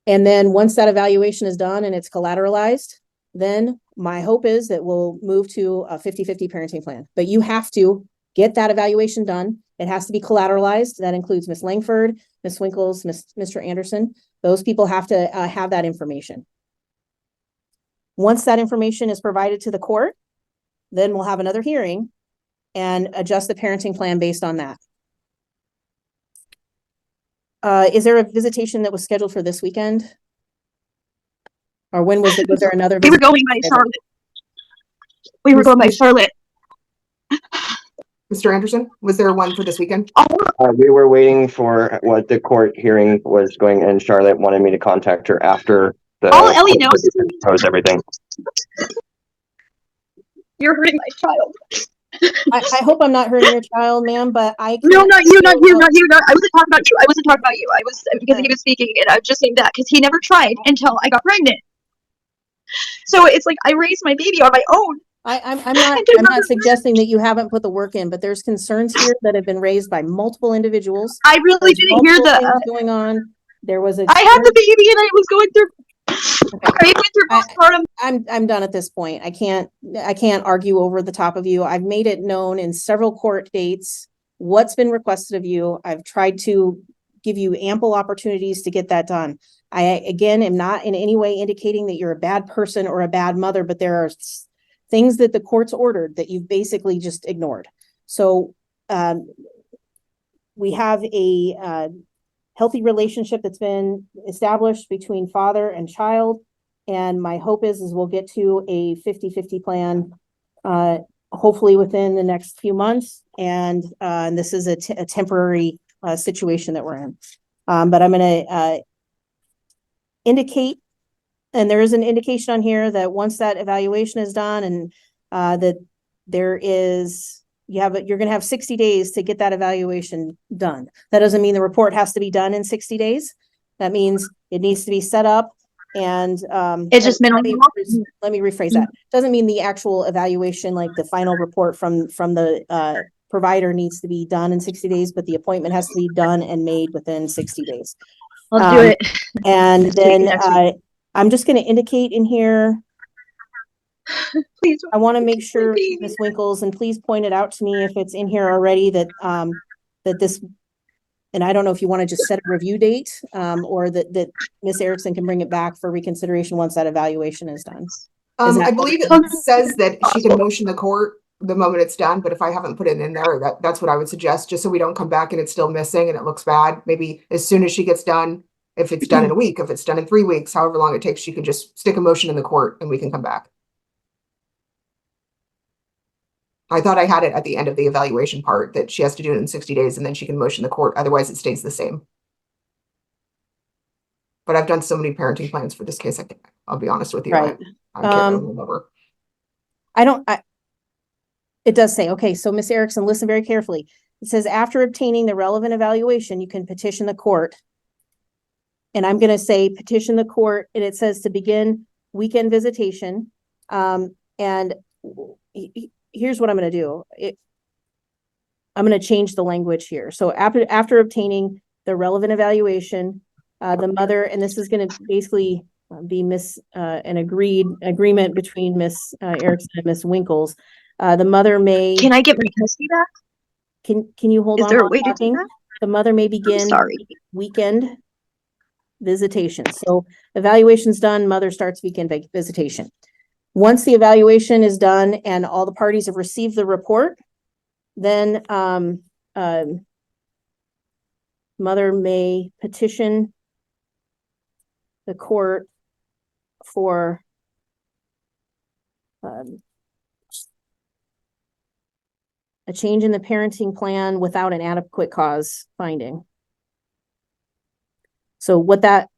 And then once that evaluation is done and it's collateralized, then my hope is that we'll move to a 50-50 parenting plan. But you have to get that evaluation done. It has to be collateralized. That includes Ms. Langford, Ms. Winkles, Mr. Anderson. Those people have to have that information. Once that information is provided to the court, then we'll have another hearing and adjust the parenting plan based on that. Is there a visitation that was scheduled for this weekend? Or when was there another? We were going by Charlotte. We were going by Charlotte. Mr. Anderson, was there one for this weekend? We were waiting for what the court hearing was going, and Charlotte wanted me to contact her after the All Ellie knows is knows everything. you're hurting my child. I hope I'm not hurting your child, ma'am, but I No, can't not you, not you, feel- not you. Not, I wasn't talking about you. I wasn't talking about you. I was because he was speaking, and I was just saying that because he never tried until I got pregnant. So it's like I raised my baby on my own. I'm not suggesting that you haven't put the work in, but there's concerns here that have been raised by multiple individuals. I really There's didn't hear multiple the things going on. There was a. I had the baby and I was going through. I went through postpartum. I'm done at this point. I can't argue over the top of you. I've made it known in several court dates what's been requested of you. I've tried to give you ample opportunities to get that done. I, again, am not in any way indicating that you're a bad person or a bad mother, but there are things that the court's ordered that you've basically just ignored. So we have a healthy relationship that's been established between father and child. And my hope is we'll get to a 50-50 plan, hopefully within the next few months. And this is a temporary situation that we're in. But I'm going to indicate, and there is an indication on here that once that evaluation is done and that there is, you're going to have 60 days to get that evaluation done. That doesn't mean the report has to be done in 60 days. That means it needs to be set up and it's just minimum. Let me rephrase that. Doesn't mean the actual evaluation, like the final report from the provider needs to be done in 60 days, but the appointment has to be done and made within 60 days. I'll do it. And then next week. I'm just going to indicate in here. Please. I want to make sure, Ms. Winkles, and please point it out to me if it's in here already that that this, and I don't know if you want to just set a review date or that Ms. Erikson can bring it back for reconsideration once that evaluation is done. I believe it says that she can motion the court the moment it's done, but if I haven't put it in there, that's what I would suggest, just so we don't come back and it's still missing and it looks bad. Maybe as soon as she gets done, if it's done in a week, if it's done in 3 weeks, however long it takes, she can just stick a motion in the court and we can come back. I thought I had it at the end of the evaluation part that she has to do it in 60 days and then she can motion the court. Otherwise it stays the same. But I've done so many parenting plans for this case. I'll be honest with you. Right. I can't remember. It does say, okay, so Ms. Erikson, listen very carefully. It says after obtaining the relevant evaluation, you can petition the court. And I'm going to say petition the court, and it says to begin weekend visitation. And here's what I'm going to do. I'm going to change the language here. So after obtaining the relevant evaluation, the mother, and this is going to basically be an agreement between Ms. Erikson and Ms. Winkles. The mother may. Can I get my custody back? Can you hold on? Is there a while way to do talking? that? The mother may begin sorry. weekend visitation. So evaluation's done, mother starts weekend visitation. Once the evaluation is done and all the parties have received the report, then mother may petition the court for a change in the parenting plan without an adequate cause finding. So what that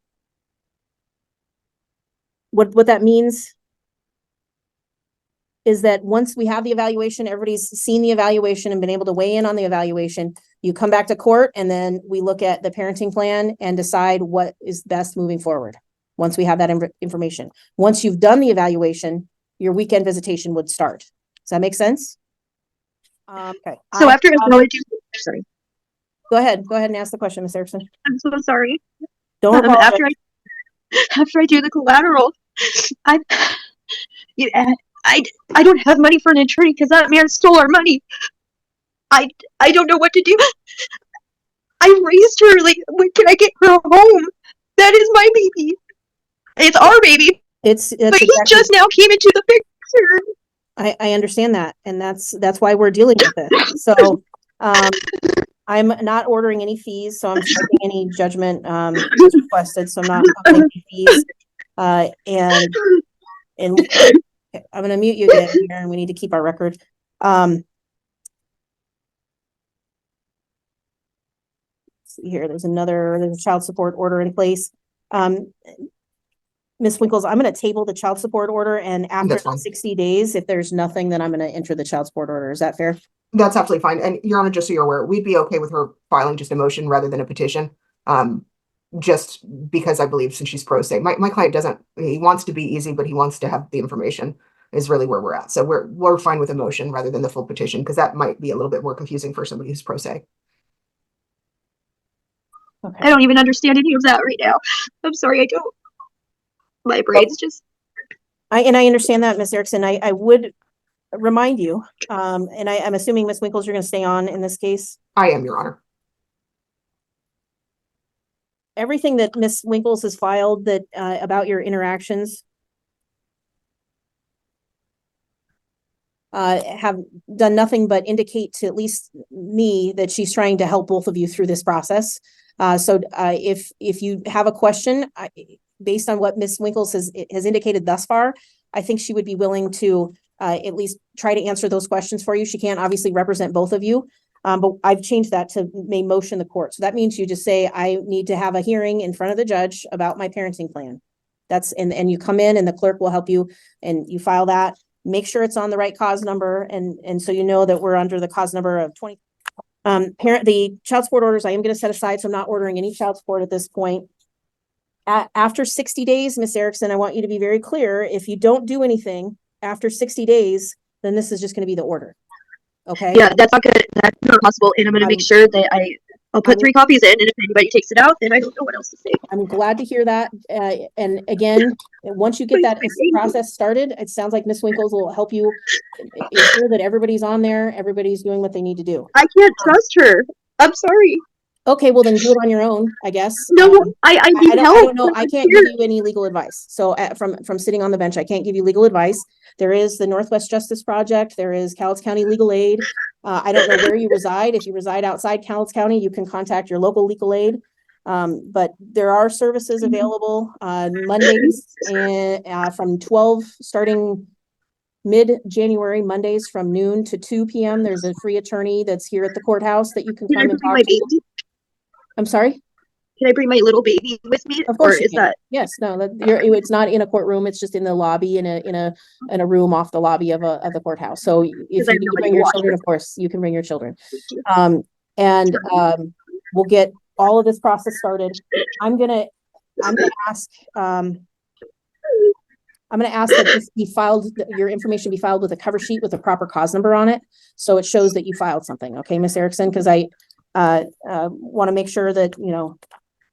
means is that once we have the evaluation, everybody's seen the evaluation and been able to weigh in on the evaluation, you come back to court and then we look at the parenting plan and decide what is best moving forward. Once we have that information, once you've done the evaluation, your weekend visitation would start. Does that make sense? Okay. So after evaluation, sorry. Go ahead and ask the question, Ms. Erikson. I'm so sorry. Don't apologize. After I do the collateral, I don't have money for an attorney because that man stole our money. I don't know what to do. I raised her. Like, when can I get her home? That is my baby. It's our baby. It's But he exactly, just now came into the picture. I understand that, and that's why we're dealing with this. So, I'm not ordering any fees, so I'm striking any judgment as requested, so I'm not ordering any fees. And I'm gonna mute you again here, and we need to keep our record. Let's see here, there's a child support order in place. Ms. Winkles, I'm gonna table the child support order, and after That's fine. 60 days, if there's nothing, then I'm gonna enter the child support order. Is that fair? That's absolutely fine. And Your Honor, just so you're aware, we'd be okay with her filing just a motion rather than a petition. Just because I believe since she's pro se, my client doesn't, he wants to be easy, but he wants to have the information is really where we're at. So we're fine with a motion rather than the full petition, because that might be a little bit more confusing for somebody who's pro se. Okay. I don't even understand any of that right now. I'm sorry, I don't. My brain's just. I understand that, Ms. Erikson. I would remind you, and I'm assuming, Ms. Winkles, you're gonna stay on in this case. I am, Your Honor. Everything that Ms. Winkles has filed that about your interactions have done nothing but indicate to at least me that she's trying to help both of you through this process. So if you have a question, based on what Ms. Winkles has indicated thus far, I think she would be willing to at least try to answer those questions for you. She can't obviously represent both of you, but I've changed that to may motion the court. So that means you just say, I need to have a hearing in front of the judge about my parenting plan. That's, and you come in and the clerk will help you and you file that. Make sure it's on the right cause number. And so you know that we're under the cause number of 20. The child support orders, I am going to set aside, so I'm not ordering any child support at this point. After 60 days, Ms. Erikson, I want you to be very clear. If you don't do anything after 60 days, then this is just going to be the order. Okay. Yeah, that's not good. That's not possible. And I'm going to make sure that I'll put 3 copies in, and if anybody takes it out, then I don't know what else to say. I'm glad to hear that. And again, once you get that process started, it sounds like Ms. Winkles will help you ensure that everybody's on there, everybody's doing what they need to do. I can't trust her. I'm sorry. Okay, well then do it on your own, I guess. No, I need help. I don't know. I can't give you any legal advice. So from sitting on the bench, I can't give you legal advice. There is the Northwest Justice Project. There is Cowlitz County Legal Aid. I don't know where you reside. If you reside outside Cowlitz County, you can contact your local legal aid. But there are services available Mondays and from 12 starting mid-January, Mondays from noon to 2 p.m. There's a free attorney that's here at the courthouse that you can come and talk to. I'm sorry? Can I bring my little baby with me? Of course or is that yes, no, it's not in a courtroom, it's just in the lobby in a room off the lobby of the courthouse. So if you need to bring your children, of course, you can bring your children. We'll get all of this process started. I'm gonna ask that this be filed, your information be filed with a cover sheet with a proper cause number on it. So it shows that you filed something. Okay, Ms. Erikson, because I want to make sure that, you know,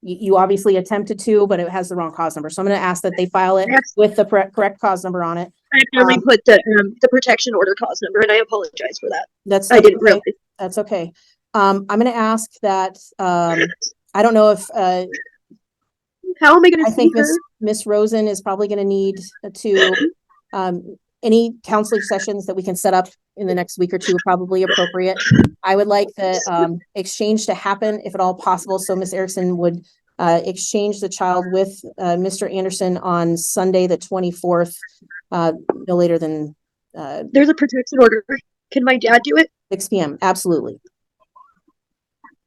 you obviously attempted to, but it has the wrong cause number. So I'm going to ask that they file it with the correct cause number on it. I accidentally put the protection order cause number, and I apologize for that. I didn't realize. That's okay. I'm going to ask that, I don't know if, how am I going to I think Miss Rosen is probably going to need to, any counseling sessions that we can set up in the next week or two are probably appropriate. I would like the exchange to happen if at all possible. So Ms. Erikson would exchange the child with Mr. Anderson on Sunday, the 24th, no later than. There's a protection order. Can my dad do it? 6 p.m. Absolutely.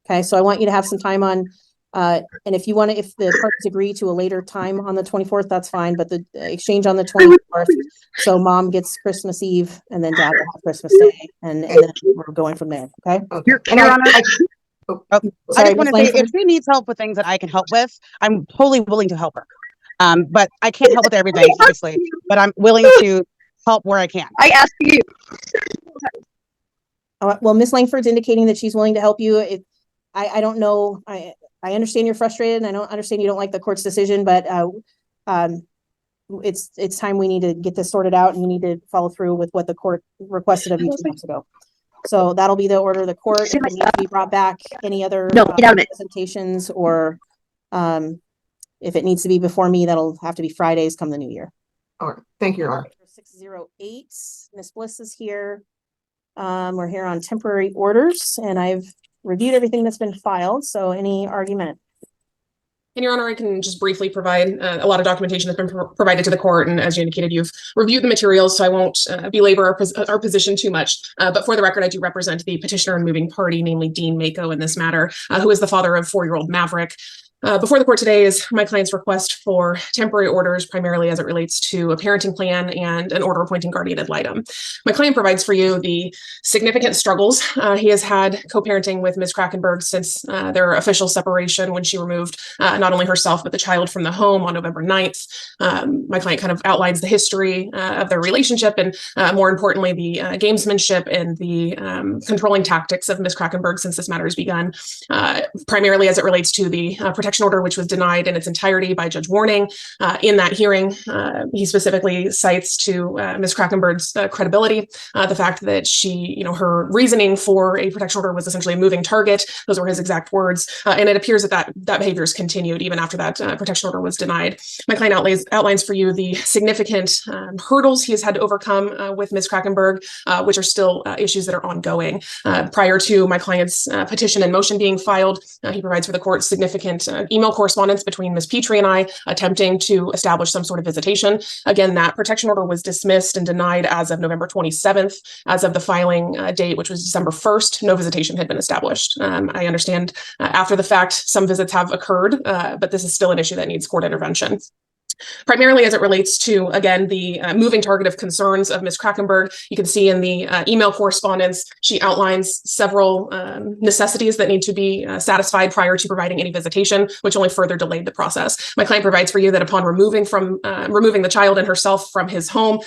Okay, so I want you to have some time on, and if you want to, if the parties agree to a later time on the 24th, that's fine, but the exchange on the 24th, so mom gets Christmas Eve and then dad will have Christmas Day, and then we're going from there, okay? Your Honor, I Sorry, just want to say, Langford? if she needs help with things that I can help with, I'm totally willing to help her. But I can't help with everything, obviously, but I'm willing to help where I can. I ask you. Well, Miss Langford's indicating that she's willing to help you. I don't know, I understand you're frustrated and I don't understand you don't like the court's decision, but it's time we need to get this sorted out and you need to follow through with what the court requested of you 2 months ago. So that'll be the order of the court. If it needs to be brought back, any other No, get out of it. presentations, or if it needs to be before me, that'll have to be Fridays come the new year. All right, thank you, Your Honor. 608, Ms. Bliss is here. We're here on temporary orders, and I've reviewed everything that's been filed. So any argument? And Your Honor, I can just briefly provide a lot of documentation that's been provided to the court. And as you indicated, you've reviewed the materials, so I won't belabor our position too much. But for the record, I do represent the petitioner and moving party, namely Dean Mako in this matter, who is the father of 4-year-old Maverick. Before the court today is my client's request for temporary orders, primarily as it relates to a parenting plan and an order appointing guardian ad litem. My client provides for you the significant struggles he has had co-parenting with Ms. Krakenberg since their official separation, when she removed not only herself, but the child from the home on November 9th. My client kind of outlines the history of their relationship, and more importantly, the gamesmanship and the controlling tactics of Ms. Krakenberg since this matter has begun, primarily as it relates to the protection order, which was denied in its entirety by Judge Warning. In that hearing, he specifically cites to Ms. Krakenberg's credibility, the fact that she, her reasoning for a protection order was essentially a moving target. Those were his exact words. And it appears that behavior has continued even after that protection order was denied. My client outlines for you the significant hurdles he has had to overcome with Ms. Krakenberg, which are still issues that are ongoing. Prior to my client's petition and motion being filed, he provides for the court significant email correspondence between Ms. Petrie and I attempting to establish some sort of visitation. Again, that protection order was dismissed and denied as of November 27th. As of the filing date, which was December 1st, no visitation had been established. I understand after the fact, some visits have occurred, but this is still an issue that needs court intervention. Primarily as it relates to, again, the moving target of concerns of Ms. Krakenberg. You can see in the email correspondence, she outlines several necessities that need to be satisfied prior to providing any visitation, which only further delayed the process. My client provides for you that upon removing the child and herself from his home,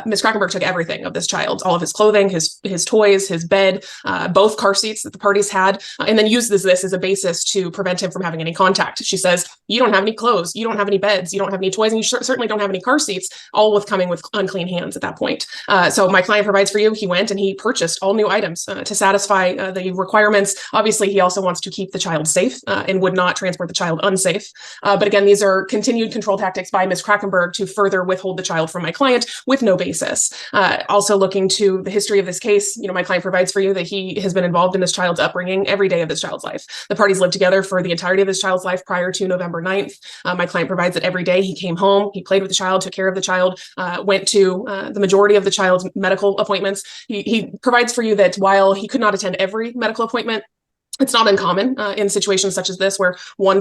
Ms. Krakenberg took everything of this child, all of his clothing, his toys, his bed, both car seats that the parties had, and then uses this as a basis to prevent him from having any contact. She says, you don't have any clothes, you don't have any beds, you don't have any toys, and you certainly don't have any car seats, all coming with unclean hands at that point. So my client provides for you, he went and he purchased all new items to satisfy the requirements. Obviously, he also wants to keep the child safe and would not transport the child unsafe. But again, these are continued control tactics by Ms. Krakenberg to further withhold the child from my client with no basis. Also looking to the history of this case, my client provides for you that he has been involved in this child's upbringing every day of this child's life. The parties lived together for the entirety of this child's life prior to November 9th. My client provides that every day he came home, he played with the child, took care of the child, went to the majority of the child's medical appointments. He provides for you that while he could not attend every medical appointment, it's not uncommon in situations such as this where one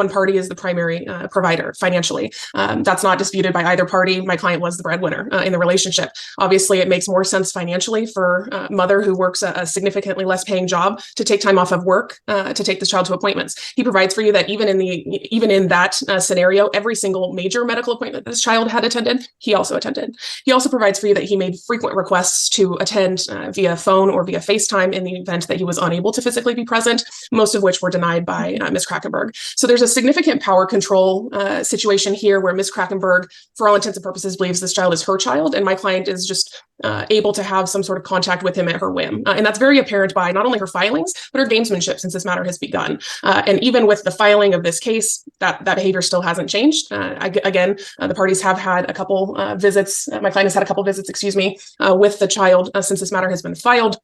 party is the primary provider financially. That's not disputed by either party. My client was the breadwinner in the relationship. Obviously, it makes more sense financially for a mother who works a significantly less paying job to take time off of work to take this child to appointments. He provides for you that even in that scenario, every single major medical appointment this child had attended, he also attended. He also provides for you that he made frequent requests to attend via phone or via FaceTime in the event that he was unable to physically be present, most of which were denied by Ms. Krakenberg. So there's a significant power control situation here where Ms. Krakenberg, for all intents and purposes, believes this child is her child, and my client is just able to have some sort of contact with him at her whim. And that's very apparent by not only her filings, but her gamesmanship since this matter has begun. And even with the filing of this case, that behavior still hasn't changed. Again, the parties have had a couple visits. My client has had a couple visits, with the child since this matter has been filed.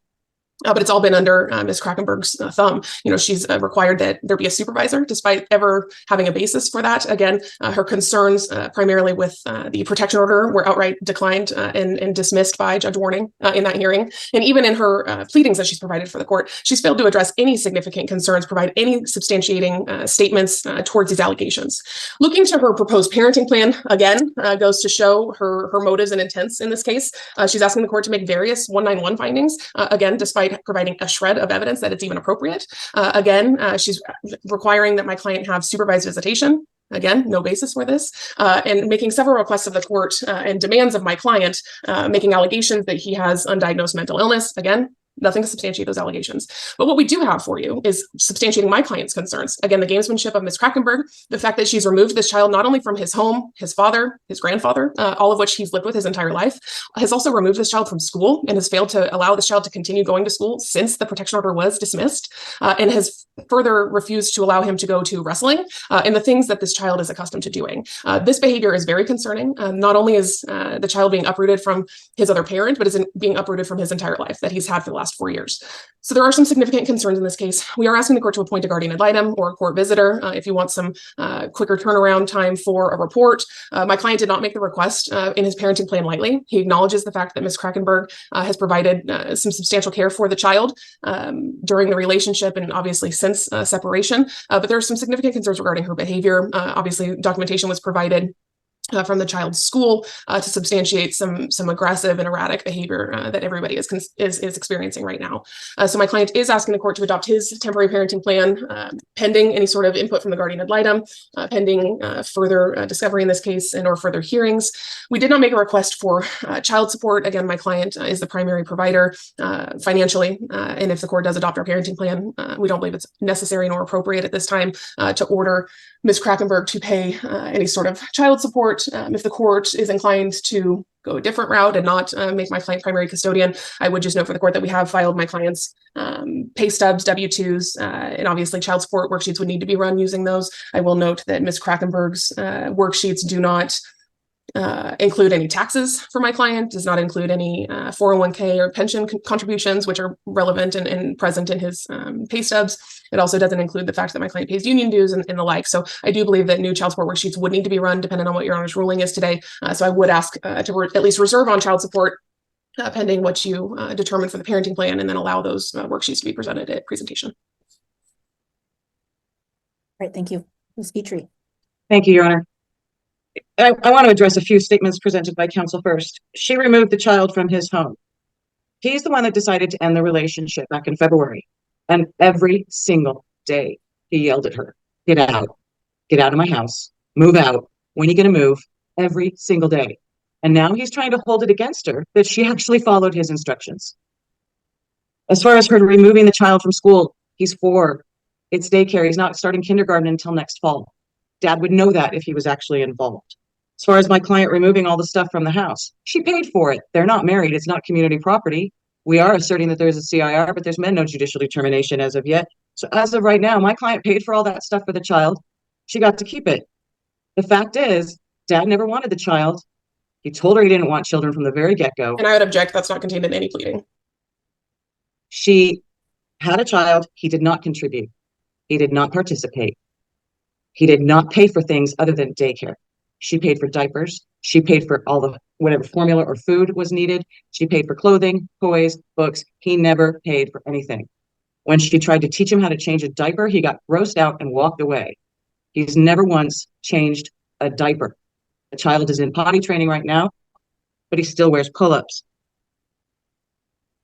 But it's all been under Ms. Krakenberg's thumb. She's required that there be a supervisor, despite ever having a basis for that. Again, her concerns primarily with the protection order were outright declined and dismissed by Judge Warning in that hearing. And even in her pleadings that she's provided for the court, she's failed to address any significant concerns, provide any substantiating statements towards these allegations. Looking to her proposed parenting plan, again, goes to show her motives and intents in this case. She's asking the court to make various 191 findings, again, despite providing a shred of evidence that it's even appropriate. She's requiring that my client have supervised visitation. Again, no basis for this, and making several requests of the court and demands of my client, making allegations that he has undiagnosed mental illness. Again, nothing to substantiate those allegations. But what we do have for you is substantiating my client's concerns. Again, the gamesmanship of Ms. Krakenberg, the fact that she's removed this child not only from his home, his father, his grandfather, all of which he's lived with his entire life, has also removed this child from school and has failed to allow this child to continue going to school since the protection order was dismissed, and has further refused to allow him to go to wrestling and the things that this child is accustomed to doing. This behavior is very concerning. Not only is the child being uprooted from his other parent, but is being uprooted from his entire life that he's had for the last 4 years. So there are some significant concerns in this case. We are asking the court to appoint a guardian ad litem or a court visitor if you want some quicker turnaround time for a report. My client did not make the request in his parenting plan lightly. He acknowledges the fact that Ms. Krakenberg has provided some substantial care for the child during the relationship and obviously since separation, but there are some significant concerns regarding her behavior. Obviously, documentation was provided from the child's school to substantiate some aggressive and erratic behavior that everybody is experiencing right now. So my client is asking the court to adopt his temporary parenting plan, pending any sort of input from the guardian ad litem, pending further discovery in this case and or further hearings. We did not make a request for child support. Again, my client is the primary provider financially, and if the court does adopt our parenting plan, we don't believe it's necessary nor appropriate at this time to order Ms. Krakenberg to pay any sort of child support. If the court is inclined to go a different route and not make my client primary custodian, I would just note for the court that we have filed my client's pay stubs, W-2s, and obviously child support worksheets would need to be run using those. I will note that Ms. Krakenberg's worksheets do not include any taxes for my client, does not include any 401k or pension contributions, which are relevant and present in his pay stubs. It also doesn't include the fact that my client pays union dues and the like. So I do believe that new child support worksheets would need to be run depending on what your Honor's ruling is today. So I would ask to at least reserve on child support pending what you determine for the parenting plan, and then allow those worksheets to be presented at presentation. All right, thank you. Ms. Petrie. Thank you, Your Honor. I want to address a few statements presented by counsel first. She removed the child from his home. He's the one that decided to end the relationship back in February. And every single day he yelled at her, get out of my house, move out. When are you going to move? Every single day. And now he's trying to hold it against her that she actually followed his instructions. As far as her removing the child from school, he's 4. It's daycare. He's not starting kindergarten until next fall. Dad would know that if he was actually involved. As far as my client removing all the stuff from the house, she paid for it. They're not married. It's not community property. We are asserting that there's a CIR, but there's been no judicial determination as of yet. So as of right now, my client paid for all that stuff for the child. She got to keep it. The fact is, Dad never wanted the child. He told her he didn't want children from the very get-go. And I would object, that's not contained in any pleading. She had a child. He did not contribute. He did not participate. He did not pay for things other than daycare. She paid for diapers. She paid for all the whatever formula or food was needed. She paid for clothing, toys, books. He never paid for anything. When she tried to teach him how to change a diaper, he got grossed out and walked away. He's never once changed a diaper. The child is in potty training right now, but he still wears pull-ups.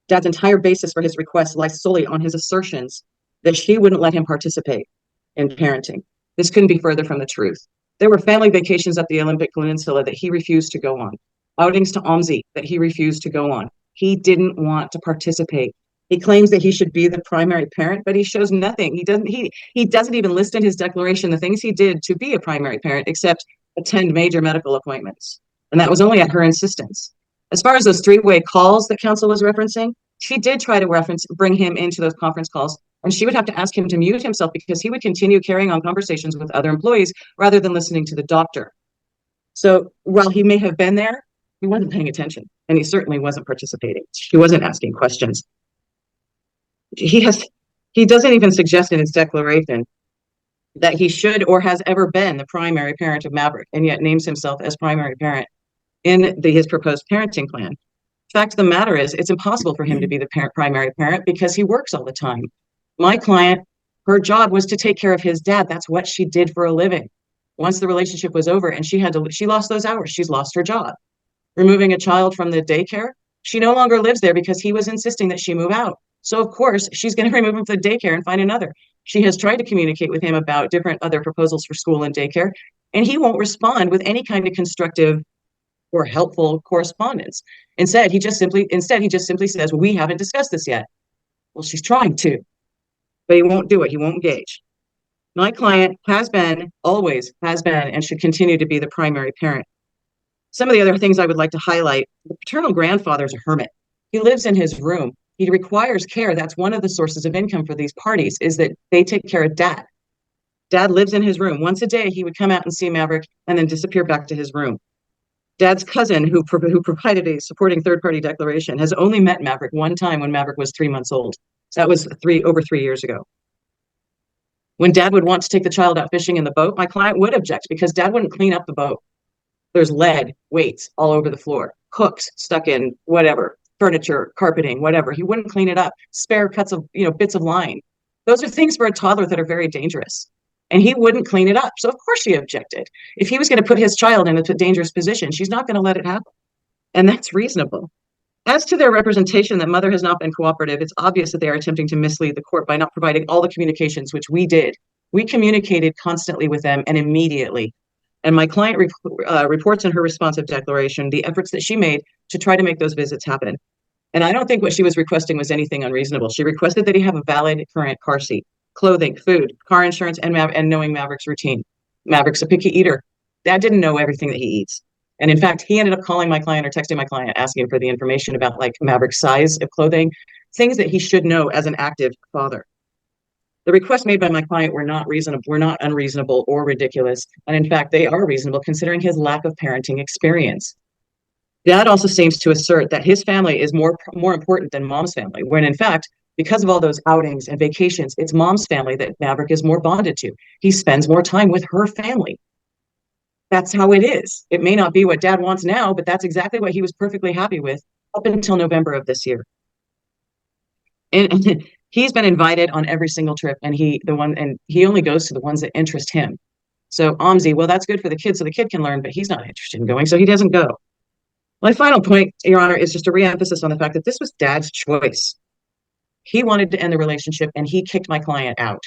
Dad's entire basis for his request lies solely on his assertions that she wouldn't let him participate in parenting. This couldn't be further from the truth. There were family vacations at the Olympic Peninsula that he refused to go on. Outings to OMSI that he refused to go on. He didn't want to participate. He claims that he should be the primary parent, but he shows nothing. He doesn't even list in his declaration the things he did to be a primary parent, except attend major medical appointments. And that was only at her insistence. As far as those 3-way calls that counsel was referencing, she did try to bring him into those conference calls, and she would have to ask him to mute himself because he would continue carrying on conversations with other employees rather than listening to the doctor. So while he may have been there, he wasn't paying attention, and he certainly wasn't participating. He wasn't asking questions. He doesn't even suggest in his declaration that he should or has ever been the primary parent of Maverick, and yet names himself as primary parent in his proposed parenting plan. Fact of the matter is, it's impossible for him to be the primary parent because he works all the time. My client, her job was to take care of his dad. That's what she did for a living. Once the relationship was over and she lost those hours, she's lost her job. Removing a child from the daycare, she no longer lives there because he was insisting that she move out. So of course, she's going to remove him from the daycare and find another. She has tried to communicate with him about different other proposals for school and daycare, and he won't respond with any kind of constructive or helpful correspondence. Instead, he just simply says, we haven't discussed this yet. Well, she's trying to, but he won't do it. He won't engage. My client has been, always has been, and should continue to be the primary parent. Some of the other things I would like to highlight: the paternal grandfather is a hermit. He lives in his room. He requires care. That's one of the sources of income for these parties, is that they take care of dad. Dad lives in his room. Once a day, he would come out and see Maverick and then disappear back to his room. Dad's cousin, who provided a supporting third-party declaration, has only met Maverick one time when Maverick was 3 months old. So that was over 3 years ago. When dad would want to take the child out fishing in the boat, my client would object because dad wouldn't clean up the boat. There's lead, weights all over the floor, hooks stuck in whatever, furniture, carpeting, whatever. He wouldn't clean it up. Spare cuts of, bits of line. Those are things for a toddler that are very dangerous. And he wouldn't clean it up. So of course she objected. If he was going to put his child in a dangerous position, she's not going to let it happen. And that's reasonable. As to their representation that mother has not been cooperative, it's obvious that they are attempting to mislead the court by not providing all the communications, which we did. We communicated constantly with them and immediately. And my client reports in her responsive declaration the efforts that she made to try to make those visits happen. And I don't think what she was requesting was anything unreasonable. She requested that he have a valid current car seat, clothing, food, car insurance, and knowing Maverick's routine. Maverick's a picky eater. Dad didn't know everything that he eats. And in fact, he ended up calling my client or texting my client asking for the information about like Maverick's size of clothing, things that he should know as an active father. The requests made by my client were not unreasonable or ridiculous. And in fact, they are reasonable considering his lack of parenting experience. Dad also seems to assert that his family is more important than mom's family, when in fact, because of all those outings and vacations, it's mom's family that Maverick is more bonded to. He spends more time with her family. That's how it is. It may not be what dad wants now, but that's exactly what he was perfectly happy with up until November of this year. And he's been invited on every single trip, and he only goes to the ones that interest him. So OMSI, well, that's good for the kid so the kid can learn, but he's not interested in going, so he doesn't go. My final point, Your Honor, is just a re-emphasis on the fact that this was dad's choice. He wanted to end the relationship and he kicked my client out.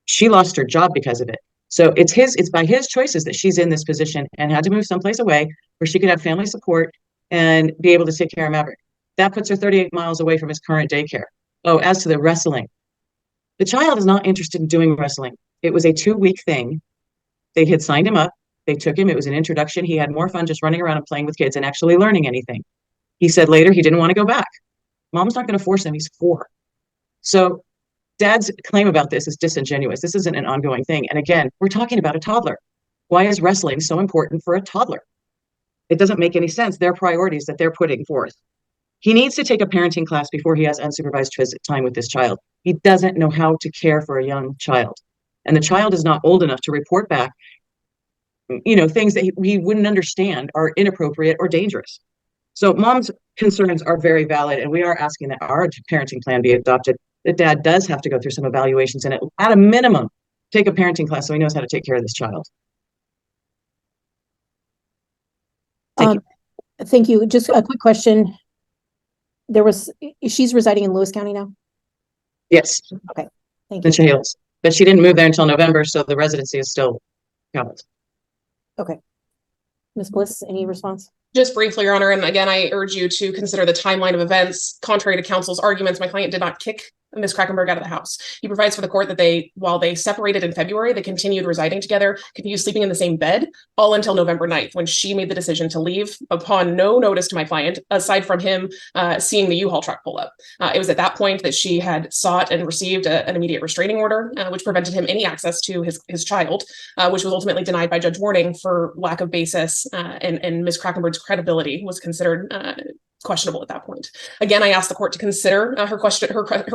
She lost her job because of it. So it's by his choices that she's in this position and had to move someplace away where she could have family support and be able to take care of Maverick. That puts her 38 miles away from his current daycare. Oh, as to the wrestling, the child is not interested in doing wrestling. It was a 2-week thing. They had signed him up. They took him. It was an introduction. He had more fun just running around and playing with kids and actually learning anything. He said later he didn't want to go back. Mom's not going to force him. He's 4. So dad's claim about this is disingenuous. This isn't an ongoing thing. And again, we're talking about a toddler. Why is wrestling so important for a toddler? It doesn't make any sense. Their priorities that they're putting forth. He needs to take a parenting class before he has unsupervised visit time with this child. He doesn't know how to care for a young child. And the child is not old enough to report back, things that he wouldn't understand are inappropriate or dangerous. So mom's concerns are very valid, and we are asking that our parenting plan be adopted. That dad does have to go through some evaluations and at a minimum, take a parenting class so he knows how to take care of this child. Thank you. Just a quick question. She's residing in Lewis County now? Yes. Okay. Thank In you. Chehalis. But she didn't move there until November, so the residency is still valid. Okay. Ms. Bliss, any response? Just briefly, Your Honor, and again, I urge you to consider the timeline of events. Contrary to counsel's arguments, my client did not kick Ms. Krackenberg out of the house. He provides for the court that while they separated in February, they continued residing together, continued sleeping in the same bed, all until November 9th, when she made the decision to leave upon no notice to my client, aside from him seeing the U-Haul truck pull up. It was at that point that she had sought and received an immediate restraining order, which prevented him any access to his child, which was ultimately denied by Judge Warning for lack of basis, and Ms. Krackenberg's credibility was considered questionable at that point. Again, I asked the court to consider her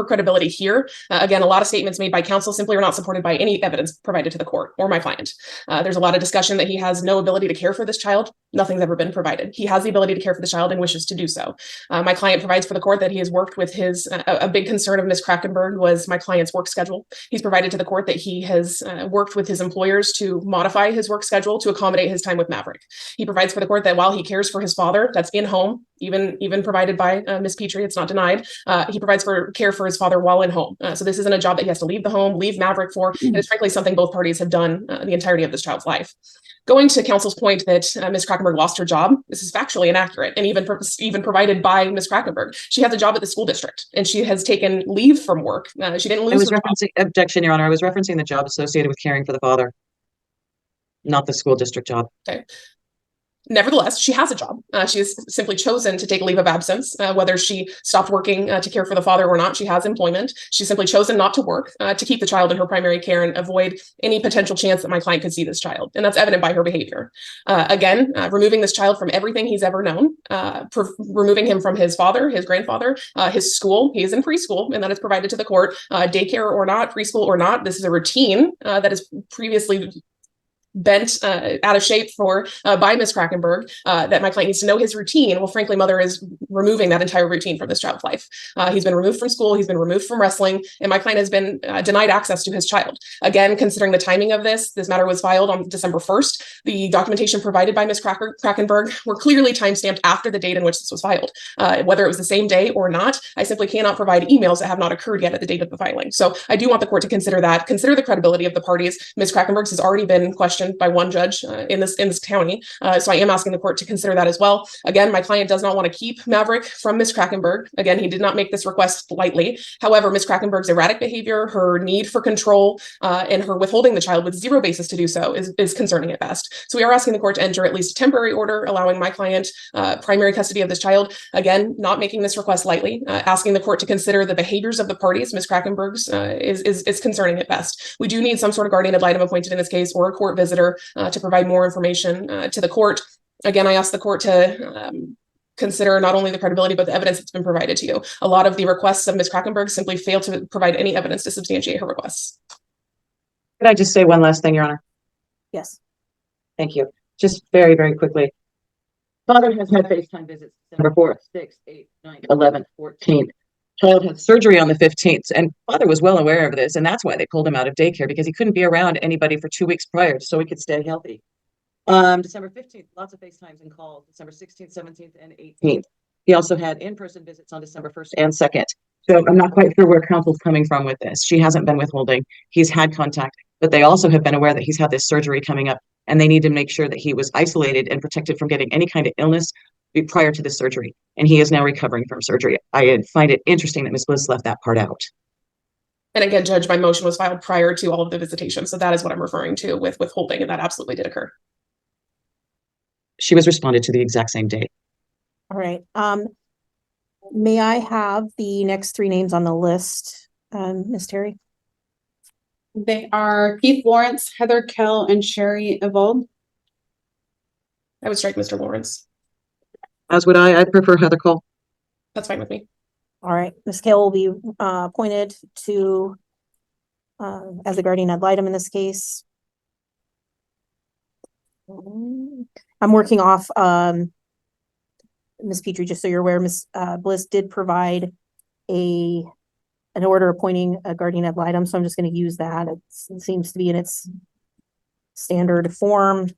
credibility here. Again, a lot of statements made by counsel simply are not supported by any evidence provided to the court or my client. There's a lot of discussion that he has no ability to care for this child. Nothing's ever been provided. He has the ability to care for the child and wishes to do so. My client provides for the court that he has worked with a big concern of Ms. Krackenberg was my client's work schedule. He's provided to the court that he has worked with his employers to modify his work schedule to accommodate his time with Maverick. He provides for the court that while he cares for his father, that's in home, even even provided by Ms. Petrie. It's not denied. He provides for care for his father while in home. So this isn't a job that he has to leave the home, leave Maverick for. And it's frankly something both parties have done the entirety of this child's life. Going to counsel's point that Ms. Krakenberg lost her job, this is factually inaccurate, and even provided by Ms. Krakenberg. She has a job at the school district, and she has taken leave from work. She didn't lose. I was her referencing, objection, Your Honor. I was referencing the job associated with caring for the father, not the school district job. Okay. Nevertheless, she has a job. She has simply chosen to take a leave of absence, whether she stopped working to care for the father or not. She has employment. She's simply chosen not to work to keep the child in her primary care and avoid any potential chance that my client could see this child. And that's evident by her behavior. Again, removing this child from everything he's ever known, removing him from his father, his grandfather, his school. He is in preschool, and that is provided to the court. Daycare or not, preschool or not, this is a routine that is previously bent out of shape for by Ms. Krakenberg, that my client needs to know his routine. Well, frankly, mother is removing that entire routine from this child's life. He's been removed from school, he's been removed from wrestling, and my client has been denied access to his child. Again, considering the timing of this matter was filed on December 1st. The documentation provided by Ms. Krakenberg were clearly timestamped after the date in which this was filed. Whether it was the same day or not, I simply cannot provide emails that have not occurred yet at the date of the filing. So I do want the court to consider that, consider the credibility of the parties. Ms. Krakenberg's has already been questioned by one judge in this county. So I am asking the court to consider that as well. Again, my client does not want to keep Maverick from Ms. Krakenberg. Again, he did not make this request lightly. However, Ms. Krakenberg's erratic behavior, her need for control, and her withholding the child with zero basis to do so is concerning at best. So we are asking the court to enter at least a temporary order allowing my client primary custody of this child. Again, not making this request lightly, asking the court to consider the behaviors of the parties. Ms. Krakenberg's is concerning at best. We do need some sort of guardian ad litem appointed in this case, or a court visitor to provide more information to the court. Again, I ask the court to consider not only the credibility, but the evidence that's been provided to you. A lot of the requests of Ms. Krakenberg simply fail to provide any evidence to substantiate her requests. Could I just say one last thing, Your Honor? Yes. Thank you. Just very, very quickly. Father has had FaceTime visits December 4th, 6th, 8th, 9th, 11th, 14th. Child had surgery on the 15th, and father was well aware of this, and that's why they pulled him out of daycare, because he couldn't be around anybody for 2 weeks prior so he could stay healthy. December 15th, lots of FaceTimes and calls, December 16th, 17th, and 18th. He also had in-person visits on December 1st and 2nd. So I'm not quite sure where counsel's coming from with this. She hasn't been withholding. He's had contact, but they also have been aware that he's had this surgery coming up, and they need to make sure that he was isolated and protected from getting any kind of illness prior to the surgery. And he is now recovering from surgery. I find it interesting that Ms. Bliss left that part out. And again, Judge, my motion was filed prior to all of the visitation. So that is what I'm referring to with withholding, and that absolutely did occur. She was responded to the exact same date. All right. May I have the next three names on the list, Ms. Terry? They are Keith Lawrence, Heather Kell, and Sherry Evold. I would strike Mr. Lawrence. As would I. I prefer Heather Cole. That's fine with me. All right. Ms. Kell will be appointed to as a guardian ad litem in this case. I'm working off Ms. Petrie, just so you're aware. Ms. Bliss did provide an order appointing a guardian ad litem, so I'm just going to use that. It seems to be in its standard form.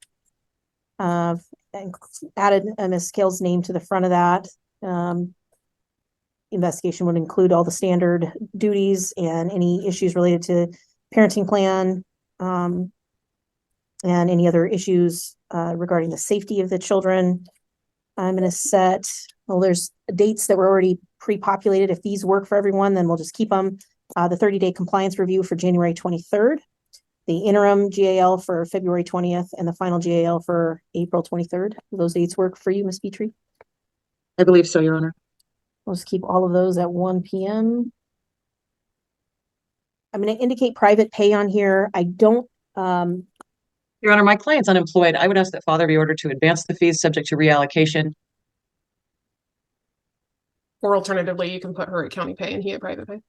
Added Ms. Kell's name to the front of that. Investigation would include all the standard duties and any issues related to parenting plan, and any other issues regarding the safety of the children. I'm going to set, well, there's dates that were already pre-populated. If these work for everyone, then we'll just keep them. The 30-day compliance review for January 23rd, the interim GAL for February 20th, and the final GAL for April 23rd. Do those dates work for you, Ms. Petrie? I believe so, Your Honor. We'll just keep all of those at 1 p.m. I'm going to indicate private pay on here. I don't, Your Honor, my client's unemployed. I would ask that father be ordered to advance the fees subject to reallocation. Or alternatively, you can put her at county pay and he at private pay.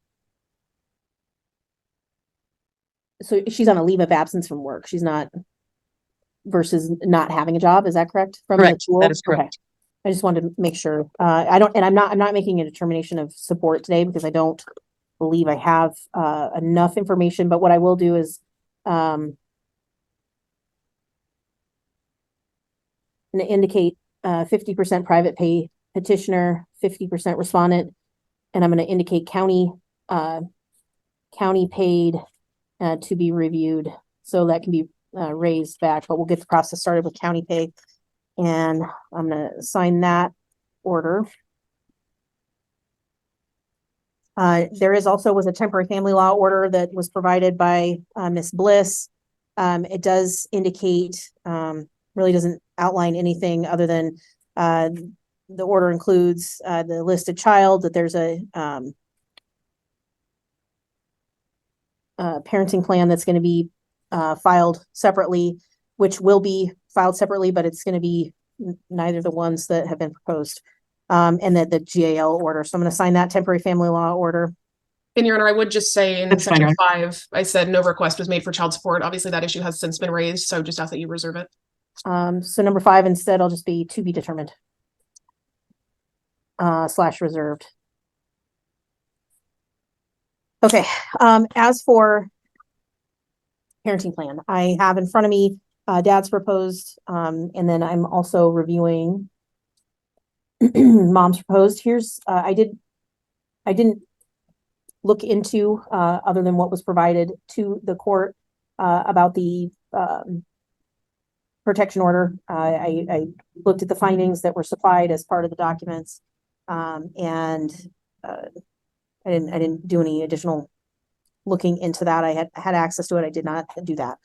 so she's on a leave of absence from work. She's not versus not having a job. Is that correct? From Correct. the school? That is correct. Okay. I just wanted to make sure. I'm not making a determination of support today because I don't believe I have enough information. But what I will do is indicate 50% private pay petitioner, 50% respondent, and I'm going to indicate county paid to be reviewed. So that can be raised back, but we'll get the process started with county pay. And I'm going to sign that order. There is also was a temporary family law order that was provided by Ms. Bliss. It does indicate, really doesn't outline anything other than the order includes the listed child, that there's a parenting plan that's going to be filed separately, which will be filed separately, but it's going to be neither the ones that have been proposed. And that the GAL order. So I'm going to sign that temporary family law order. And Your Honor, I would just say in That's fine, section Your 5, I said no request was made for child support. Obviously, that issue has since been raised, so just ask that you reserve it. So number 5 instead, I'll just be to be determined. / reserved. Okay. As for parenting plan, I have in front of me dad's proposed, and then I'm also reviewing mom's proposed. Here's I didn't look into other than what was provided to the court about the protection order. I looked at the findings that were supplied as part of the documents, and I didn't do any additional looking into that. I had access to it. I did not do that.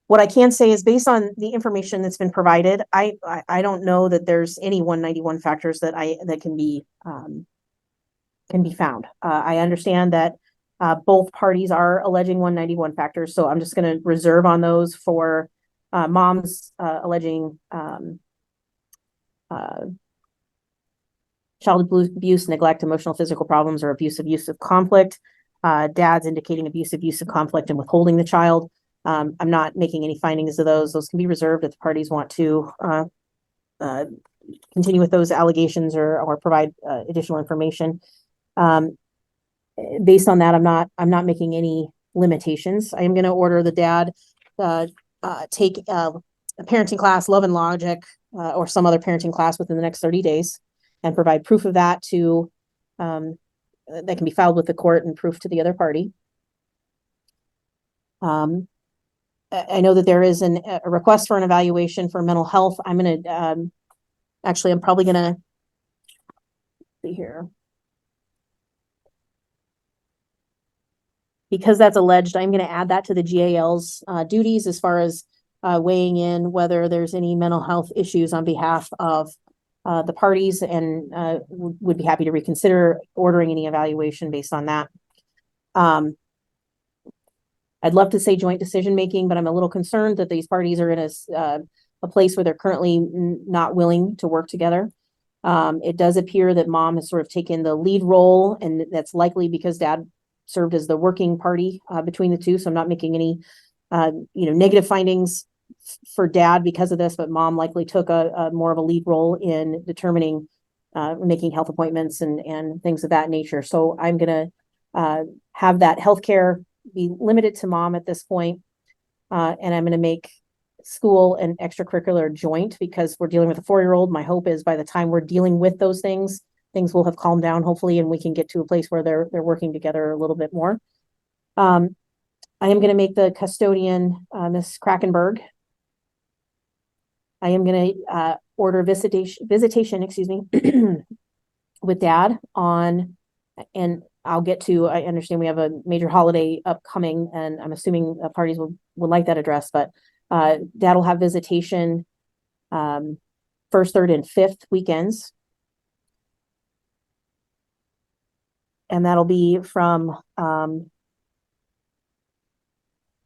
What I can say is based on the information that's been provided, I don't know that there's any 191 factors that can be found. I understand that both parties are alleging 191 factors, so I'm just going to reserve on those for mom's alleging child abuse, neglect, emotional, physical problems, or abusive conflict. Dad's indicating abusive conflict and withholding the child. I'm not making any findings of those. Those can be reserved if the parties want to continue with those allegations or provide additional information. Based on that, I'm not making any limitations. I am going to order the dad take a parenting class, Love and Logic, or some other parenting class within the next 30 days, and provide proof of that to that can be filed with the court and proof to the other party. I know that there is a request for an evaluation for mental health. I'm going to, actually, I'm probably going to see here. Because that's alleged, I'm going to add that to the GAL's duties as far as weighing in whether there's any mental health issues on behalf of the parties, and would be happy to reconsider ordering any evaluation based on that. I'd love to say joint decision-making, but I'm a little concerned that these parties are in a place where they're currently not willing to work together. It does appear that mom has sort of taken the lead role, and that's likely because dad served as the working party between the two. So I'm not making any, negative findings for dad because of this, but mom likely took a more of a lead role in determining, making health appointments and things of that nature. So I'm going to have that healthcare be limited to mom at this point. And I'm going to make school and extracurricular joint because we're dealing with a 4-year-old. My hope is by the time we're dealing with those things will have calmed down, hopefully, and we can get to a place where they're working together a little bit more. I am going to make the custodian, Ms. Krakenberg. I am going to order visitation, excuse me, with dad on, and I'll get to, I understand we have a major holiday upcoming, and I'm assuming parties would like that addressed, but dad will have visitation 1st, 3rd, and 5th weekends. And that'll be from,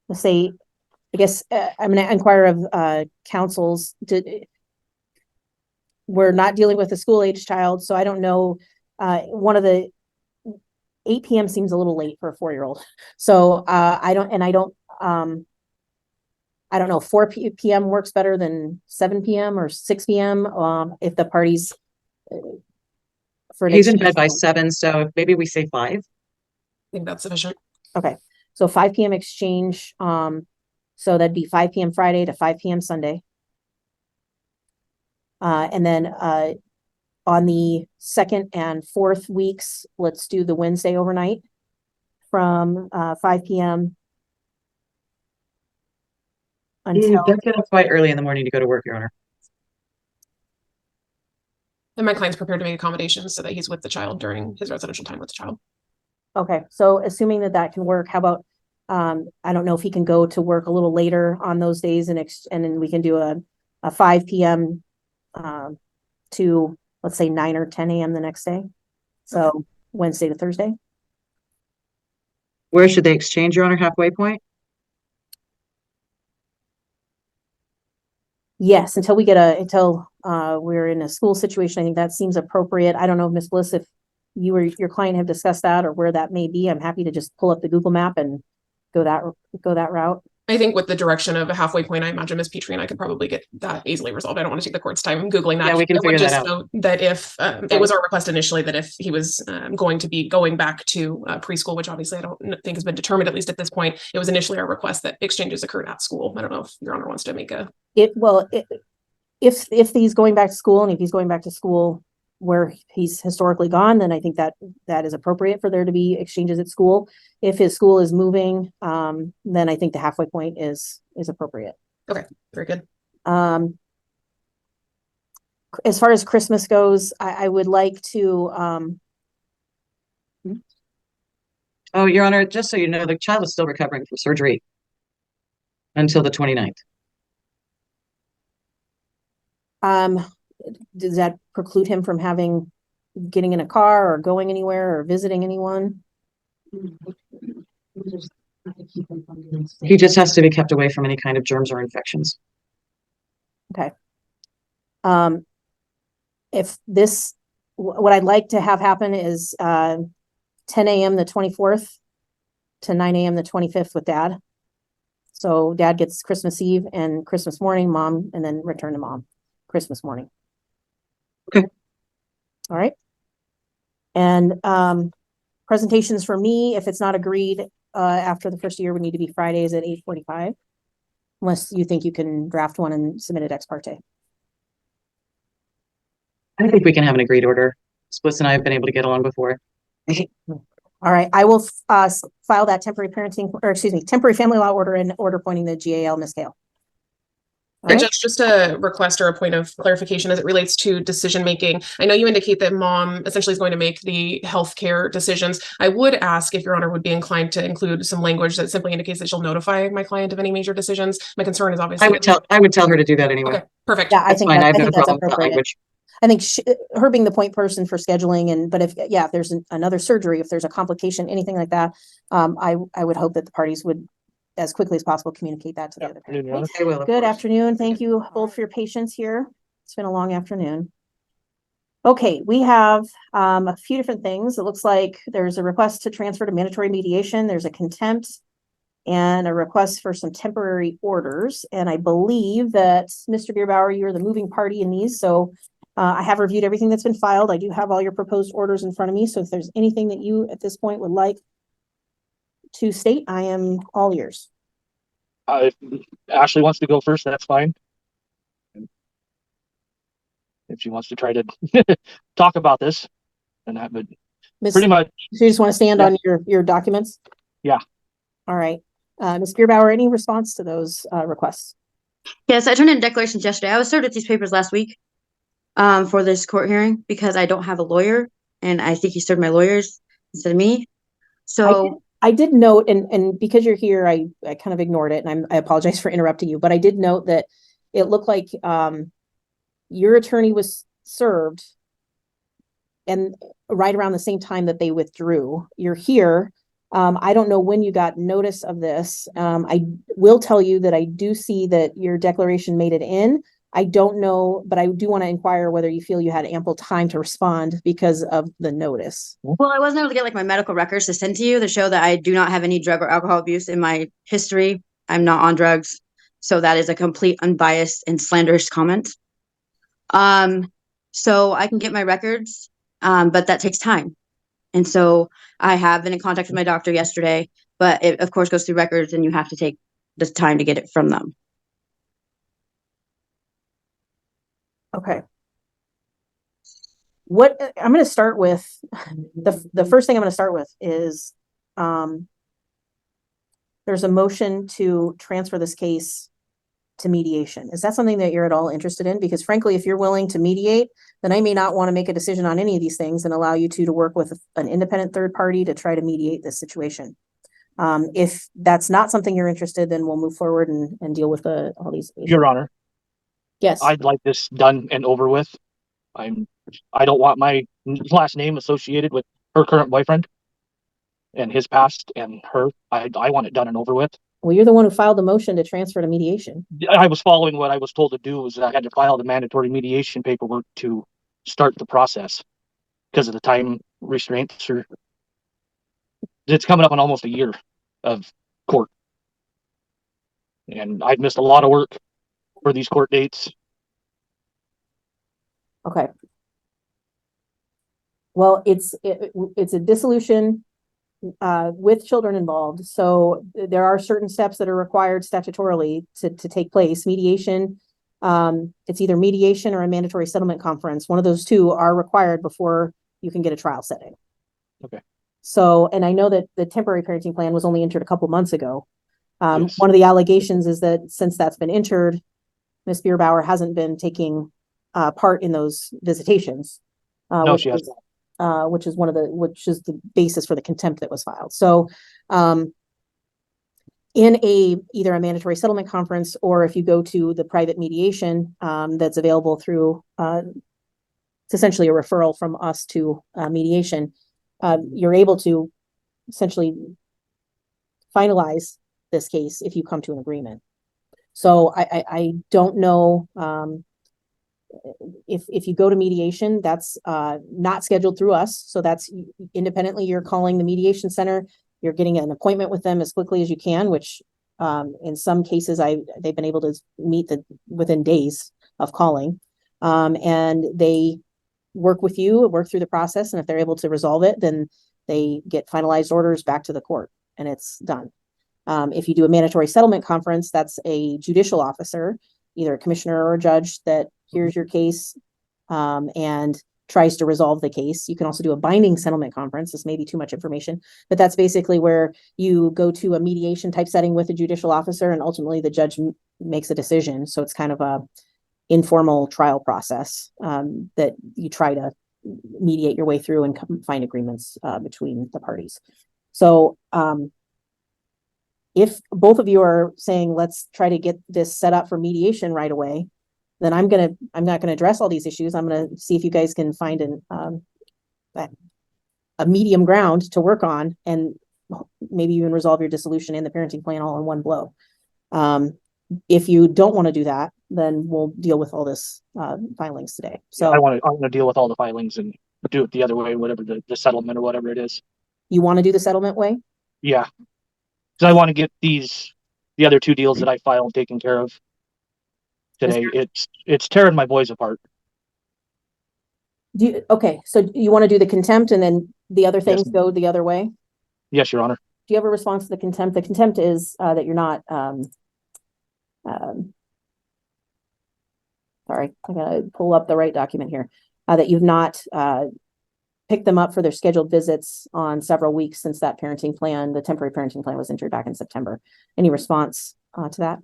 let's say, I guess I'm going to inquire of councils. We're not dealing with a school-age child, so I don't know. One of the 8 p.m. seems a little late for a 4-year-old. So I don't know. 4 p.m. works better than 7 p.m. or 6 p.m. If the parties. He's in bed by 7, so maybe we say 5. I think that's sufficient. Okay, so 5 p.m. exchange. So that'd be 5 p.m. Friday to 5 p.m. Sunday. And then on the 2nd and 4th weeks, let's do the Wednesday overnight from 5 p.m. until That's get up quite early in the morning to go to work, Your Honor. And my client's prepared to make accommodations so that he's with the child during his residential time with the child. Okay, so assuming that that can work, how about, I don't know if he can go to work a little later on those days and then we can do a 5 p.m. To, let's say 9 or 10 a.m. the next day. So Wednesday to Thursday. Where should they exchange, Your Honor? Halfway point? Yes, until we're in a school situation, I think that seems appropriate. I don't know, Ms. Bliss, if you or your client have discussed that or where that may be. I'm happy to just pull up the Google map and go that route. I think with the direction of a halfway point, I imagine Ms. Petrie and I could probably get that easily resolved. I don't want to take the court's time Googling that. Yeah, we can I would figure that just out. note that if it was our request initially that if he was going to be going back to preschool, which obviously I don't think has been determined, at least at this point, it was initially our request that exchanges occurred at school. I don't know if Your Honor wants to make a... If he's going back to school and if he's going back to school where he's historically gone, then I think that is appropriate for there to be exchanges at school. If his school is moving, then I think the halfway point is appropriate. Okay, very good. As far as Christmas goes, I would like to, Oh, Your Honor, just so you know, the child is still recovering from surgery until the 29th. Does that preclude him from getting in a car or going anywhere or visiting anyone? He just has to be kept away from any kind of germs or infections. Okay. What I'd like to have happen is 10 a.m. the 24th to 9 a.m. the 25th with Dad. So Dad gets Christmas Eve and Christmas morning, Mom, and then return to Mom Christmas morning. Okay. All right. And presentations for me, if it's not agreed after the first year, would need to be Fridays at 8:45, unless you think you can draft one and submit it ex parte. I think we can have an agreed order. Spliss and I have been able to get along before. All right, I will file that temporary family law order and order appointing the GAL, Ms. Hale. And just a request or a point of clarification as it relates to decision making. I know you indicate that Mom essentially is going to make the healthcare decisions. I would ask if Your Honor would be inclined to include some language that simply indicates that she'll notify my client of any major decisions. My concern is obviously I would tell her to do that anyway. Okay, perfect. Yeah, I think fine. I have no that's problem with that appropriate. language. I think her being the point person for scheduling but if there's another surgery, if there's a complication, anything like that, I would hope that the parties would, as quickly as possible, communicate that to the other party. I will, of Good course. afternoon. Thank you both for your patience here. It's been a long afternoon. Okay, we have a few different things. It looks like there's a request to transfer to mandatory mediation. There's a contempt and a request for some temporary orders. And I believe that Mr. Bierbauer, you're the moving party in these. So I have reviewed everything that's been filed. I do have all your proposed orders in front of me. So if there's anything that you at this point would like to state, I am all ears. If Ashley wants to go first, that's fine. If she wants to try to talk about this, then that would pretty much. So you just want to stand on your documents? Yeah. All right. Ms. Bierbauer, any response to those requests? Yes, I turned in declarations yesterday. I was served with these papers last week for this court hearing because I don't have a lawyer, and I think he served my lawyers instead of me. So I did note, and because you're here, I kind of ignored it, and I apologize for interrupting you, but I did note that it looked like your attorney was served and right around the same time that they withdrew. You're here. I don't know when you got notice of this. I will tell you that I do see that your declaration made it in. I don't know, but I do want to inquire whether you feel you had ample time to respond because of the notice. Well, I wasn't able to get my medical records to send to you to show that I do not have any drug or alcohol abuse in my history. I'm not on drugs. So that is a complete unbiased and slanderous comment. So I can get my records, but that takes time. And so I have been in contact with my doctor yesterday, but it of course goes through records and you have to take the time to get it from them. Okay. what I'm going to start with, the first thing I'm going to start with is, there's a motion to transfer this case to mediation. Is that something that you're at all interested in? Because frankly, if you're willing to mediate, then I may not want to make a decision on any of these things and allow you to work with an independent third party to try to mediate this situation. If that's not something you're interested, then we'll move forward and deal with all these. Your Honor. Yes. I'd like this done and over with. I don't want my last name associated with her current boyfriend and his past and her. I want it done and over with. Well, you're the one who filed the motion to transfer to mediation. I was following what I was told to do. Was I had to file the mandatory mediation paperwork to start the process because of the time restraints. Or it's coming up on almost a year of court, and I've missed a lot of work for these court dates. Okay. Well, it's a dissolution with children involved. So there are certain steps that are required statutorily to take place. Mediation, it's either mediation or a mandatory settlement conference. One of those two are required before you can get a trial setting. Okay. So, and I know that the temporary parenting plan was only entered a couple months ago. Yes. One of the allegations is that since that's been entered, Ms. Bierbauer hasn't been taking part in those visitations. No, she hasn't. Which is the basis for the contempt that was filed. So, in either a mandatory settlement conference, or if you go to the private mediation, that's available through, it's essentially a referral from us to mediation, you're able to essentially finalize this case if you come to an agreement. So I don't know, if you go to mediation, that's not scheduled through us. So that's independently, you're calling the mediation center, you're getting an appointment with them as quickly as you can, which in some cases they've been able to meet within days of calling. And they work with you, work through the process. And if they're able to resolve it, then they get finalized orders back to the court and it's done. If you do a mandatory settlement conference, that's a judicial officer, either a commissioner or a judge, that hears your case and tries to resolve the case. You can also do a binding settlement conference. This may be too much information, but that's basically where you go to a mediation type setting with a judicial officer and ultimately the judge makes a decision. So it's kind of a informal trial process that you try to mediate your way through and find agreements between the parties. So if both of you are saying, let's try to get this set up for mediation right away, then I'm not gonna address all these issues. I'm gonna see if you guys can find a medium ground to work on, and maybe even resolve your dissolution and the parenting plan all in one blow. If you don't want to do that, then we'll deal with all this filings today. So I want to deal with all the filings and do it the other way, whatever the settlement or whatever it is. You want to do the settlement way? Yeah, because I want to get the other two deals that I filed taken care of today. It's tearing my boys apart. Okay, so you want to do the contempt and then the other things go the other way? Yes, Your Honor. Do you have a response to the contempt? The contempt is that you're not sorry, I gotta pull up the right document here, that you've not picked them up for their scheduled visits on several weeks since that parenting plan, the temporary parenting plan, was entered back in September. Any response to that?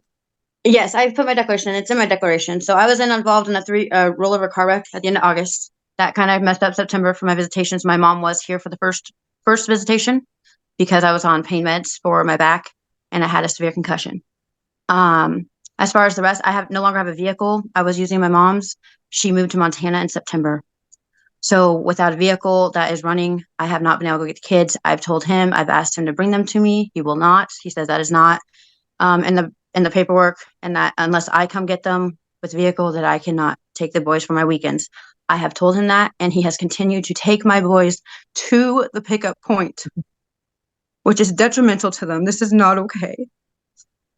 Yes, I put my declaration. It's in my declaration. So I was involved in a rollover car wreck at the end of August. That kind of messed up September for my visitations. My mom was here for the first visitation because I was on pain meds for my back and I had a severe concussion. As far as the rest, I no longer have a vehicle. I was using my mom's. She moved to Montana in September. So without a vehicle that is running, I have not been able to get the kids. I've told him, I've asked him to bring them to me. He will not. He says that is not in the paperwork, and that unless I come get them with a vehicle, that I cannot take the boys for my weekends. I have told him that, and he has continued to take my boys to the pickup point, which is detrimental to them. This is not okay.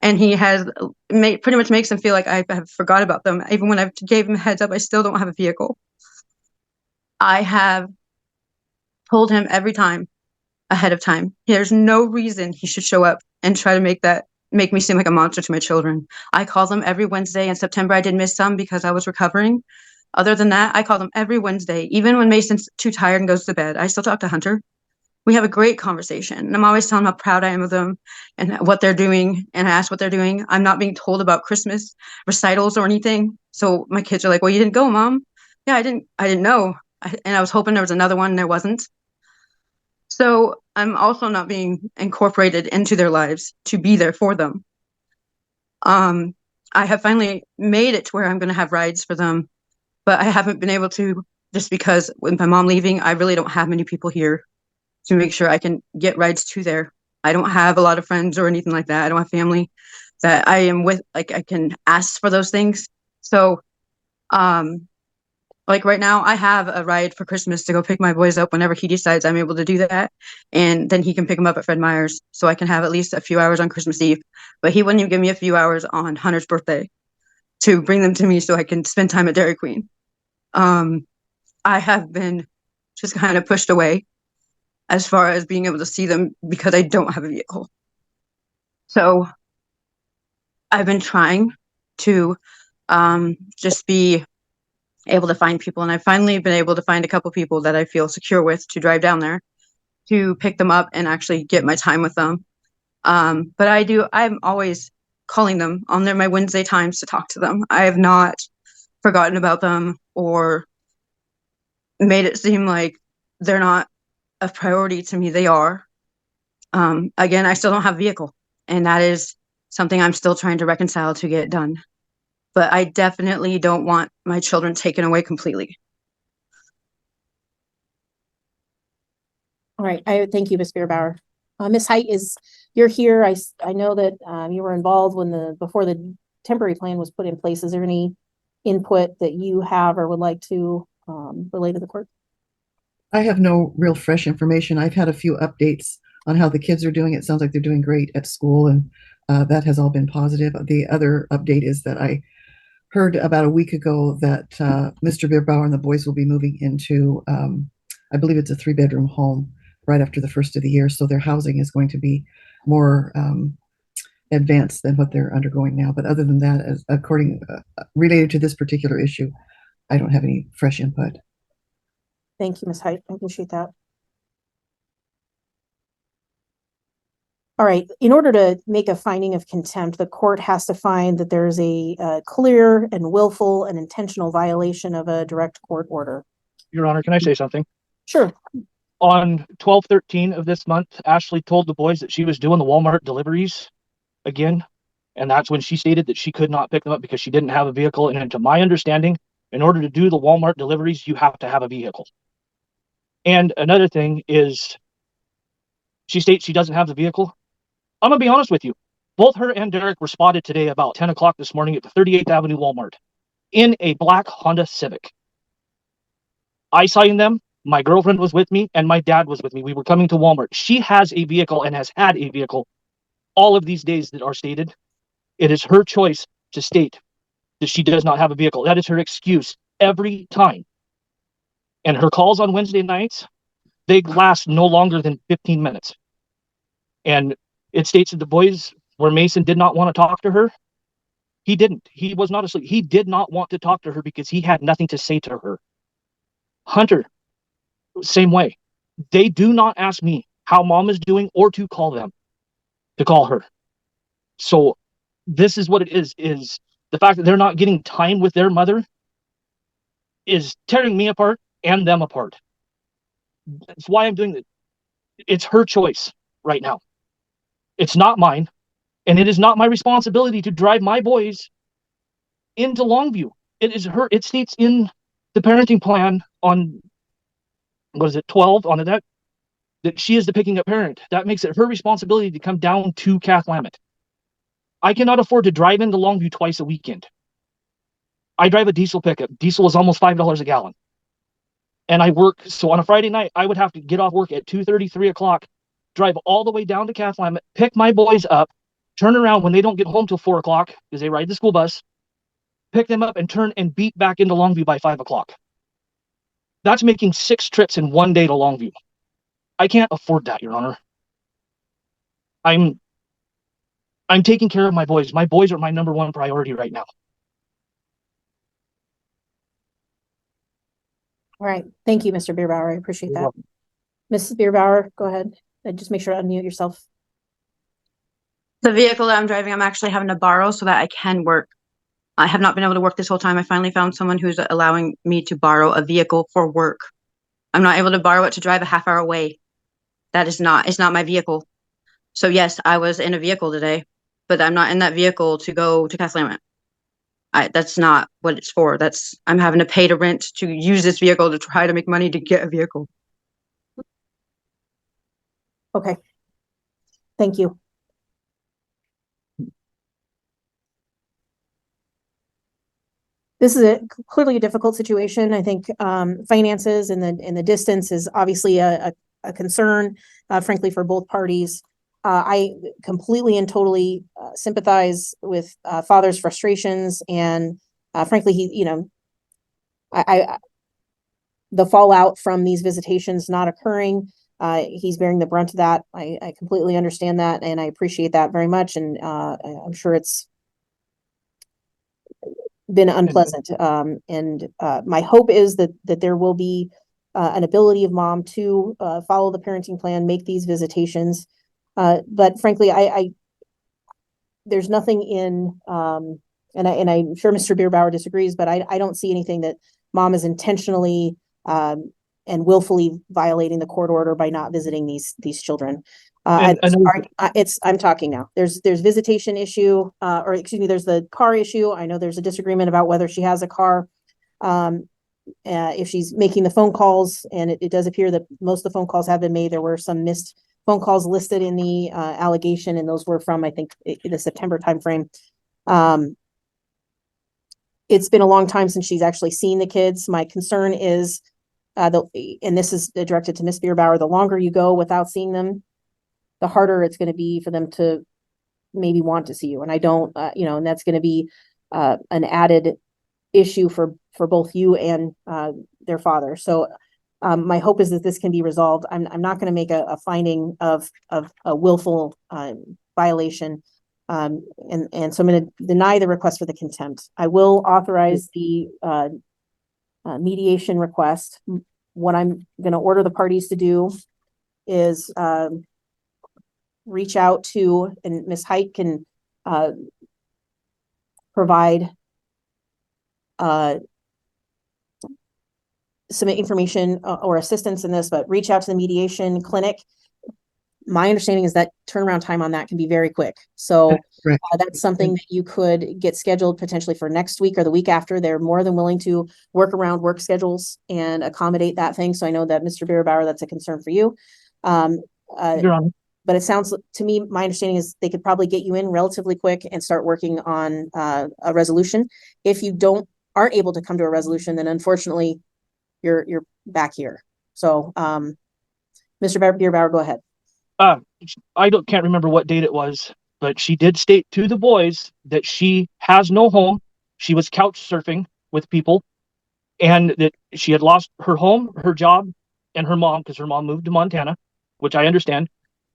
And he has pretty much makes them feel like I have forgot about them. Even when I gave him a heads up, I still don't have a vehicle. I have told him every time ahead of time, there's no reason he should show up and try to make me seem like a monster to my children. I call them every Wednesday. In September, I did miss some because I was recovering, Other than that, I call them every Wednesday. Even when Mason's too tired and goes to bed, I still talk to Hunter. We have a great conversation. And I'm always telling them how proud I am of them and what they're doing. And I ask what they're doing. I'm not being told about Christmas recitals or anything. So my kids are like, well, you didn't go, Mom. Yeah, I didn't know. And I was hoping there was another one and there wasn't. So I'm also not being incorporated into their lives to be there for them. I have finally made it to where I'm going to have rides for them, but I haven't been able to just because with my mom leaving, I really don't have many people here to make sure I can get rides to there. I don't have a lot of friends or anything like that. I don't have family that I am with, like I can ask for those things. So, like right now I have a ride for Christmas to go pick my boys up whenever he decides I'm able to do that. And then he can pick them up at Fred Meyer's so I can have at least a few hours on Christmas Eve. But he wouldn't even give me a few hours on Hunter's birthday to bring them to me so I can spend time at Dairy Queen. I have been just kind of pushed away as far as being able to see them because I don't have a vehicle. So I've been trying to just be able to find people, and I've finally been able to find a couple people that I feel secure with to drive down there to pick them up and actually get my time with them. But I'm always calling them on my Wednesday times to talk to them. I have not forgotten about them or made it seem like they're not a priority to me. They are. Again, I still don't have a vehicle, and that is something I'm still trying to reconcile to get done. But I definitely don't want my children taken away completely. All right, I thank you, Ms. Beerbauer. Ms. Height, you're here. I know that you were involved before the temporary plan was put in place. Is there any input that you have or would like to relay to the court? I have no real fresh information. I've had a few updates on how the kids are doing. It sounds like they're doing great at school, and that has all been positive. The other update is that I heard about a week ago that Mr. Beerbauer and the boys will be moving into, I believe it's a 3-bedroom home right after the first of the year. So their housing is going to be more advanced than what they're undergoing now. But other than that, related to this particular issue, I don't have any fresh input. Thank you, Ms. Height. I appreciate that. All right, in order to make a finding of contempt, the court has to find that there's a clear and willful and intentional violation of a direct court order. Your Honor, can I say something? Sure. On 12/13 of this month, Ashley told the boys that she was doing the Walmart deliveries again. And that's when she stated that she could not pick them up because she didn't have a vehicle. And to my understanding, in order to do the Walmart deliveries, you have to have a vehicle. And another thing is, she states she doesn't have the vehicle. I'm gonna be honest with you. Both her and Derek were spotted today about 10 o'clock this morning at the 38th Avenue Walmart in a black Honda Civic. I signed them. My girlfriend was with me and my dad was with me. We were coming to Walmart. She has a vehicle and has had a vehicle all of these days that are stated. It is her choice to state that she does not have a vehicle. That is her excuse every time. And her calls on Wednesday nights, they last no longer than 15 minutes. And it states that the boys, where Mason did not want to talk to her, he didn't. He was not asleep. He did not want to talk to her because he had nothing to say to her. Hunter, same way. They do not ask me how mom is doing or to call them, to call her. So this is what it is the fact that they're not getting time with their mother is tearing me apart and them apart. That's why I'm doing it. It's her choice right now. It's not mine, and it is not my responsibility to drive my boys into Longview. It is her. It states in the parenting plan on, what is it, 12 on that she is the picking up parent. That makes it her responsibility to come down to Cathlamet. I cannot afford to drive into Longview twice a weekend. I drive a diesel pickup. Diesel is almost $5 a gallon. And I work, so on a Friday night, I would have to get off work at 2:30, 3 o'clock, drive all the way down to Cathlamet, pick my boys up, turn around when they don't get home till 4 o'clock because they ride the school bus, pick them up and turn and beat back into Longview by 5 o'clock. That's making 6 trips in one day to Longview. I can't afford that, Your Honor. I'm taking care of my boys. My boys are my #1 priority right now. All right. Thank you, Mr. Bierbauer. I appreciate You're that. welcome. Mrs. Bierbauer, go ahead. Just make sure to unmute yourself. The vehicle that I'm driving, I'm actually having to borrow so that I can work. I have not been able to work this whole time. I finally found someone who's allowing me to borrow a vehicle for work. I'm not able to borrow it to drive a half hour away. It's not my vehicle. So yes, I was in a vehicle today, but I'm not in that vehicle to go to Kathleen. That's not what it's for. I'm having to pay to rent to use this vehicle to try to make money to get a vehicle. Okay. Thank you. This is clearly a difficult situation. I think finances and the distance is obviously a concern, frankly, for both parties. I completely and totally sympathize with father's frustrations, and frankly, the fallout from these visitations not occurring, he's bearing the brunt of that. I completely understand that, and I appreciate that very much. And I'm sure it's been unpleasant. And my hope is that there will be an ability of mom to follow the parenting plan, make these visitations. But frankly, there's nothing in, and I'm sure Mr. Bierbauer disagrees, but I don't see anything that mom is intentionally and willfully violating the court order by not visiting these children. I'm talking now. There's visitation issue, or excuse me, there's the car issue. I know there's a disagreement about whether she has a car. If she's making the phone calls, and it does appear that most of the phone calls have been made. There were some missed phone calls listed in the allegation, and those were from, I think, the September timeframe. It's been a long time since she's actually seen the kids. My concern is, and this is directed to Ms. Bierbauer, the longer you go without seeing them, the harder it's going to be for them to maybe want to see you. And I don't, and that's going to be an added issue for both you and their father. So my hope is that this can be resolved. I'm not going to make a finding of a willful violation. And so I'm going to deny the request for the contempt. I will authorize the mediation request. What I'm going to order the parties to do is reach out to, and Ms. Height can provide some information or assistance in this, but reach out to the mediation clinic. My understanding is that turnaround time on that can be very quick. So that's something that you could get scheduled potentially for next week or the week after. They're more than willing to work around work schedules and accommodate that thing. So I know that Mr. Bierbauer, that's a concern for you. But it sounds to me, my understanding is they could probably get you in relatively quick and start working on a resolution. If you aren't able to come to a resolution, then unfortunately you're back here. So Mr. Bierbauer, go ahead. Can't remember what date it was, but she did state to the boys that she has no home. She was couch surfing with people, and that she had lost her home, her job, and her mom, because her mom moved to Montana, which I understand.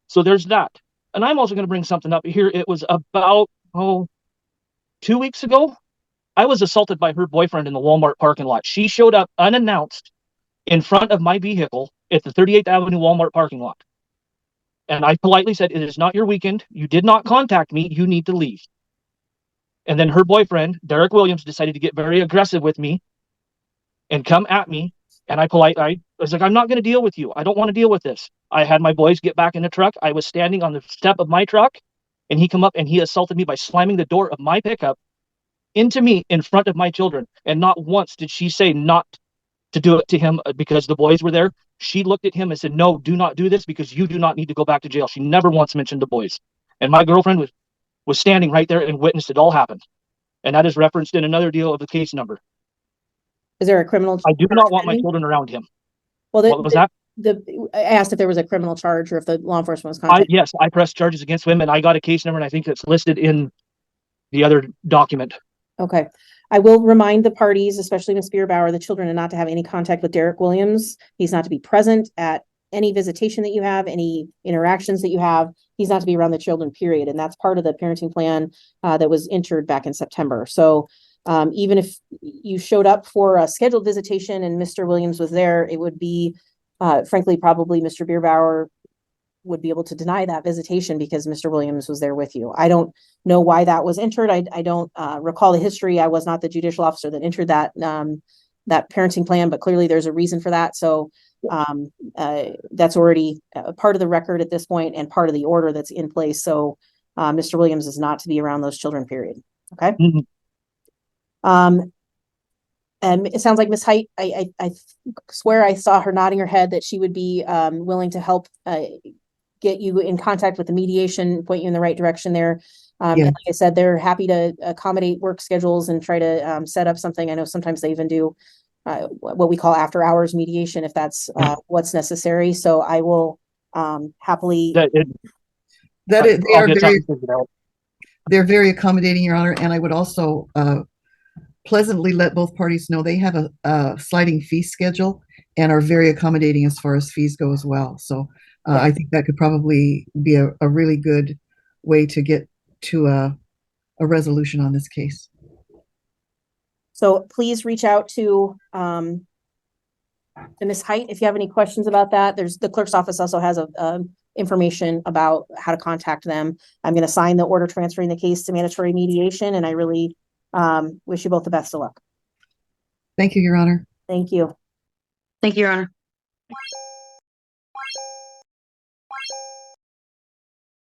So there's that. And I'm also going to bring something up here. It was about 2 weeks ago. I was assaulted by her boyfriend in the Walmart parking lot. She showed up unannounced in front of my vehicle at the 38th Avenue Walmart parking lot. And I politely said, "It is not your weekend. You did not contact me. You need to leave." And then her boyfriend, Derek Williams, decided to get very aggressive with me and come at me. And I was like, "I'm not going to deal with you. I don't want to deal with this." I had my boys get back in the truck. I was standing on the step of my truck, and he come up and he assaulted me by slamming the door of my pickup into me in front of my children. And not once did she say not to do it to him because the boys were there. She looked at him and said, "No, do not do this because you do not need to go back to jail." She never once mentioned the boys. And my girlfriend was standing right there and witnessed it all happen. And that is referenced in another deal of the case number. Is there a criminal? I do not want my children around him. Well, what was that? I asked if there was a criminal charge or if the law enforcement was contacted. Yes, I pressed charges against him, and I got a case number, and I think it's listed in the other document. Okay. I will remind the parties, especially Ms. Bierbauer, the children, are not to have any contact with Derek Williams. He's not to be present at any visitation that you have, any interactions that you have. He's not to be around the children, period. And that's part of the parenting plan that was entered back in September. So Even if you showed up for a scheduled visitation and Mr. Williams was there, it would be, frankly, probably Mr. Bierbauer would be able to deny that visitation because Mr. Williams was there with you. I don't know why that was entered. I don't recall the history. I was not the judicial officer that entered that that parenting plan, but clearly there's a reason for that. So that's already a part of the record at this point and part of the order that's in place. So Mr. Williams is not to be around those children, period. Okay. And it sounds like Ms. Height, I swear I saw her nodding her head that she would be willing to help get you in contact with the mediation, point you in the right direction there. And like I said, they're happy to accommodate work schedules and try to set up something. I know sometimes they even do what we call after hours mediation, if that's what's necessary. So I will happily. They're very accommodating, Your Honor. And I would also pleasantly let both parties know they have a sliding fee schedule and are very accommodating as far as fees go as well. So I think that could probably be a really good way to get to a resolution on this case. So please reach out to Ms. Height if you have any questions about that. There's the clerk's office also has information about how to contact them. I'm going to sign the order transferring the case to mandatory mediation, and I really wish you both the best of luck. Thank you, Your Honor. Thank you. Thank you, Your Honor.